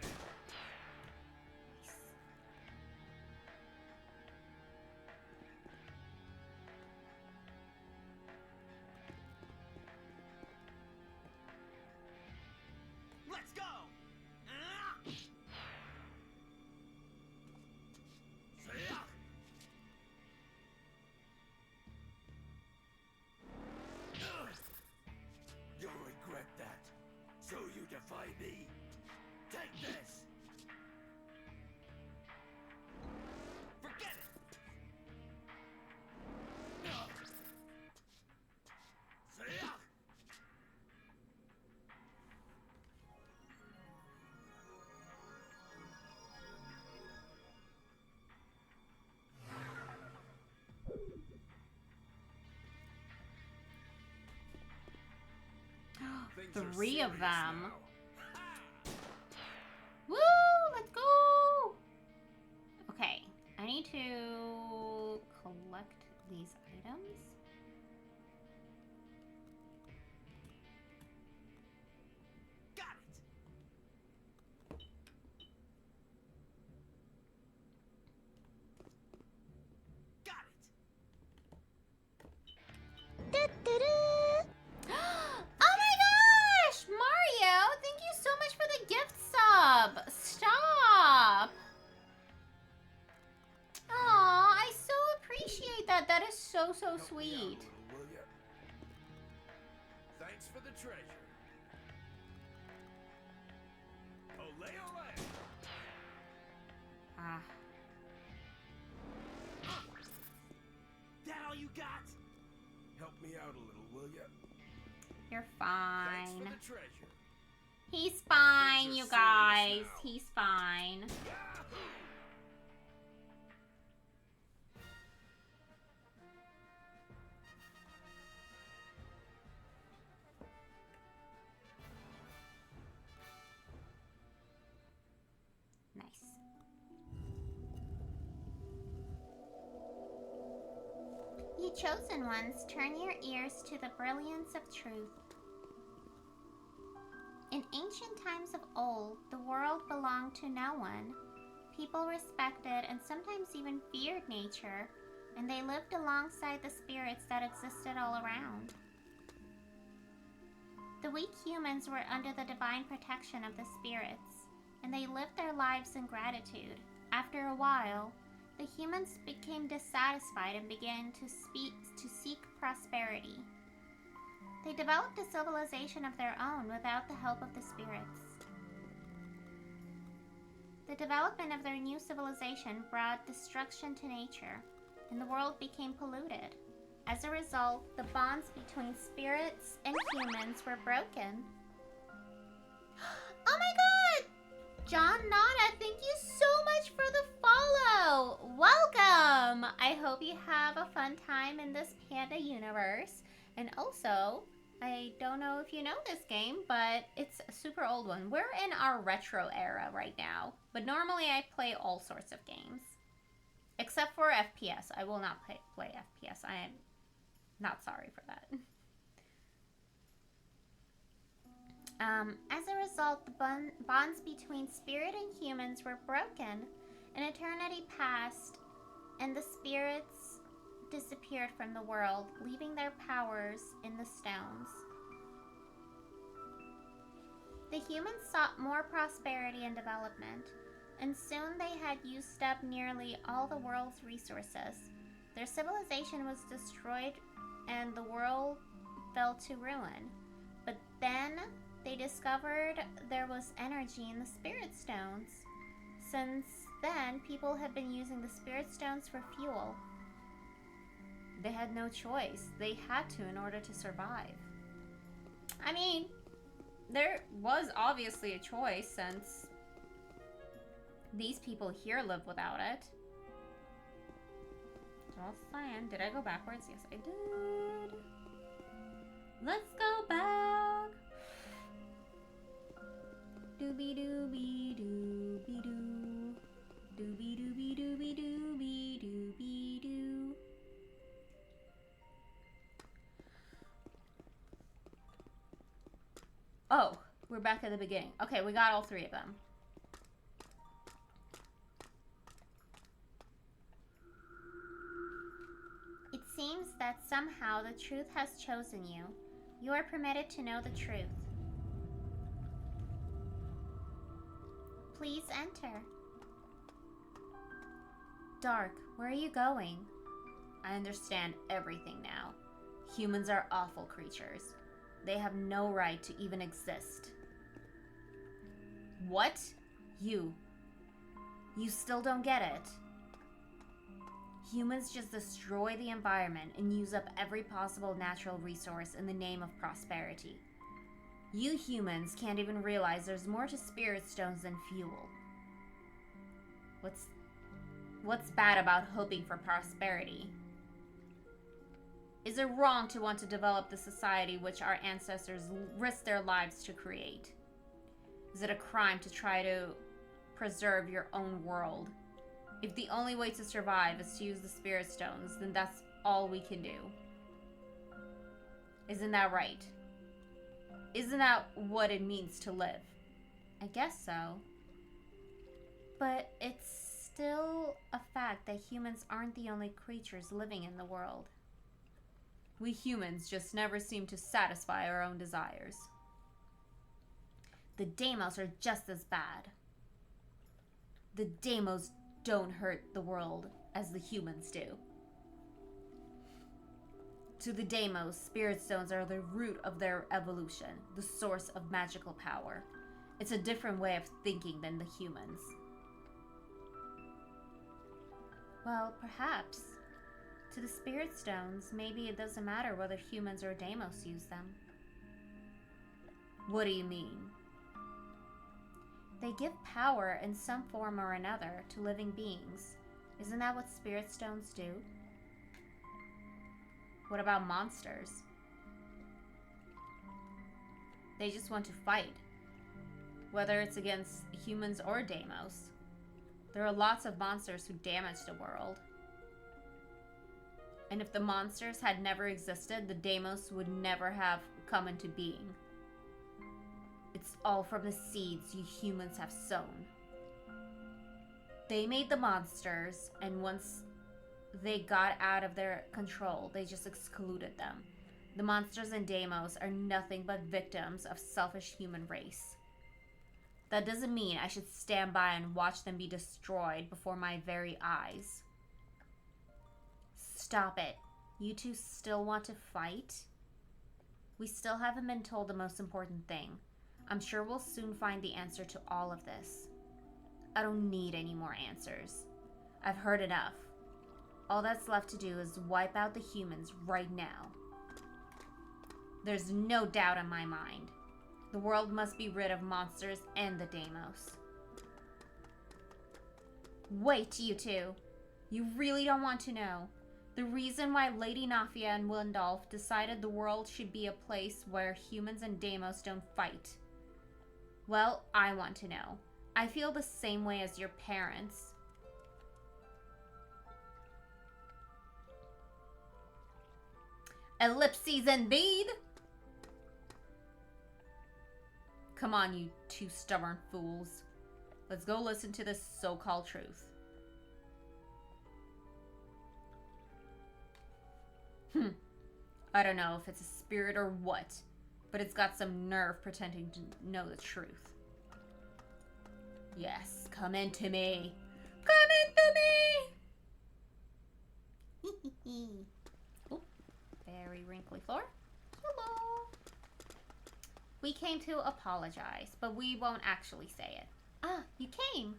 S3: Let's go!
S6: You'll regret that. So you defy me? Take this!
S3: Forget it!
S6: Things are
S2: 3 of
S6: serious
S2: them.
S6: now.
S2: Woo! Let's go! Okay, I need to collect these items.
S3: Got it! Got it!
S2: Oh my gosh! Mario, thank you so much for the gift sub! Stop! Aw, I so appreciate that. That is so
S6: Help me out a
S2: sweet.
S6: little, will ya? Thanks for the treasure. Ole, ole.
S2: Ah,
S3: That all you got?
S6: Help me out a little, will ya?
S2: you're
S6: Thanks
S2: fine.
S6: for the treasure.
S2: He's fine,
S6: Things are
S2: you
S6: serious
S2: guys.
S6: now.
S2: He's fine.
S6: Yahoo!
S2: Nice.
S5: Ye chosen ones, turn your ears to the brilliance of truth. In ancient times of old, the world belonged to no one. People respected and sometimes even feared nature, and they lived alongside the spirits that existed all around. The weak humans were under the divine protection of the spirits, and they lived their lives in gratitude. After a while, the humans became dissatisfied and began to seek prosperity. They developed a civilization of their own without the help of the spirits. The development of their new civilization brought destruction to nature, and the world became polluted. As a result, the bonds between spirits and humans were broken. Oh my god! John Nada, thank you so much for the follow! Welcome! I hope you have a fun time in this Panda universe. And also, I don't know if you know this game, but it's a super old one. We're in our retro era right now, but normally I play all sorts of games. Except for FPS. I will not play FPS. I am not sorry for that. As a result, the bonds between spirit and humans were broken. An eternity passed, and the spirits disappeared from the world, leaving their powers in the stones. The humans sought more prosperity and development, and soon they had used up nearly all the world's resources. Their civilization was destroyed, and the world fell to ruin. But then they discovered there was energy in the spirit stones. Since then, people have been using the spirit stones for fuel. They had no choice. They had to in order to survive. I mean, there was obviously a choice since these people here live without it. Just saying. Did I go backwards? Yes, I did. Let's go back. Doobie doobie doobie doo. Doobie doobie doobie doobie doobie doo. Oh,
S2: We're back at the beginning. Okay, we got all three of them.
S5: It seems that somehow the truth has chosen you. You are permitted to know the truth. Please enter.
S2: Dark, where are you going? I understand everything now. Humans are awful creatures. They have no right to even exist. What? You still don't get it. Humans just destroy the environment and use up every possible natural resource in the name of prosperity. You humans can't even realize there's more to spirit stones than fuel. What's bad about hoping for prosperity? Is it wrong to want to develop the society which our ancestors risked their lives to create? Is it a crime to try to preserve your own world? If the only way to survive is to use the spirit stones, then that's all we can do. Isn't that right? Isn't that what it means to live?
S5: I guess so. But it's still a fact that humans aren't the only creatures living in the world.
S2: We humans just never seem to satisfy our own desires.
S5: The Deimos are just as bad.
S2: The Deimos don't hurt the world as the humans do. To the Deimos, spirit stones are the root of their evolution, the source of magical power. It's a different way of thinking than the humans.
S5: Well, perhaps. To the spirit stones, maybe it doesn't matter whether humans or Deimos use them.
S2: What do you mean?
S5: They give power in some form or another to living beings. Isn't that what spirit stones do?
S2: What about monsters? They just want to fight, whether it's against humans or Deimos. There are lots of monsters who damage the world. And if the monsters had never existed, the Deimos would never have come into being. It's all from the seeds you humans have sown. They made the monsters, and once they got out of their control, they just excluded them. The monsters and Deimos are nothing but victims of selfish human race. That doesn't mean I should stand by and watch them be destroyed before my very eyes.
S5: Stop it. You two still want to fight? We still haven't been told the most important thing. I'm sure we'll soon find the answer to all of this. I don't need any more answers. I've heard enough. All that's left to do is wipe out the humans right now. There's no doubt in my mind. The world must be rid of monsters and the Deimos. Wait, you two. You really don't want to know. The reason why Lady Nafia and Windolf decided the world should be a place where humans and Deimos don't fight. Well, I want to know. I feel the same way as your parents.
S2: Ellipses and bead! Come on, you two stubborn fools. Let's go listen to this so-called truth. I don't know if it's a spirit or what, but it's got some nerve pretending to know the truth. Yes, come into me. Come into me!
S5: Ooh, very wrinkly floor. Hello. We came to apologize, but we won't actually say it. Ah, you came.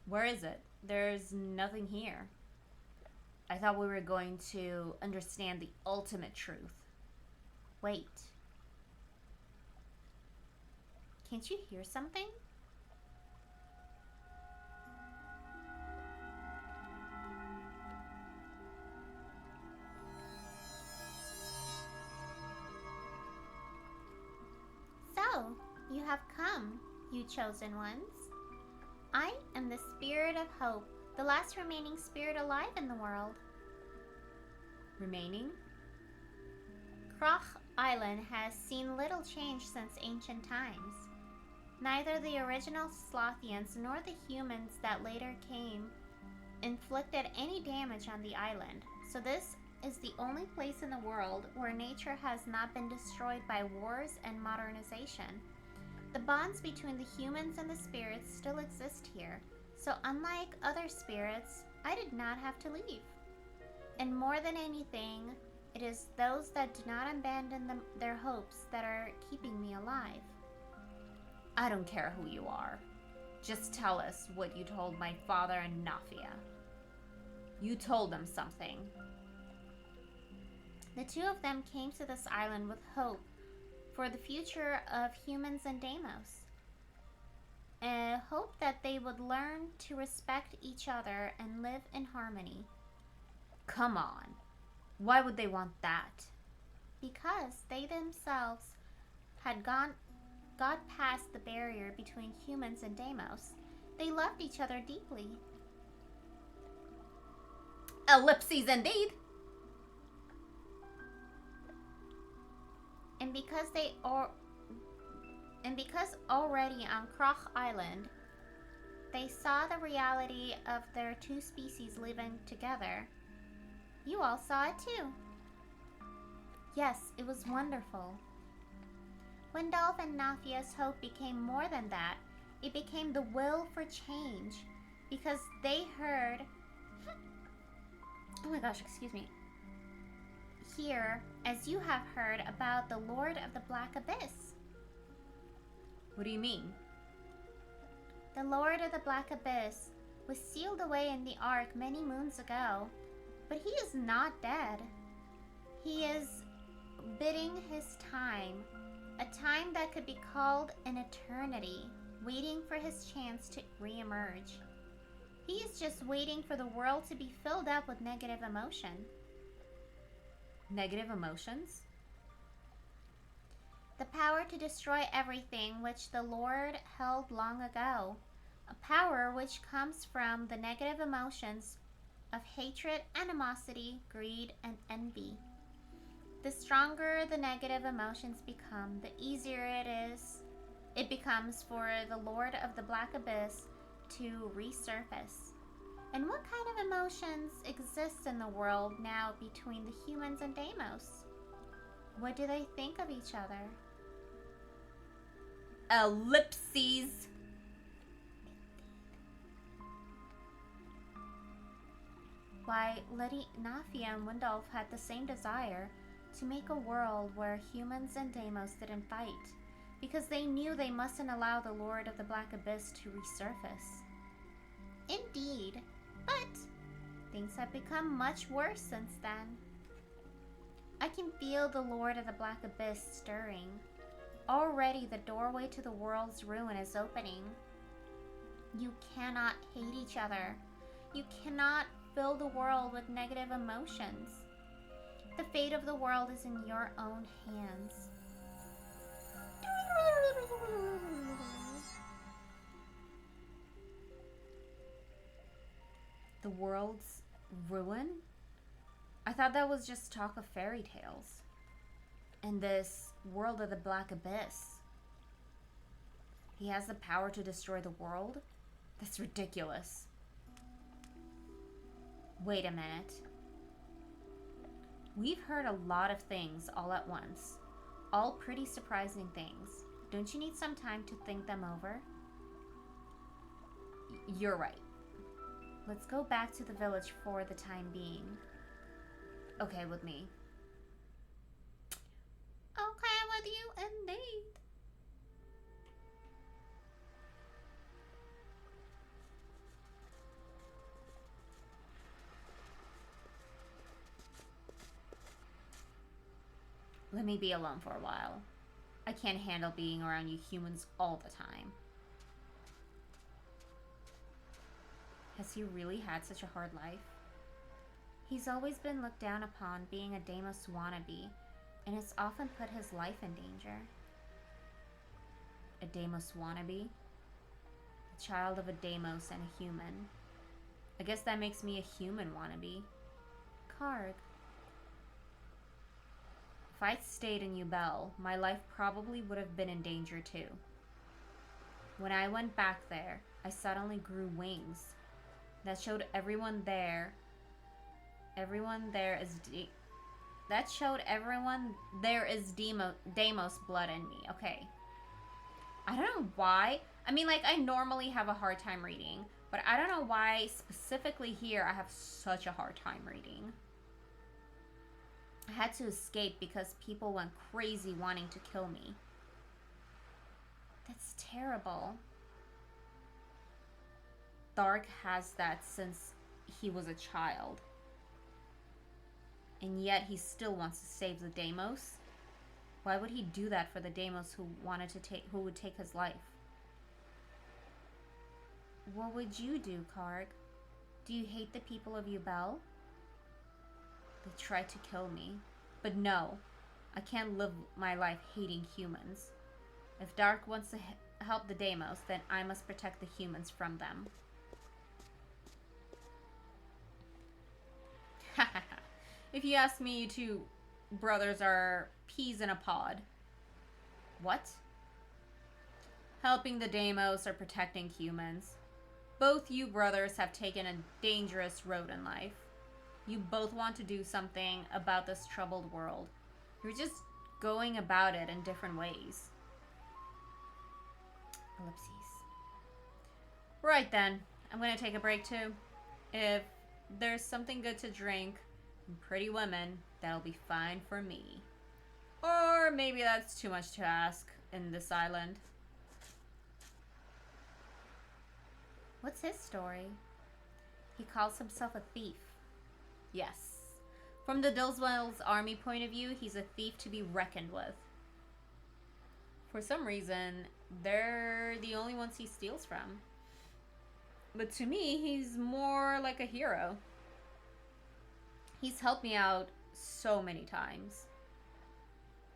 S2: Where is it? There's nothing here. I thought we were going to understand the ultimate truth.
S5: Wait. Can't you hear something? So, you have come, you chosen ones. I am the spirit of hope, the last remaining spirit alive in the world.
S2: Remaining?
S5: Kharg island has seen little change since ancient times. Neither the original Slothians nor the humans that later came inflicted any damage on the island, so this is the only place in the world where nature has not been destroyed by wars and modernization. The bonds between the humans and the spirits still exist here, so unlike other spirits, I did not have to leave. And more than anything, it is those that do not abandon their hopes that are keeping me alive.
S2: I don't care who you are. Just tell us what you told my father and Nafia. You told them something.
S5: The two of them came to this island with hope for the future of humans and Deimos. A hope that they would learn to respect each other and live in harmony.
S2: Come on. Why would they want that?
S5: Because they themselves had got past the barrier between humans and Deimos. They loved each other deeply.
S2: Ellipses indeed.
S5: And because already on Kharg Island, they saw the reality of their two species living together. You all saw it too. Yes, it was wonderful. Windolf and Nafia's hope became more than that. It became the will for change. Because they heard... Oh my gosh, excuse me. Here, as you have heard about the Lord of the Black Abyss.
S2: What do you mean?
S5: The Lord of the Black Abyss was sealed away in the Ark many moons ago. But he is not dead. He is biding his time. A time that could be called an eternity, waiting for his chance to re-emerge. He is just waiting for the world to be filled up with negative emotion.
S2: Negative emotions?
S5: The power to destroy everything which the Lord held long ago. A power which comes from the negative emotions of hatred, animosity, greed, and envy. The stronger the negative emotions become, the easier it becomes for the Lord of the Black Abyss to resurface. And what kind of emotions exist in the world now between the humans and Deimos? What do they think of each other?
S2: Ellipses.
S5: Why, Lady Nafia and Windolf had the same desire to make a world where humans and Deimos didn't fight, because they knew they mustn't allow the Lord of the Black Abyss to resurface. Indeed, but things have become much worse since then. I can feel the Lord of the Black Abyss stirring. Already the doorway to the world's ruin is opening. You cannot hate each other. You cannot fill the world with negative emotions. The fate of the world is in your own hands.
S2: The world's ruin? I thought that was just talk of fairy tales. And this world of the Black Abyss. He has the power to destroy the world? That's ridiculous. Wait a minute. We've heard a lot of things all at once. All pretty surprising things. Don't you need some time to think them over? You're right. Let's go back to the village for the time being. Okay with me.
S5: Okay with you indeed.
S2: Let me be alone for a while. I can't handle being around you humans all the time. Has he really had such a hard life? He's always been looked down upon being a Deimos wannabe, and it's often put his life in danger. A Deimos wannabe? A child of a Deimos and a human. I guess that makes me a human wannabe. Kharg. If I'd stayed in Ubel, my life probably would have been in danger too. When I went back there, I suddenly grew wings that showed everyone there is Deimos blood in me. Okay. I don't know why. I mean, like, I normally have a hard time reading, but I don't know why specifically here I have such a hard time reading. I had to escape because people went crazy wanting to kill me. That's terrible. Tharg has that since he was a child. And yet he still wants to save the Deimos. Why would he do that for the Deimos who would take his life? What would you do, Kharg? Do you hate the people of Ubel? They tried to kill me. But no, I can't live my life hating humans. If Dark wants to help the Deimos, then I must protect the humans from them. If you ask me, you two brothers are peas in a pod. What? Helping the Deimos or protecting humans. Both you brothers have taken a dangerous road in life. You both want to do something about this troubled world. You're just going about it in different ways. Ellipses. Right then, I'm gonna take a break too. If there's something good to drink and pretty women, that'll be fine for me. Or maybe that's too much to ask in this island.
S5: What's his story? He calls himself a thief.
S2: Yes. From the Dillswell's army point of view, he's a thief to be reckoned with. For some reason, they're the only ones he steals from. But to me, he's more like a hero. He's helped me out so many times.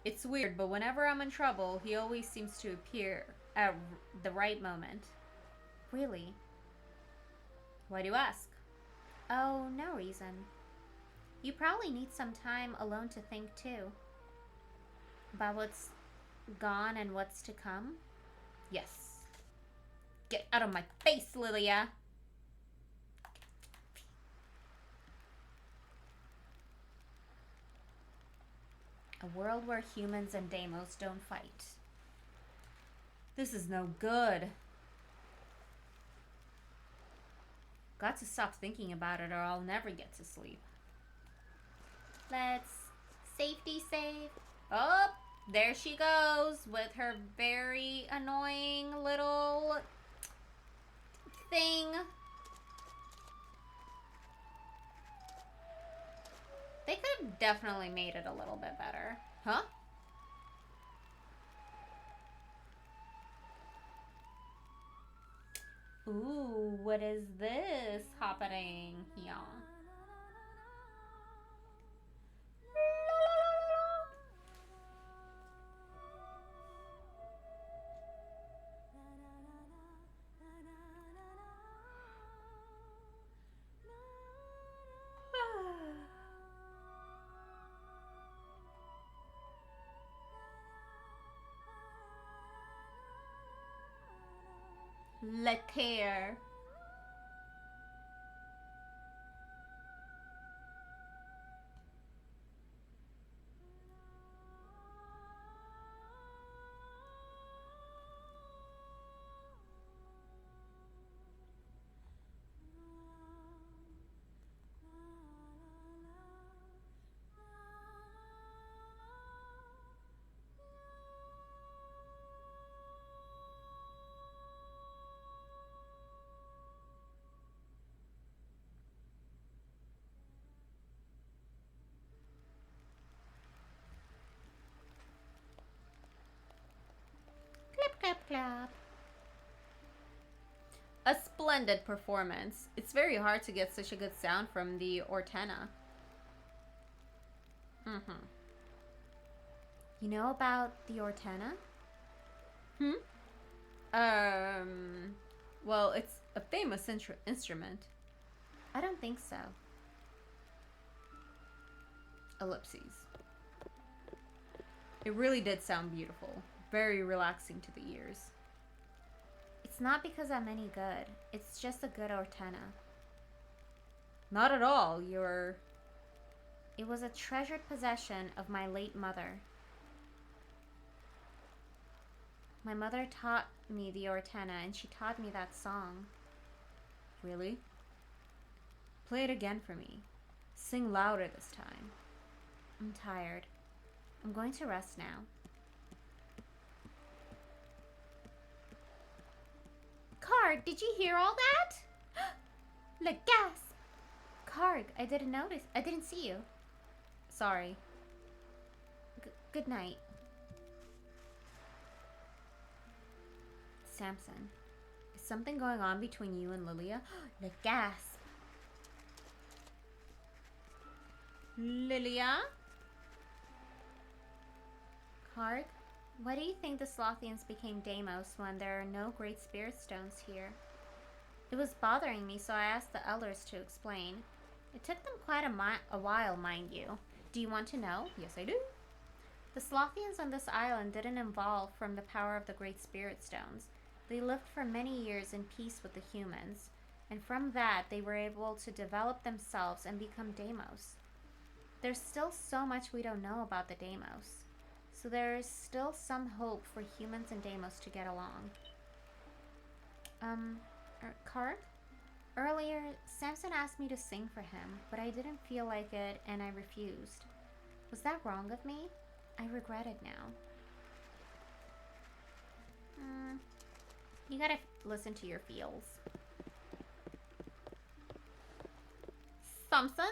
S2: It's weird, but whenever I'm in trouble, he always seems to appear at the right moment.
S5: Really?
S2: Why do you ask?
S5: Oh, no reason. You probably need some time alone to think too. About what's gone and what's to come?
S2: Yes. Get out of my face, Lilia!
S5: A world where humans and Deimos don't fight.
S2: This is no good. Got to stop thinking about it or I'll never get to sleep.
S5: Let's safety save.
S2: Oh, there she goes with her very annoying little thing. They could have definitely made it a little bit better. Huh? Ooh, what is this happening here? Letter.
S5: Clap, clap, clap.
S2: A splendid performance. It's very hard to get such a good sound from the Ortena.
S5: You know about the Ortena?
S2: Well, it's a famous instrument.
S5: I don't think so.
S2: Ellipses. It really did sound beautiful. Very relaxing to the ears.
S5: It's not because I'm any good. It's just a good Ortena.
S2: Not at all. You're...
S5: It was a treasured possession of my late mother. My mother taught me the Ortena, and she taught me that song.
S2: Really? Play it again for me. Sing louder this time.
S5: I'm tired. I'm going to rest now. Kharg, did you hear all that? Le gasp! Kharg, I didn't notice. I didn't see you.
S2: Sorry.
S5: Good night.
S2: Samson, is something going on between you and Lilia?
S5: Le gasp!
S2: Lilia?
S5: Kharg, why do you think the Slothians became Deimos when there are no great spirit stones here? It was bothering me, so I asked the elders to explain. It took them quite a while, mind you. Do you want to know?
S2: Yes, I do.
S5: The Slothians on this island didn't evolve from the power of the great spirit stones. They lived for many years in peace with the humans, and from that they were able to develop themselves and become Deimos. There's still so much we don't know about the Deimos, so there is still some hope for humans and Deimos to get along. Kharg? Earlier, Samson asked me to sing for him, but I didn't feel like it and I refused. Was that wrong of me? I regret it now. You gotta listen to your feels.
S2: Samson?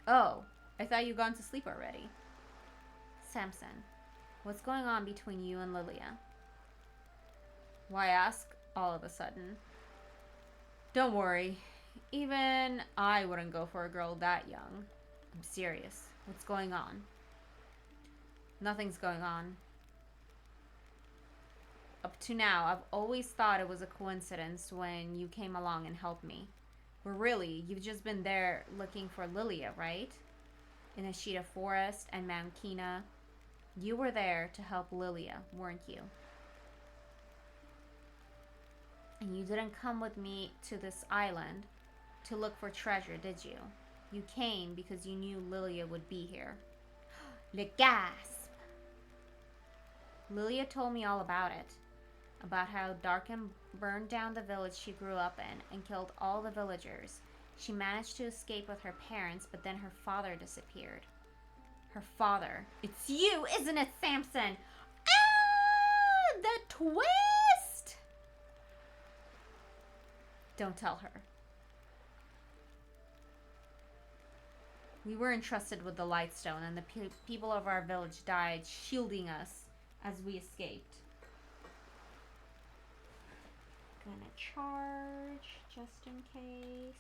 S2: Oh, I thought you'd gone to sleep already.
S5: Samson, what's going on between you and Lilia?
S2: Why ask all of a sudden? Don't worry. Even I wouldn't go for a girl that young. I'm serious. What's going on? Nothing's going on. Up to now, I've always thought it was a coincidence when you came along and helped me. But really, you've just been there looking for Lilia, right? In Ashita Forest and Mount Kina. You were there to help Lilia, weren't you? And you didn't come with me to this island to look for treasure, did you? You came because you knew Lilia would be here.
S5: Le gasp!
S2: Lilia told me all about it. About how Darkham burned down the village she grew up in and killed all the villagers. She managed to escape with her parents, but then her father disappeared. Her father.
S5: It's you, isn't it, Samson? Ah! The twist!
S2: Don't tell her. We were entrusted with the Lightstone, and the people of our village died shielding us as we escaped. Gonna charge just in case.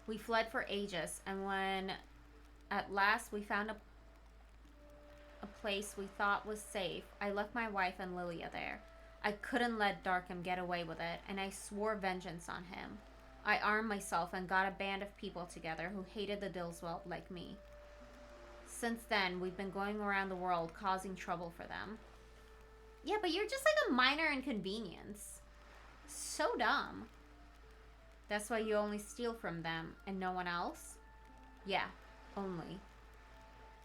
S2: We fled for ages, and when at last we found a place we thought was safe, I left my wife and Lilia there. I couldn't let Darkham get away with it, and I swore vengeance on him. I armed myself and got a band of people together who hated the Dillswell like me. Since then, we've been going around the world causing trouble for them.
S5: Yeah, but you're just like a minor inconvenience. So dumb.
S2: That's why you only steal from them and no one else? Yeah, only.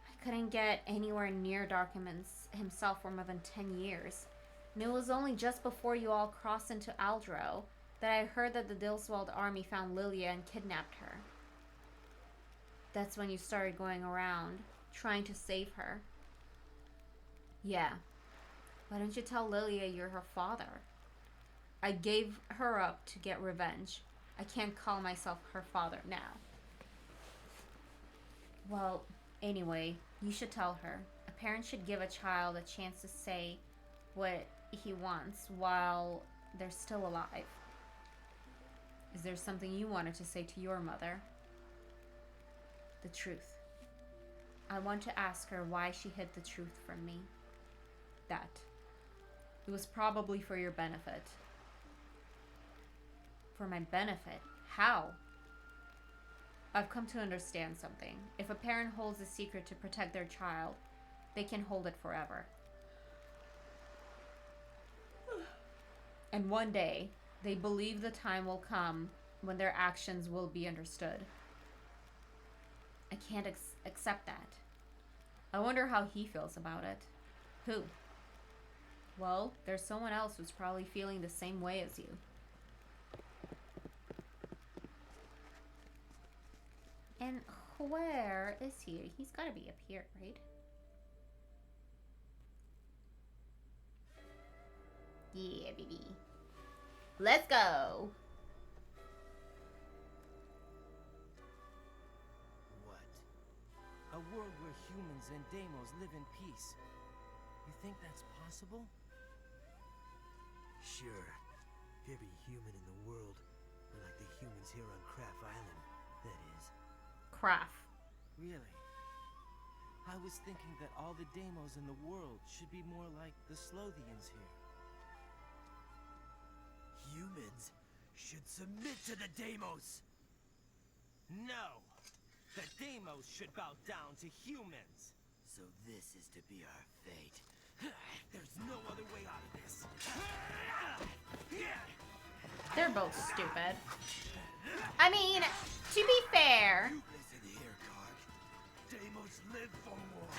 S2: I couldn't get anywhere near Darkham himself for more than 10 years. And it was only just before you all crossed into Aldro that I heard that the Dillswald army found Lilia and kidnapped her. That's when you started going around, trying to save her. Yeah. Why don't you tell Lilia you're her father? I gave her up to get revenge. I can't call myself her father now. Well, anyway, you should tell her. A parent should give a child a chance to say what he wants while they're still alive. Is there something you wanted to say to your mother? The truth. I want to ask her why she hid the truth from me. That. It was probably for your benefit. For my benefit? How? I've come to understand something. If a parent holds a secret to protect their child, they can hold it forever. And one day, they believe the time will come when their actions will be understood. I can't accept that. I wonder how he feels about it. Who? Well, there's someone else who's probably feeling the same way as you. And where is he? He's gotta be up here, right? Yeah, baby. Let's go!
S3: What? A world where humans and Deimos live in peace. You think that's possible?
S6: Sure. Every human in the world, like the humans here on Craft Island, that is.
S2: Craft.
S3: Really? I was thinking that all the Deimos in the world should be more like the Slothians here.
S6: Humans should submit to the Deimos!
S3: No! The Deimos should bow down to humans!
S6: So this is to be our fate.
S3: There's no other way out of this.
S2: They're both stupid. I mean, to be fair...
S6: You listen here, Kharg. Deimos live for war.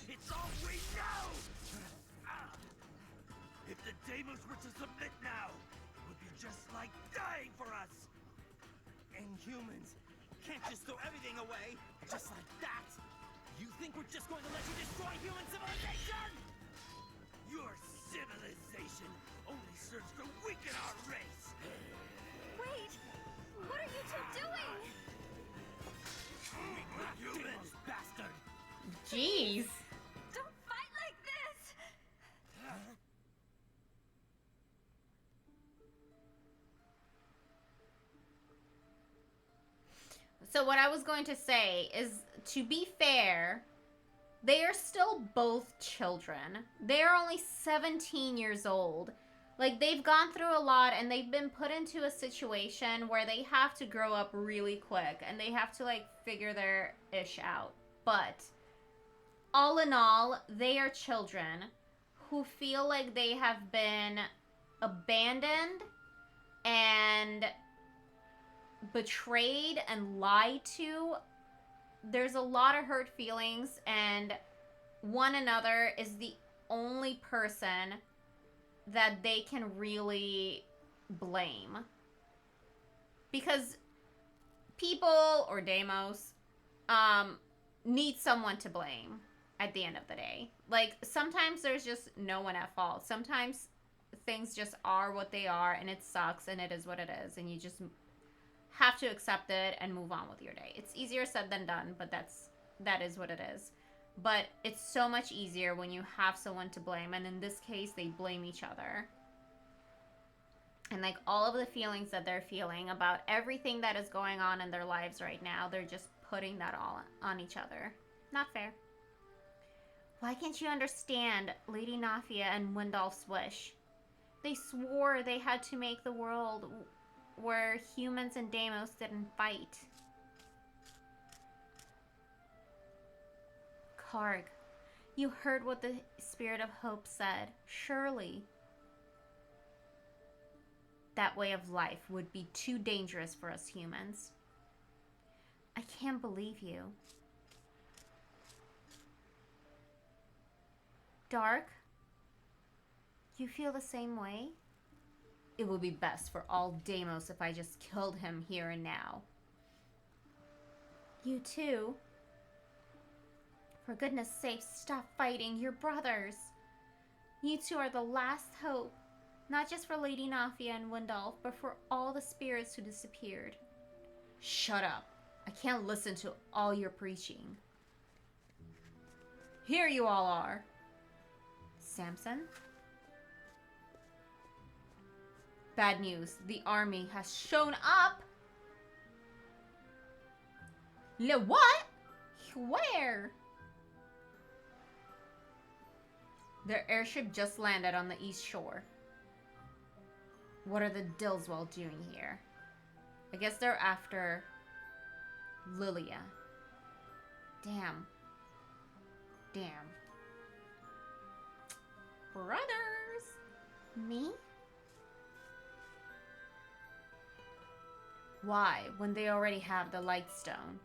S6: It's all we know! If the Deimos were to submit now, it would be just like dying for us!
S3: And humans can't just throw everything away, just like that! You think we're just going to let you destroy human civilization?
S6: Your civilization only serves to weaken our race!
S4: Wait! What are you two doing?
S6: Human!
S3: Deimos bastard!
S2: Jeez.
S4: Don't fight like this!
S2: So what I was going to say is, to be fair, they are still both children. They are only 17 years old. Like, they've gone through a lot, and they've been put into a situation where they have to grow up really quick, and they have to, like, figure their ish out. But, all in all, they are children who feel like they have been abandoned and betrayed and lied to. There's a lot of hurt feelings, and one another is the only person that they can really blame. Because people, or Deimos, need someone to blame at the end of the day. Like, sometimes there's just no one at fault. Sometimes things just are what they are, and it sucks, and it is what it is, and you just have to accept it and move on with your day. It's easier said than done, but that is what it is. But it's so much easier when you have someone to blame, and in this case, they blame each other. And like, all of the feelings that they're feeling about everything that is going on in their lives right now, they're just putting that all on each other. Not fair. Why can't you understand Lady Nafia and Windolf's wish? They swore they had to make the world where humans and Deimos didn't fight. Kharg, you heard what the Spirit of Hope said. Surely that way of life would be too dangerous for us humans. I can't believe you. Dark, you feel the same way? It would be best for all Deimos if I just killed him here and now. You too? For goodness sake, stop fighting. You're brothers. You two are the last hope. Not just for Lady Nafia and Windolf, but for all the spirits who disappeared. Shut up. I can't listen to all your preaching. Here you all are. Samson? Bad news. The army has shown up. What? Where? Their airship just landed on the east shore. What are the Dillswell doing here? I guess they're after Lilia. Damn.
S1: Brothers!
S5: Me?
S2: Why, when they already have the Lightstone?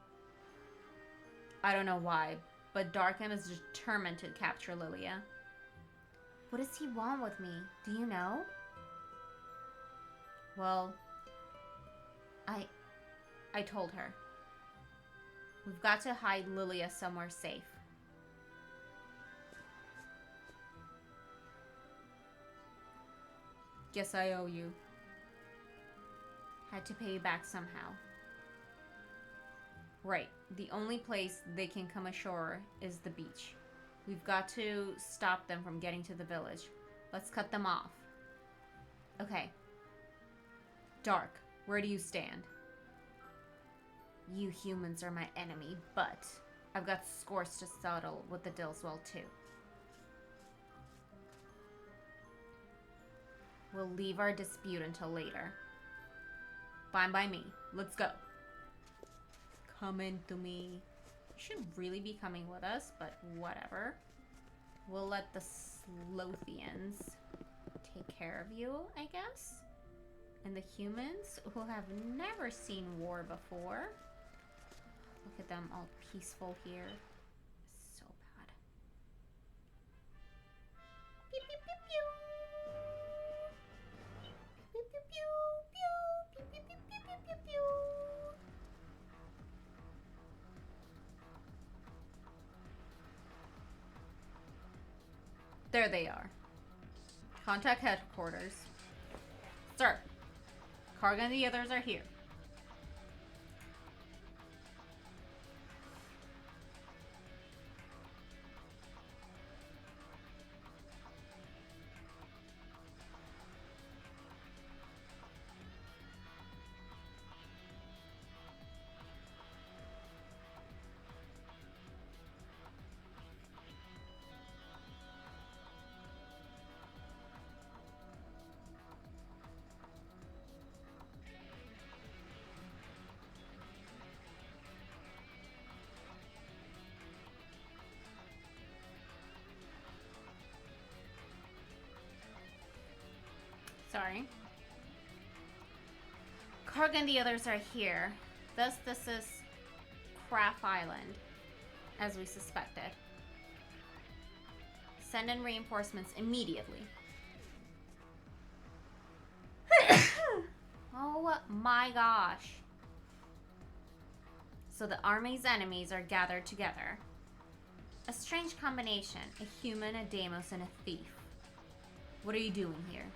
S2: I don't know why, but Darkham is determined to capture Lilia.
S5: What does he want with me? Do you know?
S2: Well, I told her. We've got to hide Lilia somewhere safe. Guess I owe you. Had to pay you back somehow. Right, the only place they can come ashore is the beach. We've got to stop them from getting to the village. Let's cut them off. Okay. Dark, where do you stand? You humans are my enemy, but I've got scores to settle with the Dillswell too. We'll leave our dispute until later. Fine by me. Let's go. Come into me. You should really be coming with us, but whatever. We'll let the Slothians take care of you, I guess. And the humans who have never seen war before. Look at them all peaceful here. So bad. Pew, pew, pew, pew. Pew, pew, pew, pew. Pew, pew, pew, pew, pew, pew, pew. There they are. Contact headquarters. Sir, Kharg and the others are here. Sorry. Kharg and the others are here. Thus, this is Craft Island, as we suspected. Send in reinforcements immediately. Oh my gosh. So the army's enemies are gathered together. A strange combination. A human, a Deimos, and a thief. What are you doing here?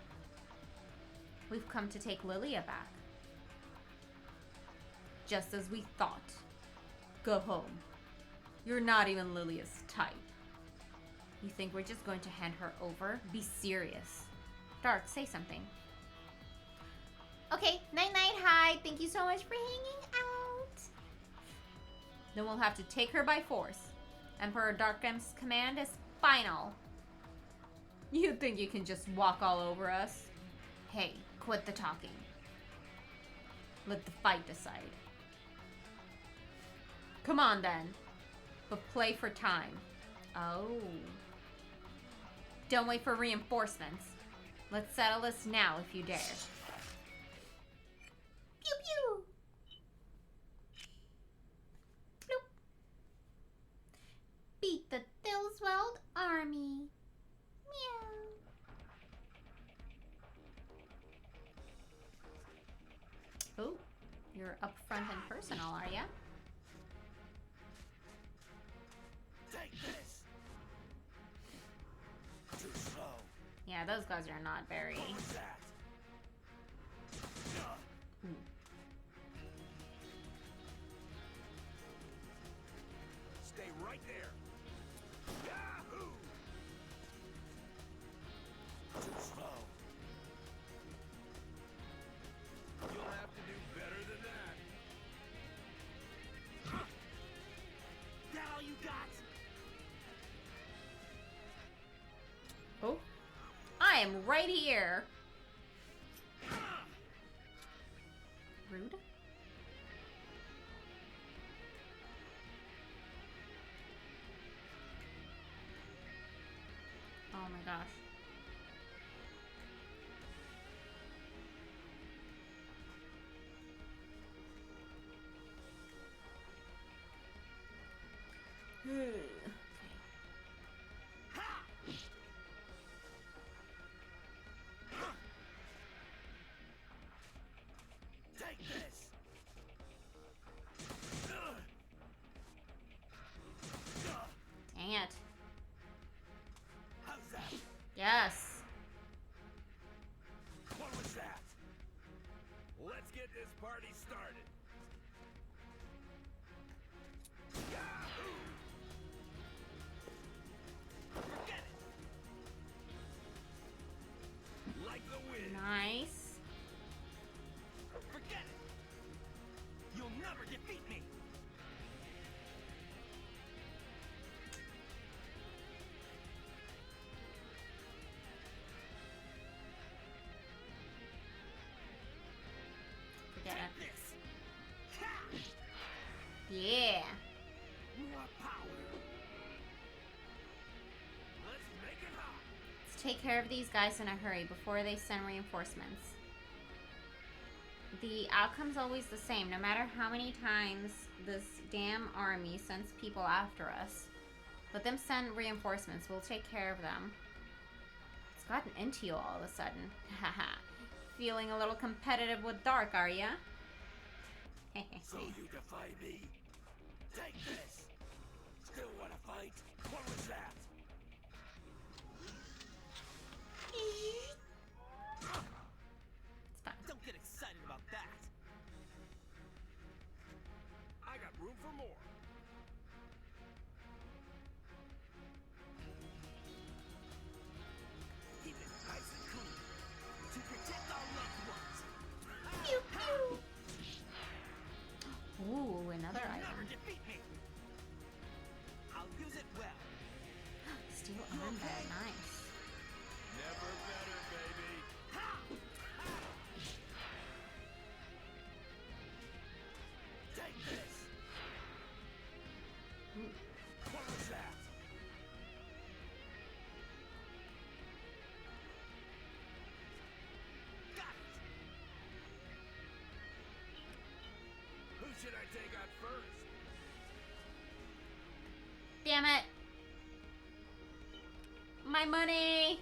S2: We've come to take Lilia back. Just as we thought. Go home. You're not even Lilia's type. You think we're just going to hand her over? Be serious. Dark, say something.
S5: Okay, night-night, hi. Thank you so much for hanging out.
S2: Then we'll have to take her by force. Emperor Darkham's command is final. You think you can just walk all over us? Hey, quit the talking. Let the fight decide. Come on then. But play for time. Oh. Don't wait for reinforcements. Let's settle this now if you dare.
S5: Pew pew. Bloop. Beat the Dillswell army. Meow.
S2: Oh, you're up front and personal, are ya?
S3: Take this. Too slow.
S2: Yeah, those guys are not very...
S3: What was that? Stay right there. Yahoo! Too slow. You'll have to do better than that. That all you got?
S2: Oh. I am right here. Rude. gosh.
S3: Take this!
S2: Dang it.
S3: How's that?
S2: Yes.
S3: What was that? Let's get this party started. Forget it! Like the wind.
S2: Nice.
S3: Forget it! You'll never defeat me!
S2: Forget it.
S3: Take this!
S2: Yeah.
S3: More power! Let's make it hot!
S2: Let's take care of these guys in a hurry before they send reinforcements. The outcome's always the same, no matter how many times this damn army sends people after us. Let them send reinforcements, we'll take care of them. It's gotten into you all of a sudden. Haha. Feeling a little competitive with Dark, are ya?
S3: So you defy me? Take this! Still wanna fight? What was that?
S2: It's fine.
S3: Don't get excited about that! I got room for more! Keep it nice and clean to protect our loved ones!
S2: Pew, pew. Ooh, another
S3: You'll
S2: item.
S3: never defeat me! I'll use it well!
S2: Steel armband, nice.
S3: Never better, baby! Take this!
S2: Ooh.
S3: What was that? Got it! Who should I take out first?
S2: Damn it! My money!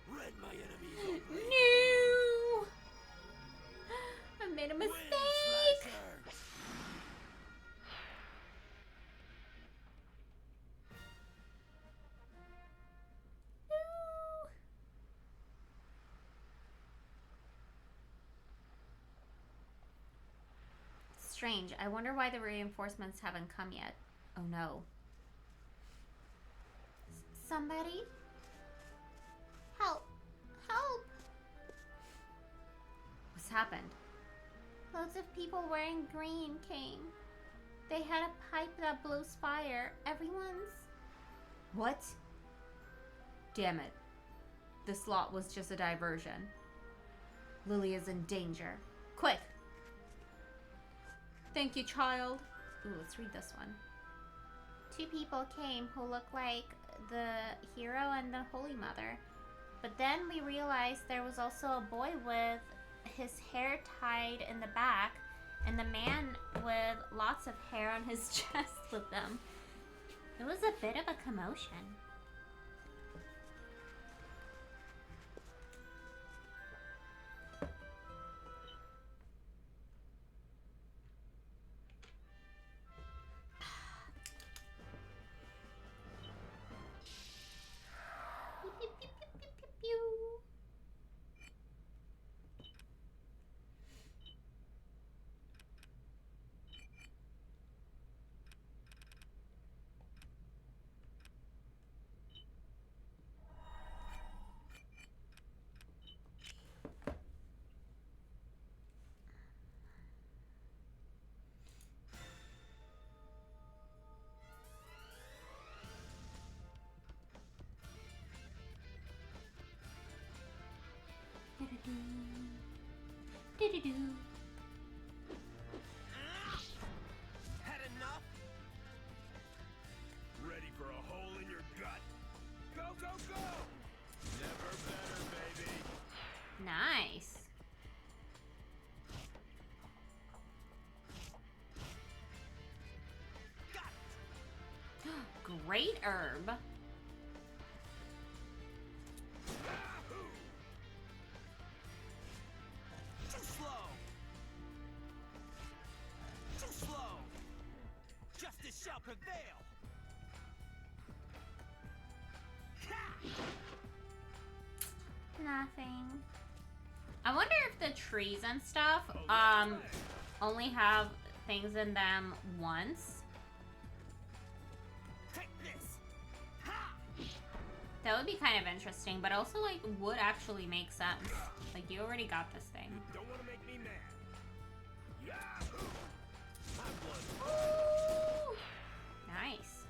S3: Red my enemies open.
S2: No! I made a
S3: Wind
S2: mistake!
S3: Slasher!
S2: No. Strange. I wonder why the reinforcements haven't come yet. Oh no. Somebody? Help! Help! What's happened?
S5: Loads of people wearing green came. They had a pipe that blows fire. Everyone's.
S2: What? Damn it. This lot was just a diversion. Lily is in danger. Quick! Thank you, child. Ooh, let's read this one.
S5: 2 people came who looked like the hero and the Holy Mother. But then we realized there was also a boy with his hair tied in the back and the man with lots of hair on his chest with them. It was a bit of a commotion. Pew, pew, pew, pew, pew, pew, pew. Do-do-do.
S3: Had enough? Ready for a hole in your gut? Go, go, go!
S1: great herb.
S3: Too slow. Too slow. Justice shall prevail.
S5: Nothing.
S1: I wonder if the trees and stuff only have things in them once.
S3: Take this. Ha!
S1: That would be kind of interesting, but also like would actually make sense. Like you already got this thing.
S3: Don't want to make me mad. Yahoo! My blood.
S1: Nice.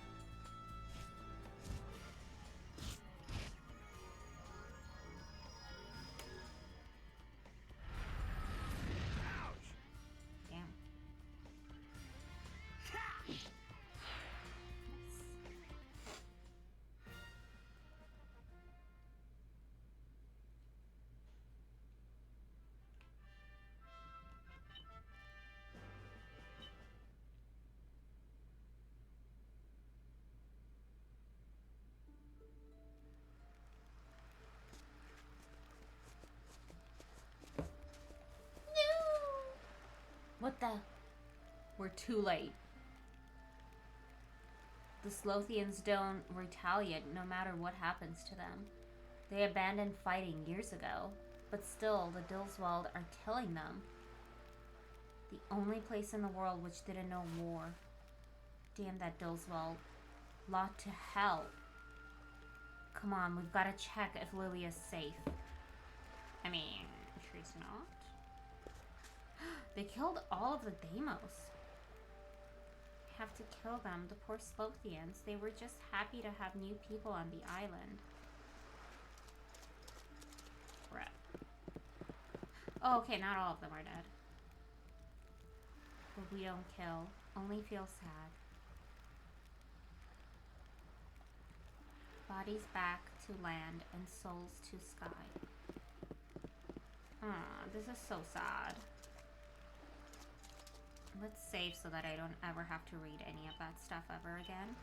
S3: Ouch!
S1: Damn. What the? We're too late. The Slothians don't retaliate no matter what happens to them. They abandoned fighting years ago, but still the Dilswald are killing them. The only place in the world which didn't know war. Damn that Dilswald. Lot to hell. Come on, we've got to check if Lilia's safe. I mean, she's not. They killed all of the Deimos. Have to kill them, the poor Slothians. They were just happy to have new people on the island. Crap. Oh, okay, not all of them are dead. But we don't kill, only feel sad. Bodies back to land and souls to sky. This is so sad. Let's save so that I don't ever have to read any of that stuff ever again.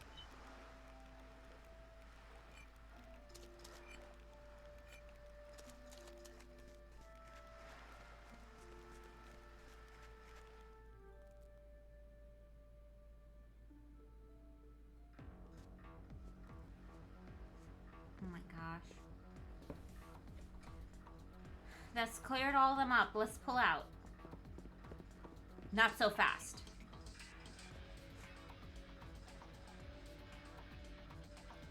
S1: Oh my gosh. That's cleared all of them up. Let's pull out. Not so fast.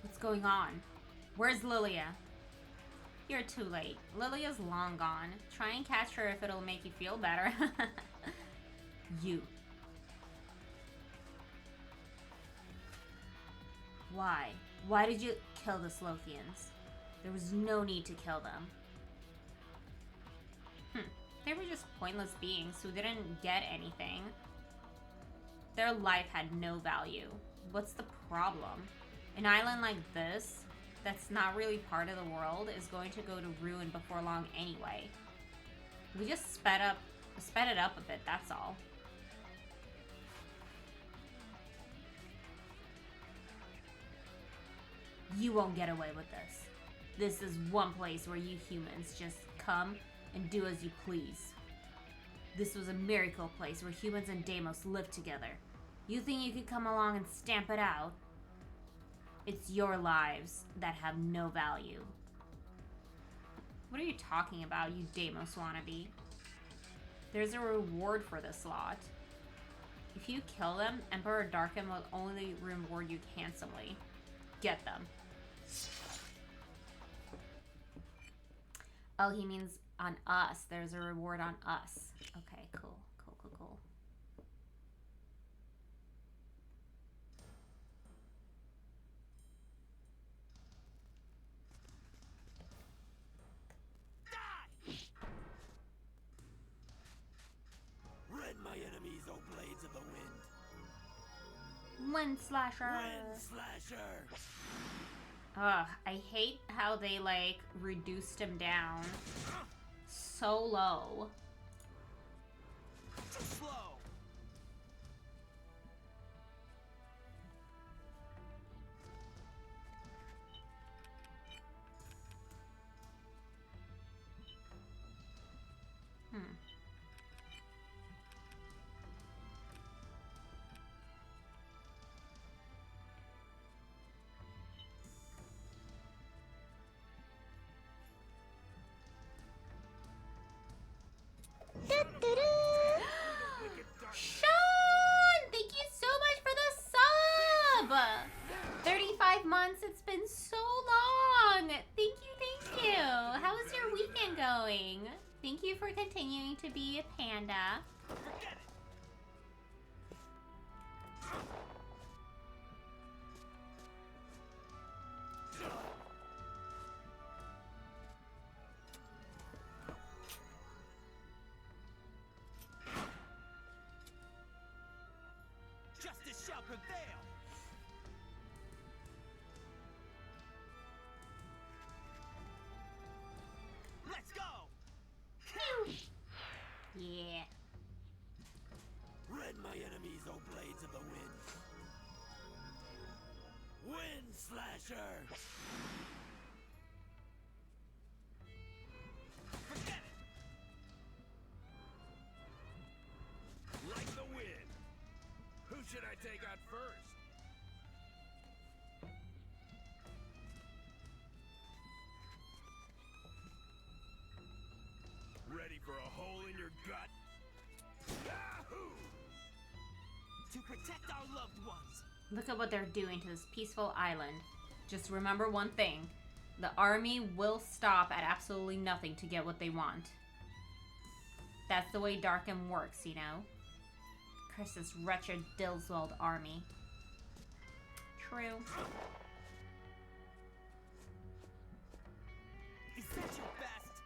S1: What's going on? Where's Lilia? You're too late. Lilia's long gone. Try and catch her if it'll make you feel better. You. Why? Why did you kill the Slothians? There was no need to kill them. They were just pointless beings who didn't get anything. Their life had no value. What's the problem? An island like this, that's not really part of the world, is going to go to ruin before long anyway. We just sped it up a bit, that's all. You won't get away with this. This is one place where you humans just come and do as you please. This was a miracle place where humans and Deimos lived together. You think you could come along and stamp it out? It's your lives that have no value. What are you talking about, you Deimos wannabe? There's a reward for this lot. If you kill them, Emperor Darkham will only reward you handsomely. Get them. Oh, he means on us. There's a reward on us. Okay, cool. Cool.
S3: Die! Rend my enemies, O blades of the wind.
S1: Wind Slasher.
S3: Wind Slasher.
S1: Ugh, I hate how they, like, reduced him down so low.
S3: Too slow.
S2: 35 months. It's been so long. Thank you. How is your weekend going? Thank you for continuing to be a panda.
S3: Forget it! Justice shall prevail! Let's go!
S2: Yeah.
S6: Rend my enemies, O blades of the wind. Wind Slasher!
S3: Forget it! Like the wind! Who should I take out first? Ready for a hole in your gut? Yahoo! To protect our loved ones!
S2: Look at what they're doing to this peaceful island. Just remember one thing. The army will stop at absolutely nothing to get what they want. That's the way Darkham works, you know? Curse this wretched Dillswald army. True.
S3: Is that your best?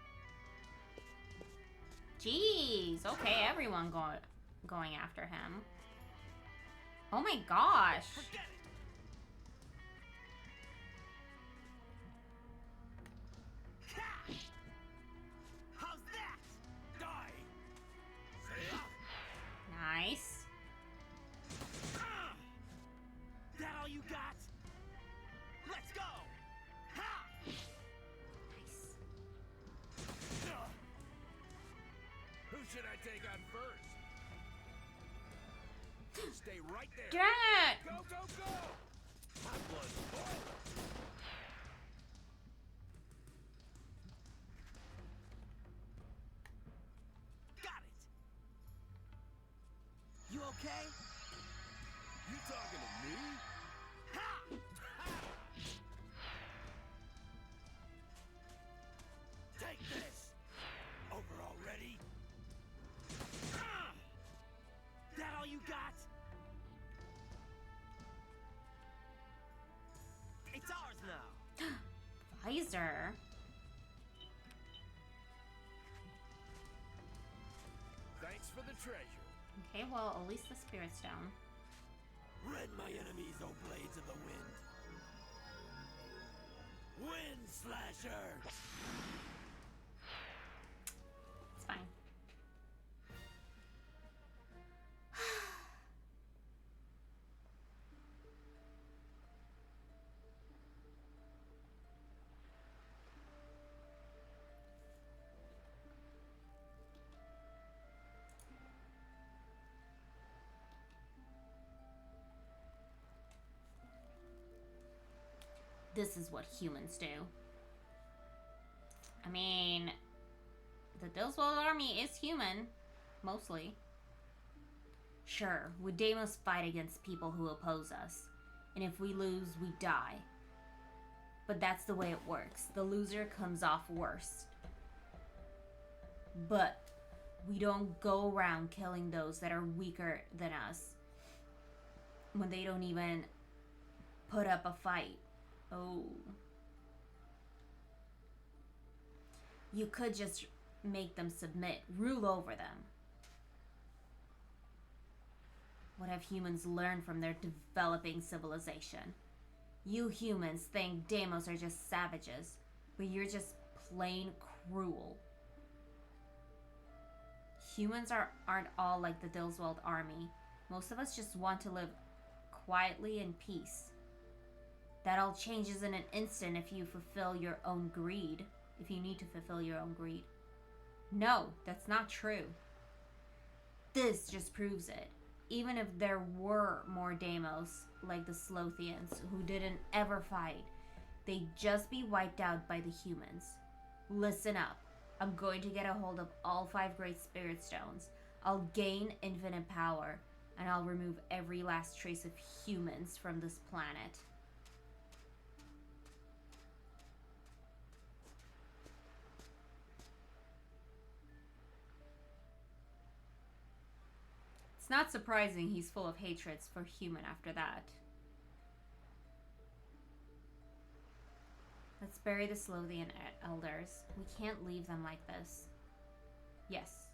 S2: Jeez. Okay, everyone going after him. Oh my gosh.
S3: Forget it! Ha! How's that? Die! Say up!
S2: Nice.
S3: That all you got? Let's go! Ha!
S2: Nice.
S3: Who should I take on first? Stay right there.
S2: Get it!
S3: Go, go, go! Hot blood, boil! Got it! You okay? You talking to me? Ha! Ha! Take this! Over already? Ah! That all you got? It's ours now.
S2: Visor.
S3: Thanks for the treasure.
S2: Okay, well, at least the Spirit Stone.
S6: Rend my enemies, O blades of the wind. Wind Slasher!
S2: It's fine. This is what humans do. I mean, the Dillswald army is human, mostly. Sure, we Deimos fight against people who oppose us, and if we lose, we die. But that's the way it works. The loser comes off worst. But we don't go around killing those that are weaker than us when they don't even put up a fight. Oh. You could just make them submit, rule over them. What have humans learned from their developing civilization? You humans think Deimos are just savages, but you're just plain cruel. Humans aren't all like the Dillswald army. Most of us just want to live quietly in peace. That all changes in an instant if you fulfill your own greed. If you need to fulfill your own greed. No, that's not true. This just proves it. Even if there were more Deimos, like the Slothians, who didn't ever fight, they'd just be wiped out by the humans. Listen up. I'm going to get a hold of all 5 Great Spirit Stones. I'll gain infinite power. and I'll remove every last trace of humans from this planet. It's not surprising he's full of hatreds for human after that. Let's bury the Slothian elders. We can't leave them like this. Yes.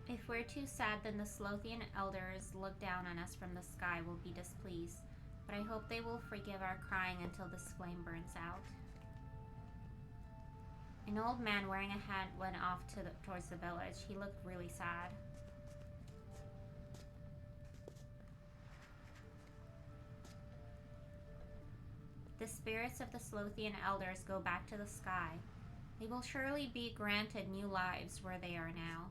S5: If we're too sad, then the Slothian elders look down on us from the sky will be displeased. But I hope they will forgive our crying until this flame burns out. An old man wearing a hat went off towards the village. He looked really sad. The spirits of the Slothian elders go back to the sky. They will surely be granted new lives where they are now.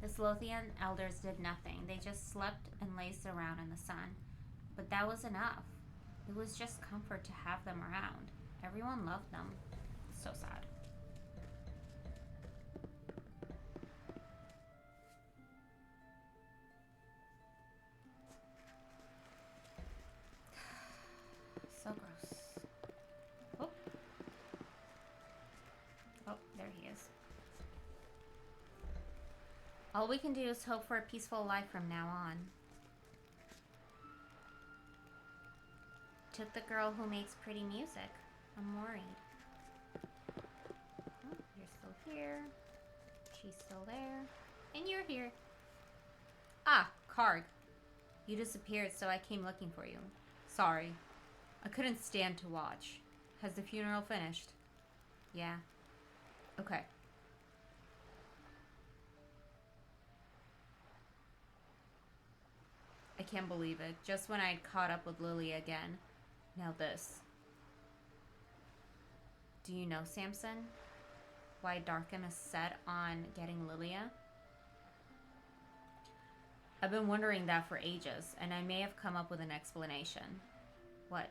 S5: The Slothian elders did nothing. They just slept and lazed around in the sun. But that was enough. It was just comfort to have them around. Everyone loved them. So sad.
S2: So gross. Oh. Oh, there he is.
S5: All we can do is hope for a peaceful life from now on. Took the girl who makes pretty music. I'm worried. Oh, you're still here. She's still there. And you're here.
S2: Ah, Kharg. You disappeared, so I came looking for you. Sorry. I couldn't stand to watch. Has the funeral finished?
S5: Yeah.
S2: Okay. I can't believe it. Just when I'd caught up with Lily again. Now this. Do you know, Samson? Why Darkham is set on getting Lilia? I've been wondering that for ages, and I may have come up with an explanation. What?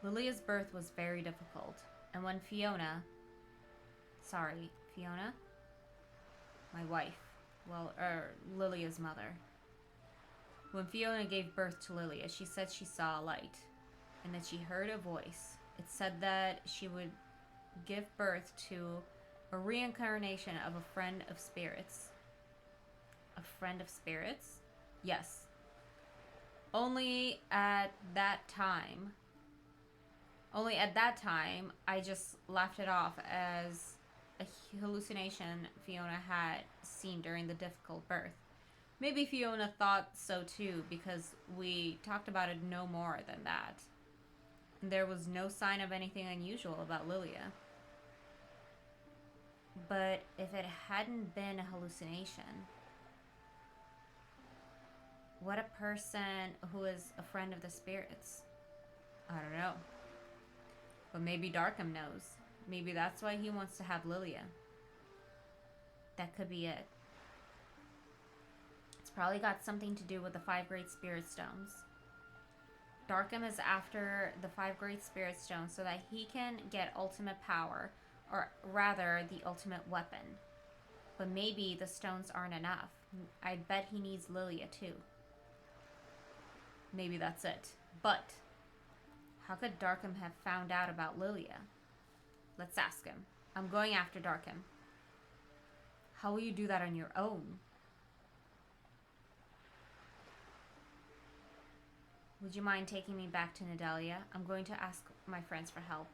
S2: Lilia's birth was very difficult, and when Fiona... Sorry, Fiona? My wife. Well, Lilia's mother. When Fiona gave birth to Lilia, she said she saw a light, and that she heard a voice. It said that she would give birth to a reincarnation of a friend of spirits. A friend of spirits? Yes. Only at that time, I just laughed it off as a hallucination Fiona had seen during the difficult birth. Maybe Fiona thought so too, because we talked about it no more than that. There was no sign of anything unusual about Lilia. But if it hadn't been a hallucination, what a person who is a friend of the spirits. I don't know. But maybe Darkham knows. Maybe that's why he wants to have Lilia. That could be it. It's probably got something to do with the 5 Great Spirit Stones. Darkham is after the 5 Great Spirit Stones so that he can get ultimate power, or rather, the ultimate weapon. But maybe the stones aren't enough. I bet he needs Lilia too. Maybe that's it. But how could Darkham have found out about Lilia? Let's ask him. I'm going after Darkham. How will you do that on your own? Would you mind taking me back to Nidalia? I'm going to ask my friends for help.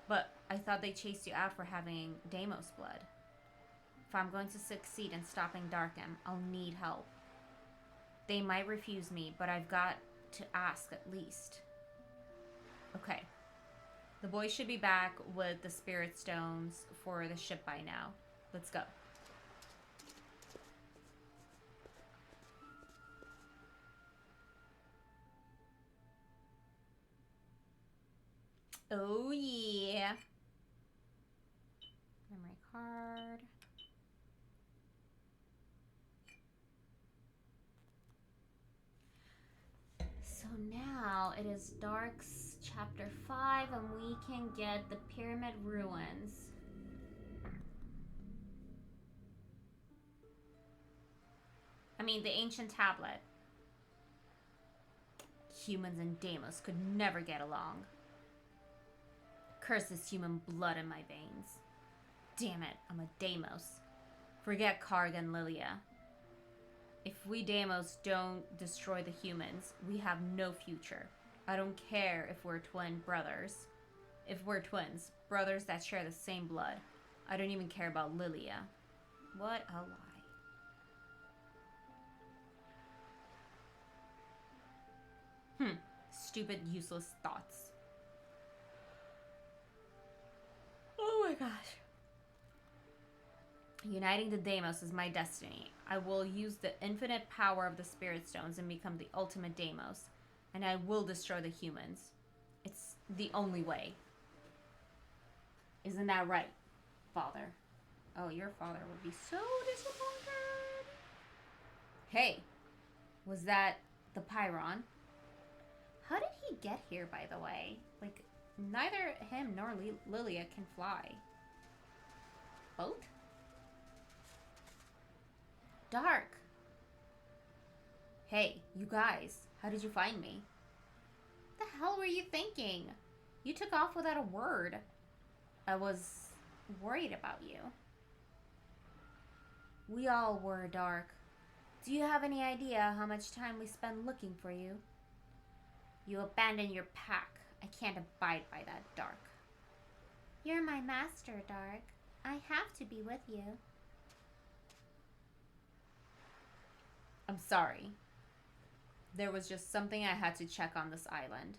S2: But I thought they chased you out for having Deimos blood. If I'm going to succeed in stopping Darkham, I'll need help. They might refuse me, but I've got to ask at least. Okay. The boys should be back with the spirit stones for the ship by now. Let's go. Oh yeah. Memory card. now it is Dark's chapter 5, and we can get the pyramid ruins. I mean, the ancient tablet. Humans and Deimos could never get along. Curse this human blood in my veins. Damn it, I'm a Deimos. Forget Kharg and Lilia. If we Deimos don't destroy the humans, we have no future. I don't care if we're twin brothers. If we're twins, brothers that share the same blood. I don't even care about Lilia. What a lie. Stupid, useless thoughts. Oh my gosh. Uniting the Deimos is my destiny. I will use the infinite power of the Spirit Stones and become the ultimate Deimos. And I will destroy the humans. It's the only way. Isn't that right, Father? Oh, your father would be so disappointed. Hey, was that the Pyron? How did he get here, by the way? Like, neither him nor Lilia can fly. Boat? Dark. Hey, you guys, how did you find me? What the hell were you thinking? You took off without a word. I was worried about you. We all were, Dark. Do you have any idea how much time we spent looking for you? You abandoned your pack. I can't abide by that, Dark.
S5: You're my master, Dark. I have to be with you.
S2: I'm sorry. There was just something I had to check on this island.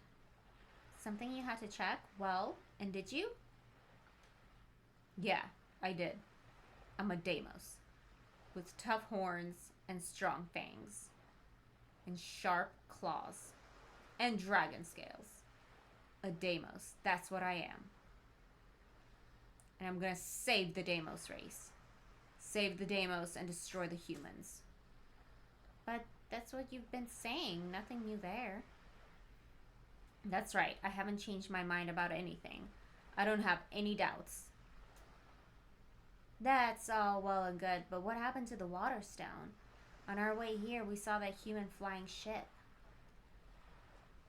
S2: Something you had to check? Well, and did you? Yeah, I did. I'm a Deimos. With tough horns and strong fangs. And sharp claws. And dragon scales. A Deimos. That's what I am. And I'm gonna save the Deimos race. Save the Deimos and destroy the humans.
S5: But that's what you've been saying. Nothing new there.
S2: That's right. I haven't changed my mind about anything. I don't have any doubts. That's all well and good, but what happened to the Waterstone? On our way here, we saw that human flying ship.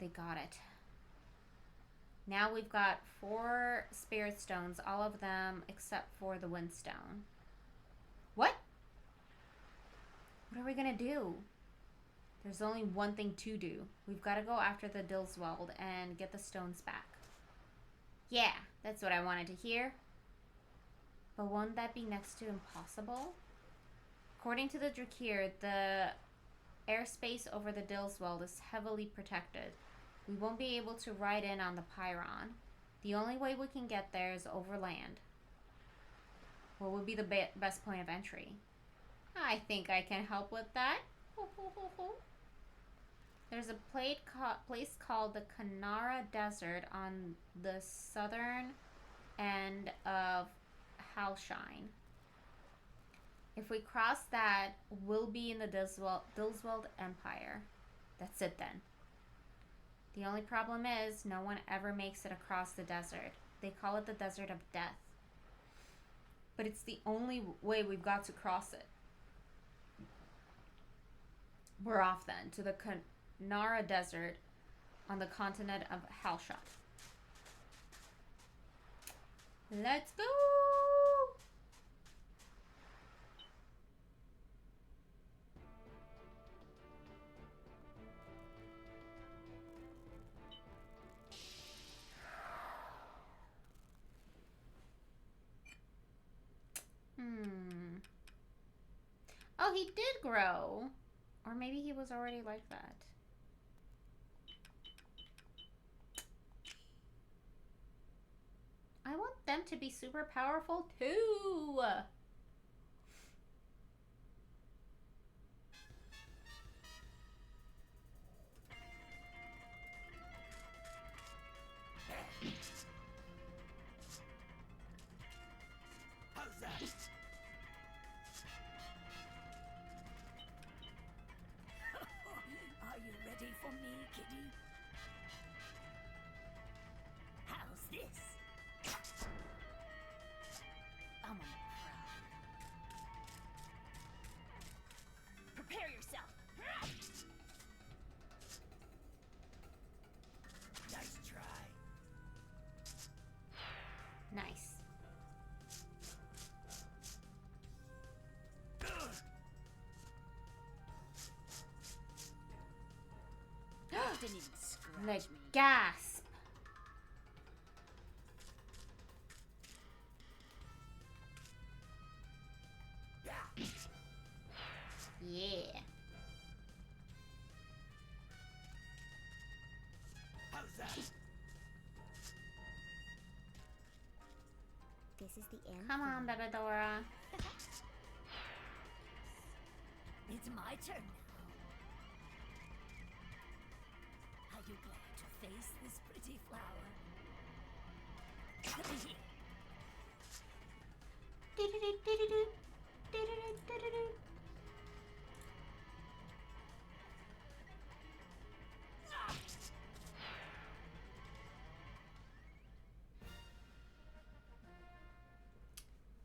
S2: They got it. Now we've got 4 spirit stones, all of them except for the Windstone. What? What are we gonna do? There's only one thing to do. We've got to go after the Dilswald and get the stones back. Yeah, that's what I wanted to hear. But won't that be next to impossible? According to the Drakir, the airspace over the Dilswald is heavily protected. We won't be able to ride in on the Pyron. The only way we can get there is over land. What would be the best point of entry? I think I can help with that. There's a place called the Kanara Desert on the southern end of Halshine. If we cross that, we'll be in the Dilswald Empire. That's it then. The only problem is no one ever makes it across the desert. They call it the Desert of Death. But it's the only way we've got to cross it. We're off then to the Kanara Desert on the continent of Halshine. Let's go! Oh, he did grow. Or maybe he was already like that. I want them to be super powerful too.
S3: How's that?
S4: Are you ready for me, kitty? Didn't even scratch
S2: The
S4: me.
S2: gasp. Yeah.
S6: How's that?
S5: This is the end.
S2: Come on, Bebedora.
S4: It's my turn now. Are you glad to face this pretty flower? Come here.
S2: Do-do-do-do-do-do. Do-do-do-do-do-do.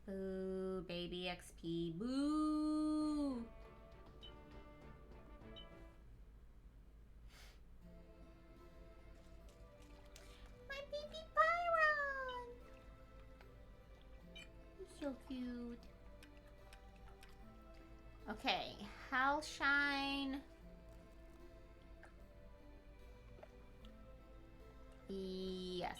S2: Boo, baby XP. Boo. My baby Byron. He's so cute. Okay, Hal Shine. Yes.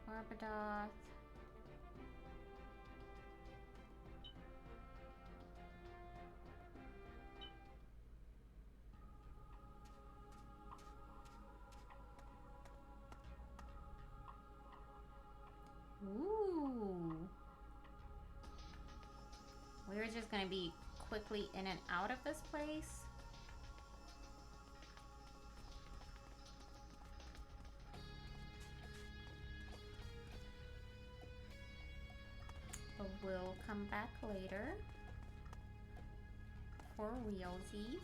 S2: Barbadoth. Ooh. We're just gonna be quickly in and out of this place. But we'll come back later. For realsies.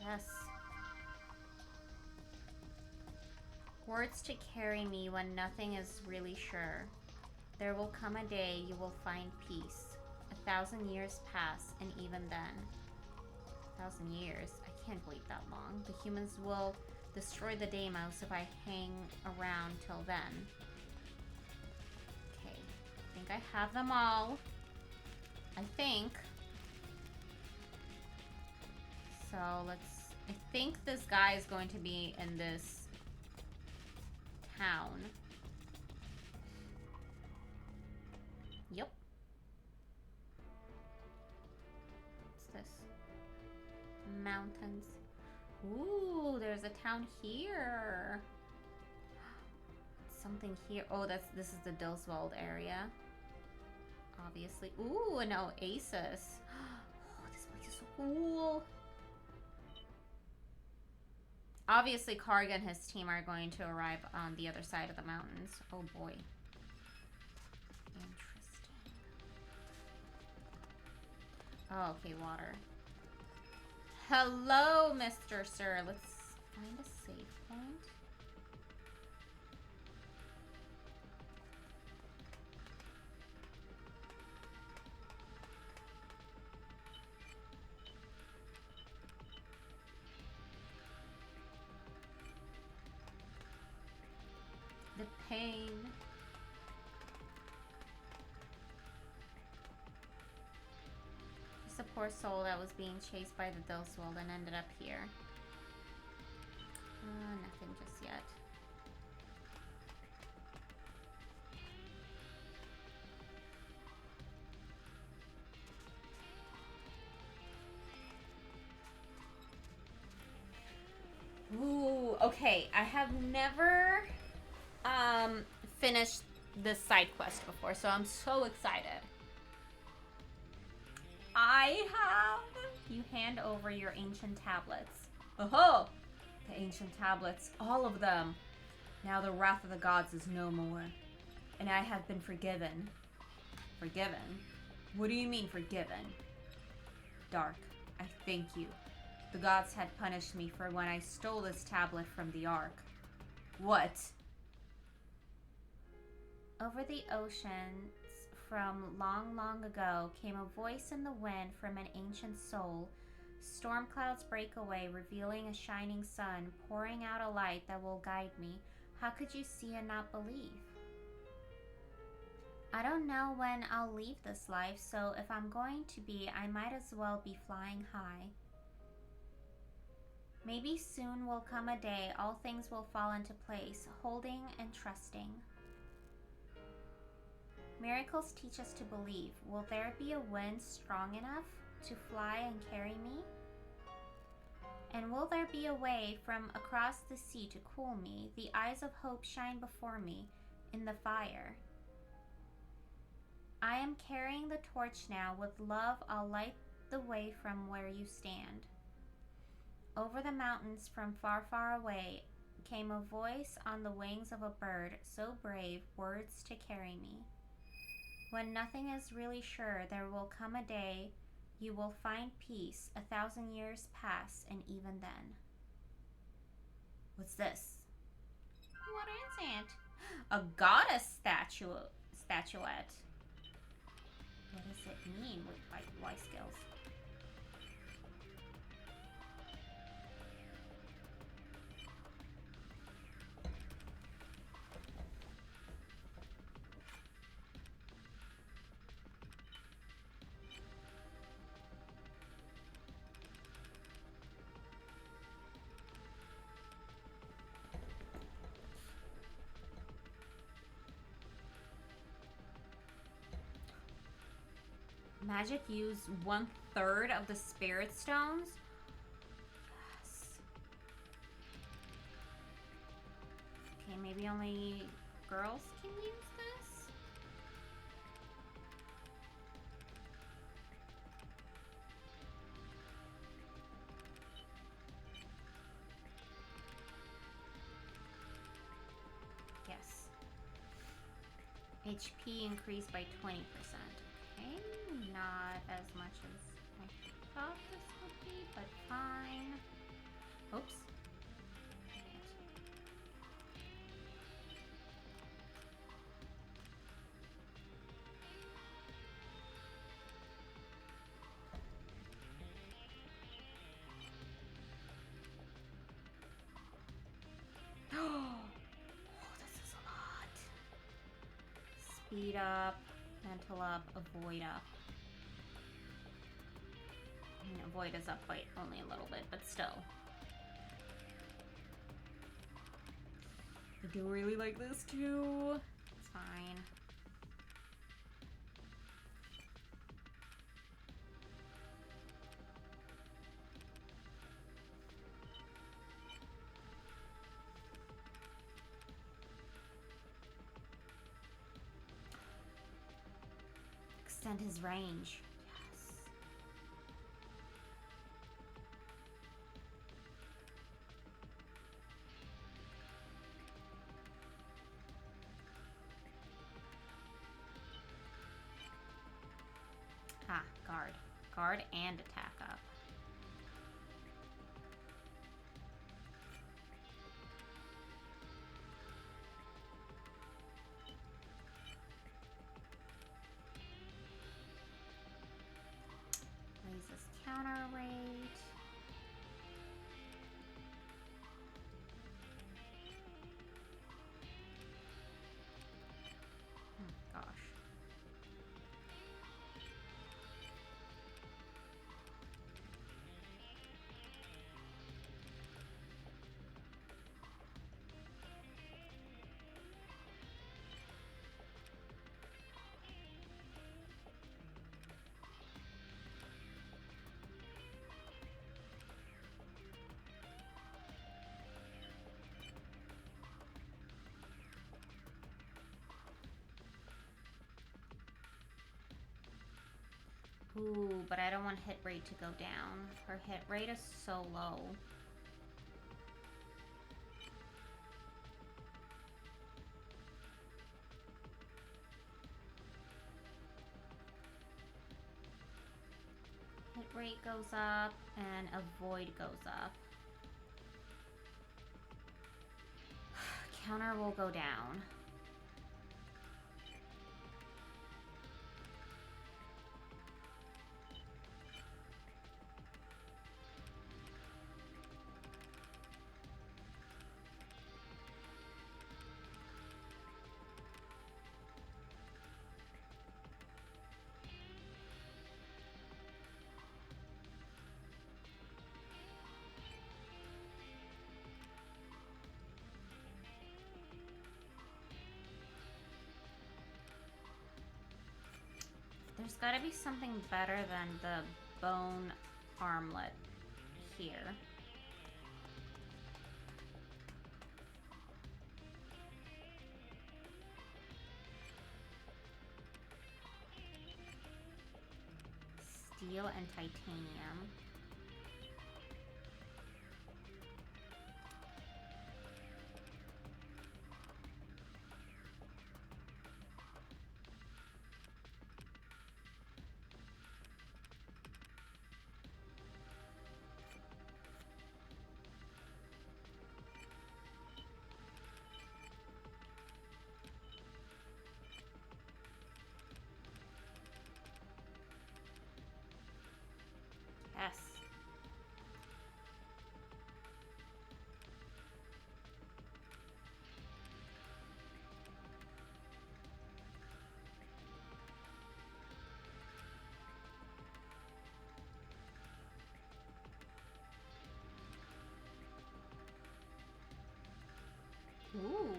S2: Yes. Words to carry me when nothing is really sure. There will come a day you will find peace. 1,000 years pass, and even then. 1,000 years? I can't wait that long. The humans will destroy the Deimos if I hang around till then. Okay. I think I have them all. I think. So let's... I think this guy is going to be in this town. Yep. What's this? Mountains. Ooh, there's a town here. Something here. Oh, this is the Dillswald area. Obviously. Ooh, an oasis. Oh, this place is so cool. Obviously, Kharg and his team are going to arrive on the other side of the mountains. Oh boy. Interesting. Oh, okay, water. Hello, Mr. Sir. Let's find a safe point. The pain. Just a poor soul that was being chased by the Dillswald and ended up here. Nothing just yet. Ooh, okay. I have never finished this side quest before, so I'm so excited. I have... You hand over your ancient tablets. Oh-ho! The ancient tablets, all of them. Now the wrath of the gods is no more, and I have been forgiven. Forgiven? What do you mean forgiven? Dark, I thank you. The gods had punished me for when I stole this tablet from the Ark. What? Over the oceans,
S5: from long, long ago came a voice in the wind from an ancient soul. Storm clouds break away, revealing a shining sun, pouring out a light that will guide me. How could you see and not believe? I don't know when I'll leave this life, so if I'm going to be, I might as well be flying high. Maybe soon will come a day all things will fall into place, holding and trusting. Miracles teach us to believe. Will there be a wind strong enough to fly and carry me? And will there be a way from across the sea to cool me? The eyes of hope shine before me in the fire. I am carrying the torch now. With love, I'll light the way from where you stand. Over the mountains from far, far away came a voice on the wings of a bird, so brave, words to carry me. When nothing is really sure, there will come a day you will find peace. 1,000 years pass, and even then. What's this? What is it? A goddess statuette. What does it mean with Y skills? Magic used 1/3 of the spirit stones? Yes. Okay, maybe only girls can use this? Yes. HP increased by 20%. Okay, not as much as I thought this would be, but fine. Oops. Dang it. Oh, this is a lot. Speed up, mental up, avoid up. I mean, avoid is up by only a little bit, but still. I do really like this too. It's fine. Extend his range. Yes. Ha, guard. Guard and attack up. Raises counter rate. Gosh. Ooh, but I don't want hit rate to go down. Her hit rate is so low. Hit rate goes up and avoid goes up. Counter will go down.
S2: There's gotta be something better than the bone armlet here. Steel and titanium. Yes. Ooh.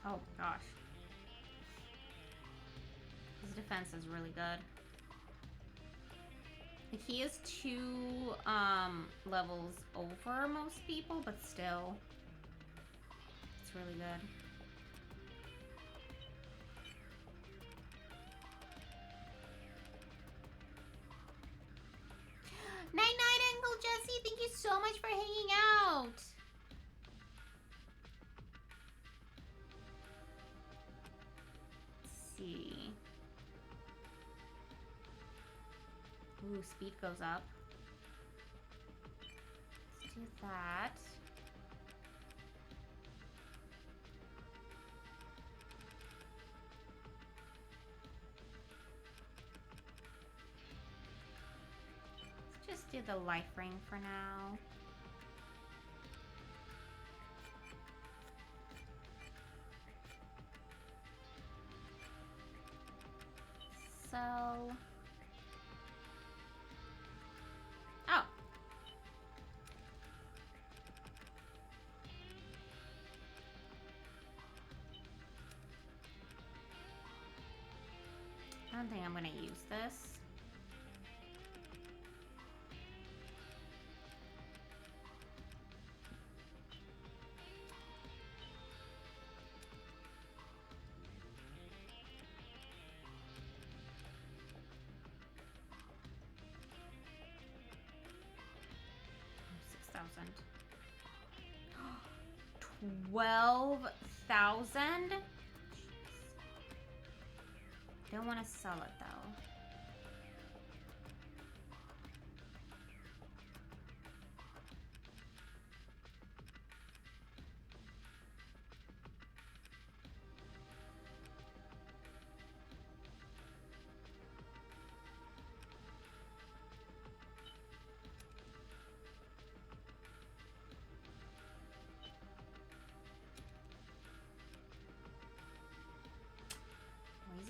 S2: Oh gosh. His defense is really good. Like, he is 2 levels over most people, but still. It's really good. Night night, Uncle Jesse. Thank you so much for hanging out. Let's see. Ooh, speed goes up. Let's do that. Let's just do the life ring for now. So... Oh. I don't think I'm gonna use this. $6,000. 12,000? Don't want to sell it though.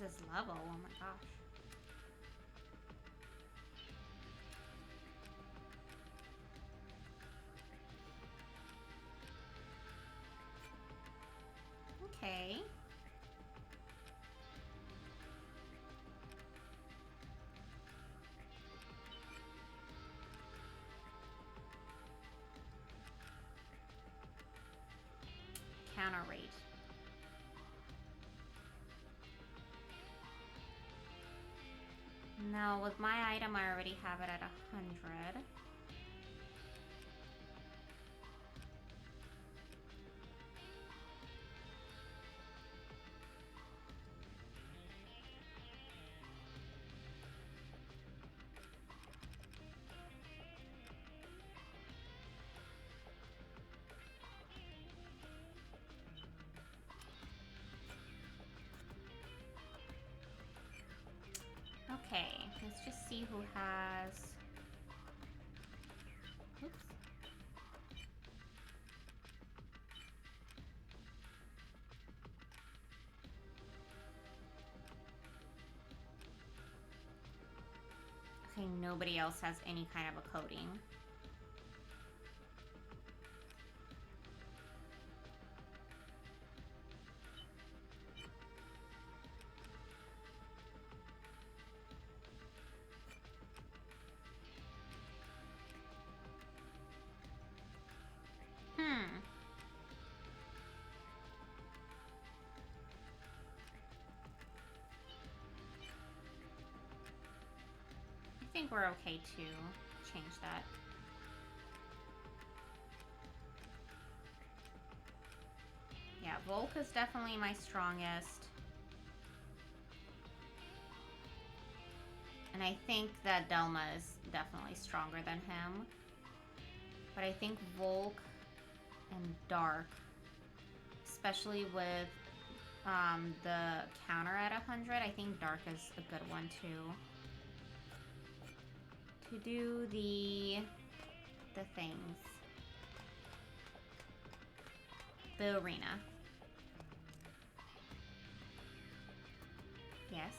S2: This level, oh my gosh. Okay. Counter rate. No, with my item, I already have it at 100. Okay, let's just see who has... Oops. nobody else has any kind of a coating. I think we're okay to change that. Yeah, Volk is definitely my strongest. And I think that Delma is definitely stronger than him. But I think Volk and Dark, especially with the counter at 100, I think Dark is a good one too. To do the things. The arena. Yes.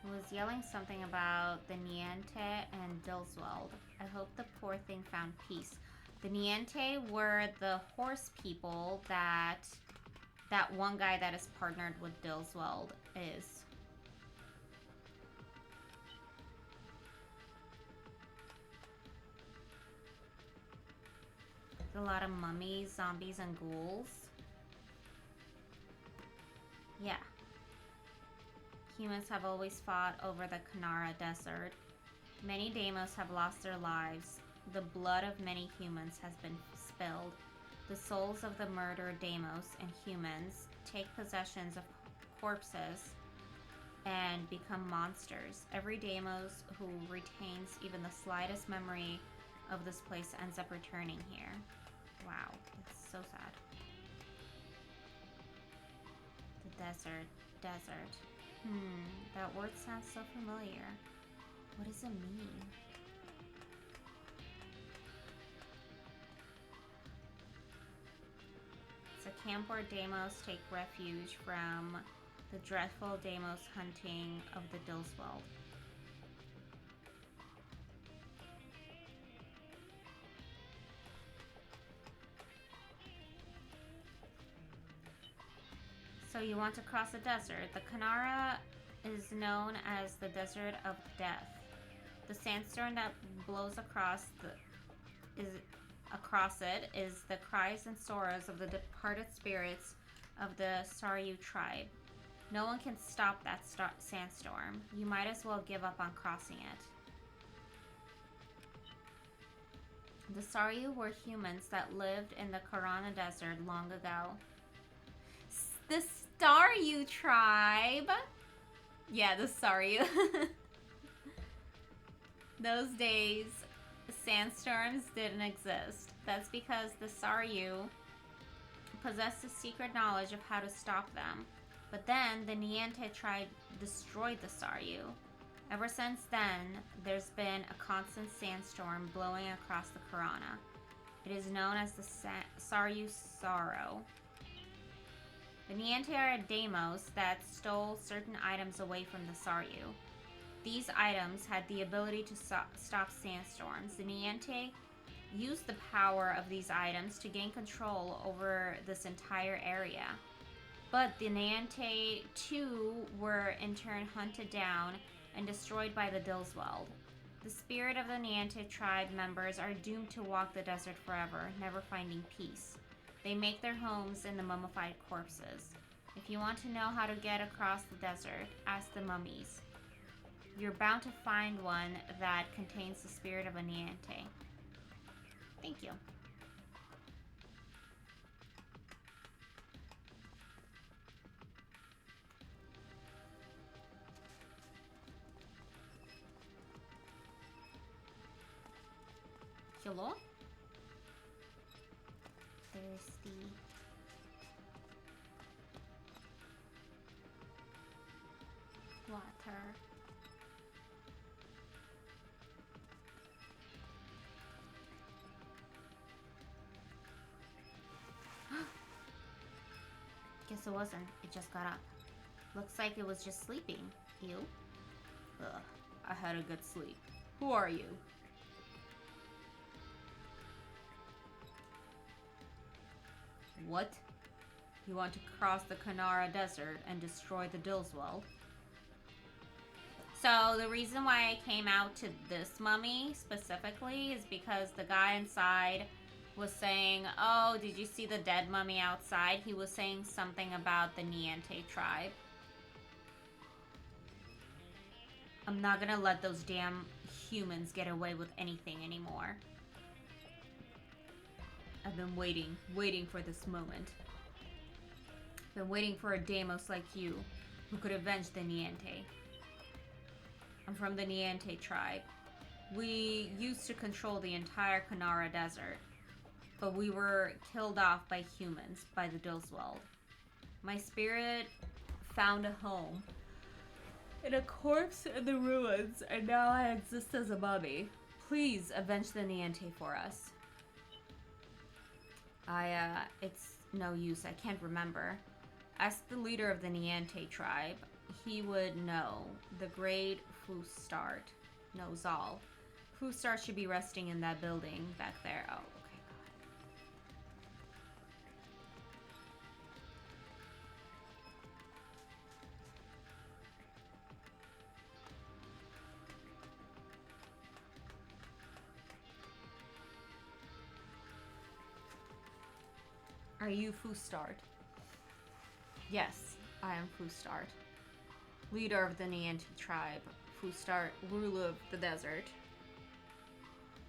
S2: I was yelling something about the Niente and Dilswald. I hope the poor thing found peace. The Niente were the horse people that one guy that is partnered with Dilswald is. A lot of mummies, zombies, and ghouls. Yeah. Humans have always fought over the Kanara Desert. Many Deimos have lost their lives. The blood of many humans has been spilled. The souls of the murdered Deimos and humans take possessions of corpses and become monsters. Every Deimos who retains even the slightest memory of this place ends up returning here. Wow, it's so sad. The desert. That word sounds so familiar. What does it mean? It's a camp where Deimos take refuge from the dreadful Deimos hunting of the Dilswald. So you want to cross a desert. The Kanara is known as the Desert of Death. The sandstorm that blows across it is the cries and sorrows of the departed spirits of the Saryu tribe. No one can stop that sandstorm. You might as well give up on crossing it. The Saryu were humans that lived in the Karana Desert long ago. The Staryu tribe. Yeah, the Staryu. Those days, sandstorms didn't exist. That's because the Staryu possessed a secret knowledge of how to stop them. But then, the Niente tribe destroyed the Staryu. Ever since then, there's been a constant sandstorm blowing across the Karana. It is known as the Saryu Sorrow. The Niente are Deimos that stole certain items away from the Saryu. These items had the ability to stop sandstorms. The Niente used the power of these items to gain control over this entire area. But the Niente too were in turn hunted down and destroyed by the Dilswald. The spirit of the Niente tribe members are doomed to walk the desert forever, never finding peace. They make their homes in the mummified corpses. If you want to know how to get across the desert, ask the mummies. You're bound to find one that contains the spirit of a Niente. Thank you. Hello? Thirsty. Water. Guess it wasn't. It just got up. Looks like it was just sleeping. Ew. Ugh.
S1: I had a good sleep. Who are you? What? You want to cross the Kanara Desert and destroy the Dillswell?
S2: So the reason why I came out to this mummy specifically is because the guy inside was saying, oh, did you see the dead mummy outside? He was saying something about the Niente tribe. I'm not gonna let those damn humans get away with anything anymore.
S1: I've been waiting for this moment. Been waiting for a Deimos like you, who could avenge the Niente. I'm from the Niente tribe. We used to control the entire Kanara Desert, but we were killed off by humans, by the Dillswell. My spirit found a home in a corpse in the ruins, and now I exist as a mummy. Please avenge the Niente for us. It's no use, I can't remember. Ask the leader of the Niente tribe. He would know. The great Fustart knows all. Fustart should be resting in that building back there. Oh, okay, God. Are you Fustart? Yes, I am Fustart. Leader of the Niente tribe. Fustart, ruler of the desert.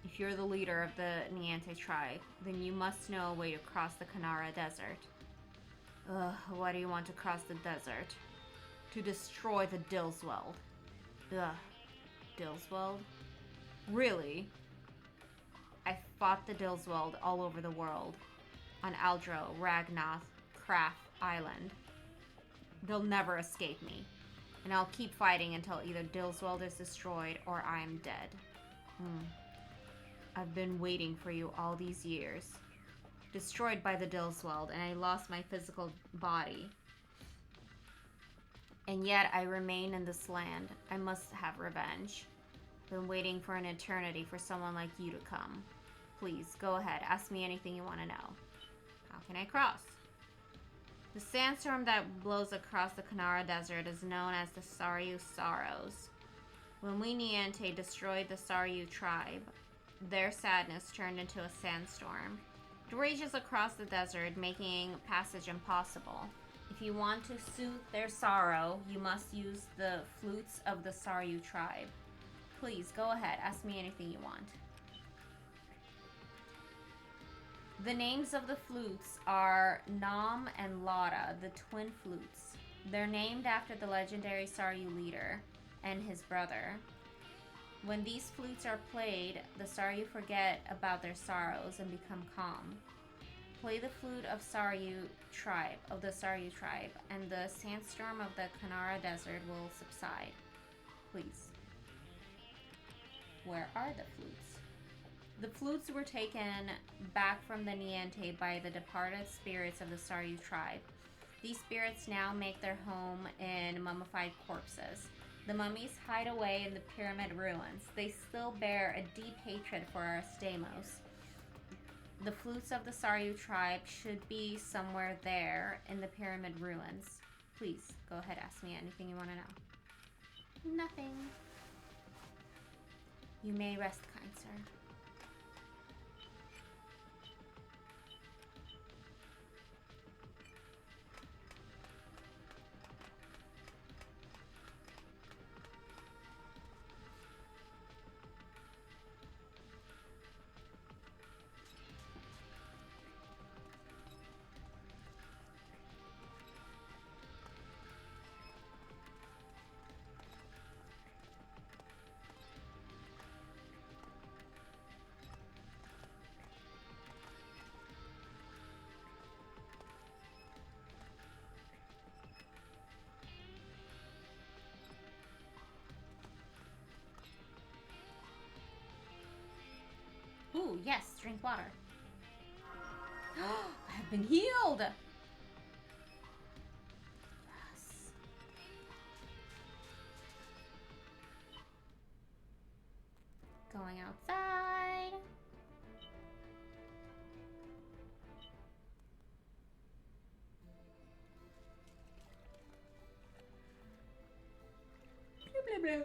S1: If you're the leader of the Niente tribe, then you must know a way to cross the Kanara Desert. Ugh, why do you want to cross the desert? To destroy the Dillswell. Ugh, Dillswell? Really? I fought the Dillswell all over the world. On Aldro, Ragnoth, Craft Island. They'll never escape me. And I'll keep fighting until either Dillswell is destroyed or I am dead. I've been waiting for you all these years. Destroyed by the Dillswell, and I lost my physical body. And yet I remain in this land. I must have revenge. I've been waiting for an eternity for someone like you to come. Please, go ahead. Ask me anything you want to know. How can I cross? The sandstorm that blows across the Kanara Desert is known as the Saryu Sorrows. When we Niente destroyed the Saryu tribe, their sadness turned into a sandstorm. It rages across the desert, making passage impossible. If you want to soothe their sorrow, you must use the flutes of the Saryu tribe. Please, go ahead. Ask me anything you want. The names of the flutes are Nam and Lada, the twin flutes. They're named after the legendary Saryu leader and his brother. When these flutes are played, the Saryu forget about their sorrows and become calm. Play the flute of the Saryu tribe, and the sandstorm of the Kanara Desert will subside. Please. Where are the flutes? The flutes were taken back from the Niente by the departed spirits of the Saryu tribe. These spirits now make their home in mummified corpses. The mummies hide away in the pyramid ruins. They still bear a deep hatred for our Deimos. The flutes of the Saryu tribe should be somewhere there in the pyramid ruins. Please, go ahead, ask me anything you want to know.
S5: Nothing.
S2: You may rest, kind sir. Ooh, yes, drink water. I have been healed! Yes. going outside. Blah, blah, blah.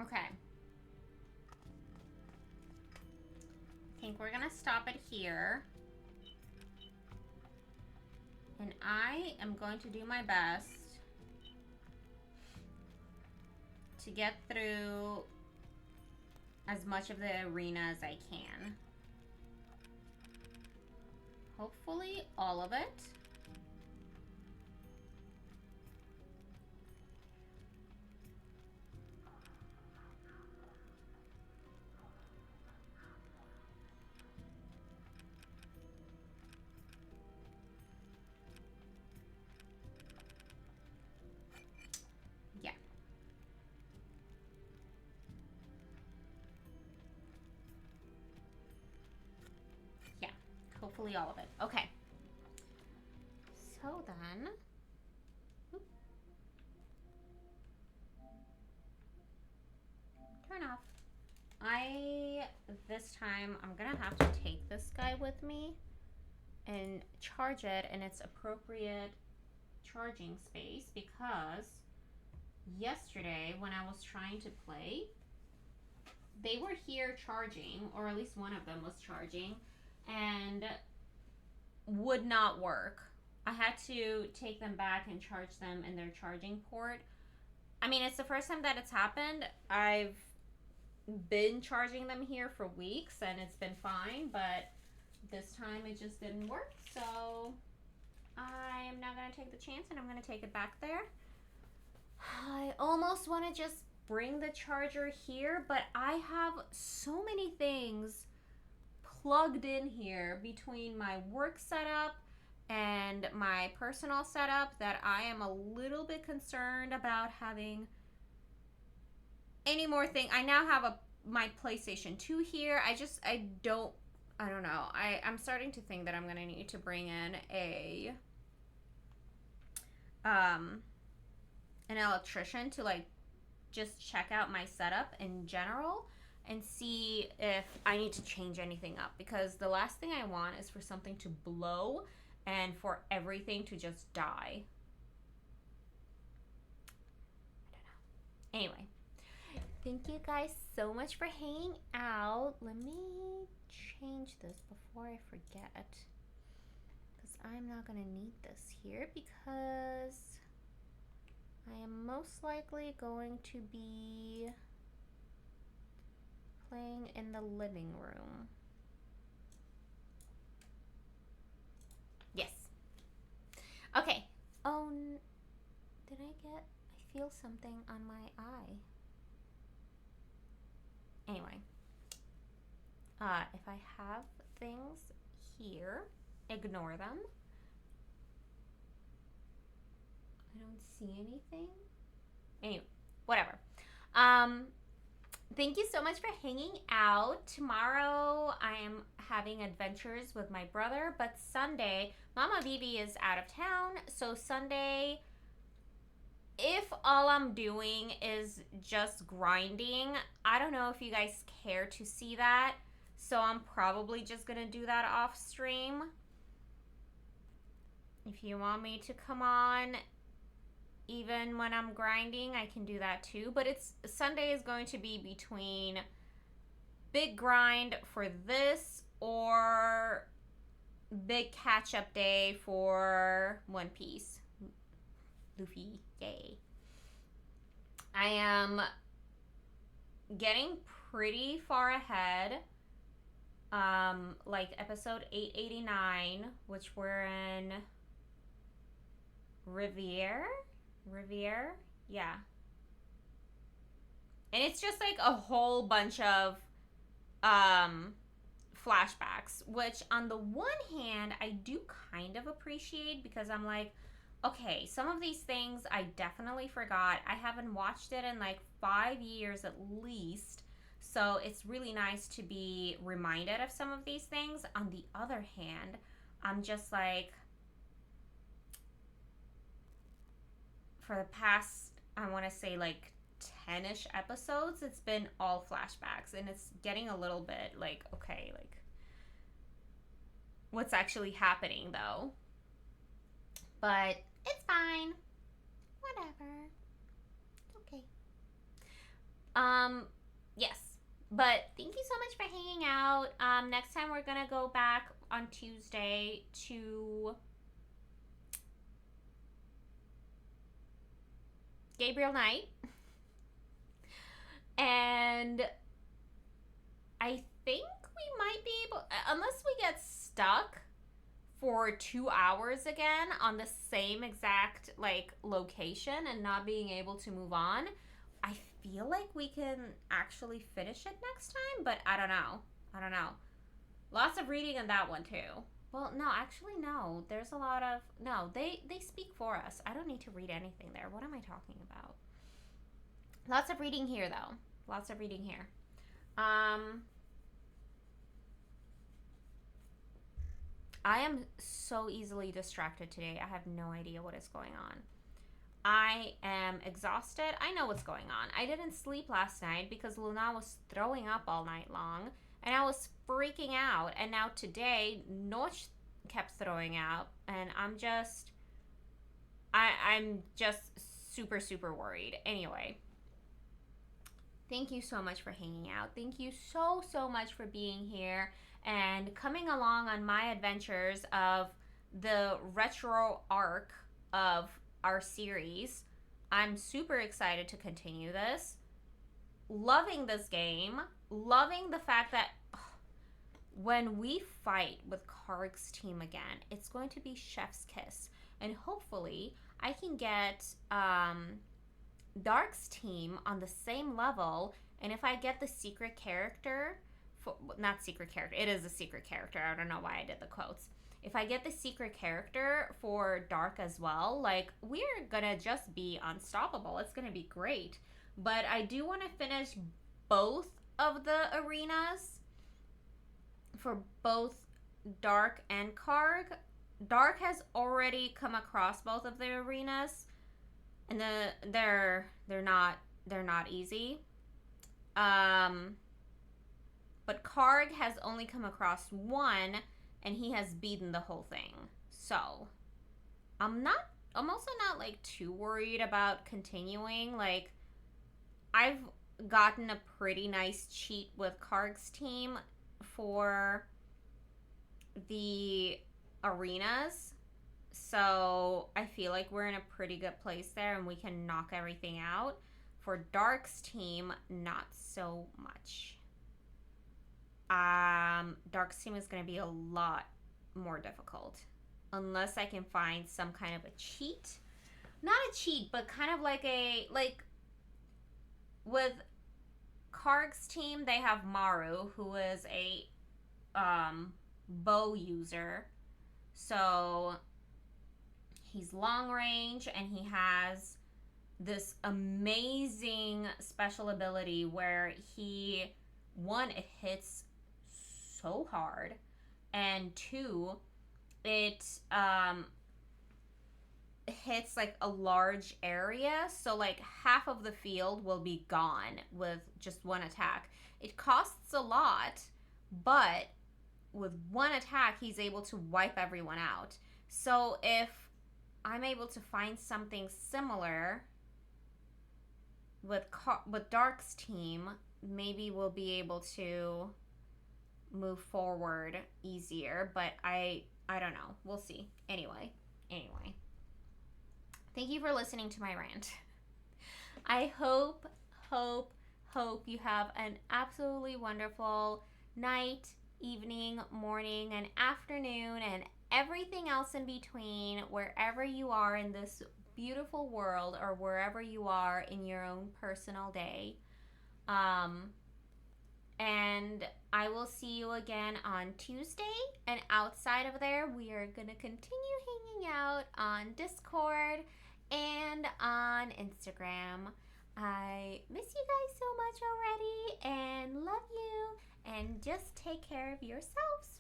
S2: Okay. I think we're gonna stop it here. And I am going to do my best to get through as much of the arena as I can. Hopefully all of it. Yeah. Yeah. Hopefully all of it. Okay. So then. Oop. Turn off. This time, I'm gonna have to take this guy with me and charge it in its appropriate charging space, because yesterday when I was trying to play, they were here charging, or at least one of them was charging, and would not work. I had to take them back and charge them in their charging port. I mean, it's the first time that it's happened. I've been charging them here for weeks and it's been fine, but this time it just didn't work. So I am now going to take the chance and I'm going to take it back there. I almost want to just bring the charger here, but I have so many things plugged in here between my work setup and my personal setup that I am a little bit concerned about having any more thing. I now have my PlayStation 2 here. I don't know. I'm starting to think that I'm gonna need to bring in an electrician to like just check out my setup in general and see if I need to change anything up, because the last thing I want is for something to blow and for everything to just die. I don't know. Anyway, thank you guys so much for hanging out. Let me change this before I forget, because I'm not gonna need this here, because I am most likely going to be playing in the living room. Yes. Okay. Oh, did I feel something on my eye. Anyway. If I have things here, ignore them. I don't see anything. Anyway, whatever. Thank you so much for hanging out. Tomorrow I am having adventures with my brother, but Sunday, Mama Vivi is out of town. So Sunday, if all I'm doing is just grinding, I don't know if you guys care to see that. So I'm probably just going to do that off stream. If you want me to come on even when I'm grinding, I can do that too. But Sunday is going to be between big grind for this or big catch-up day for One Piece. Luffy, yay. I am getting pretty far ahead. Like episode 889, which we're in
S1: Riviere, yeah. And it's just like a whole bunch of flashbacks, which on the one hand I do kind of appreciate, because I'm like, okay, some of these things I definitely forgot. I haven't watched it in like 5 years at least. So it's really nice to be reminded of some of these things. On the other hand, I'm just like, for the past, I want to say like 10-ish episodes, it's been all flashbacks, and it's getting a little bit like, okay, like, what's actually happening though? But it's fine. Whatever. Okay. Yes. But thank you so much for hanging out. Next time we're gonna go back on Tuesday to Gabriel Knight. And I think we might be able, unless we get stuck for 2 hours again on the same exact like location and not being able to move on, I feel like we can actually finish it next time, but I don't know. Lots of reading in that one too. Well, no, actually no. There's a lot of, no, they speak for us. I don't need to read anything there. What am I talking about? Lots of reading here though. Lots of reading here. I am so easily distracted today. I have no idea what is going on. I am exhausted. I know what's going on. I didn't sleep last night because Luna was throwing up all night long, and I was freaking out. And now today, Noch kept throwing up, and I'm just super, super worried. Anyway, thank you so much for hanging out. Thank you so, so much for being here and coming along on my adventures of the retro arc of our series. I'm super excited to continue this. Loving this game. Loving the fact that when we fight with Kharg's team again, it's going to be chef's kiss. And hopefully I can get Dark's team on the same level. And if I get the secret character, not secret character, it is a secret character. I don't know why I did the quotes. If I get the secret character for Dark as well, like, we're gonna just be unstoppable. It's gonna be great. But I do want to finish both of the arenas for both Dark and Kharg. Dark has already come across both of the arenas, and they're not easy. But Kharg has only come across one, and he has beaten the whole thing. So I'm also not like too worried about continuing. Like, I've gotten a pretty nice cheat with Kharg's team for the arenas, so I feel like we're in a pretty good place there and we can knock everything out. For Dark's team, not so much. Dark's team is going to be a lot more difficult unless I can find some kind of a cheat. Not a cheat, but kind of like with Kharg's team, they have Maru, who is a bow user. So he's long range, and he has this amazing special ability where he, one, it hits so hard, and two, it hits like a large area, so like half of the field will be gone with just one attack. It costs a lot, but with one attack he's able to wipe everyone out. So if I'm able to find something similar with Dark's team, maybe we'll be able to move forward easier, but I don't know. We'll see. Anyway. Thank you for listening to my rant. I hope you have an absolutely wonderful night, evening, morning, and afternoon, and
S5: everything else in between, wherever you are in this beautiful world or wherever you are in your own personal day. And I will see you again on Tuesday. And outside of there, we are going to continue hanging out on Discord and on Instagram. I miss you guys so much already and love you. And just take care of yourselves,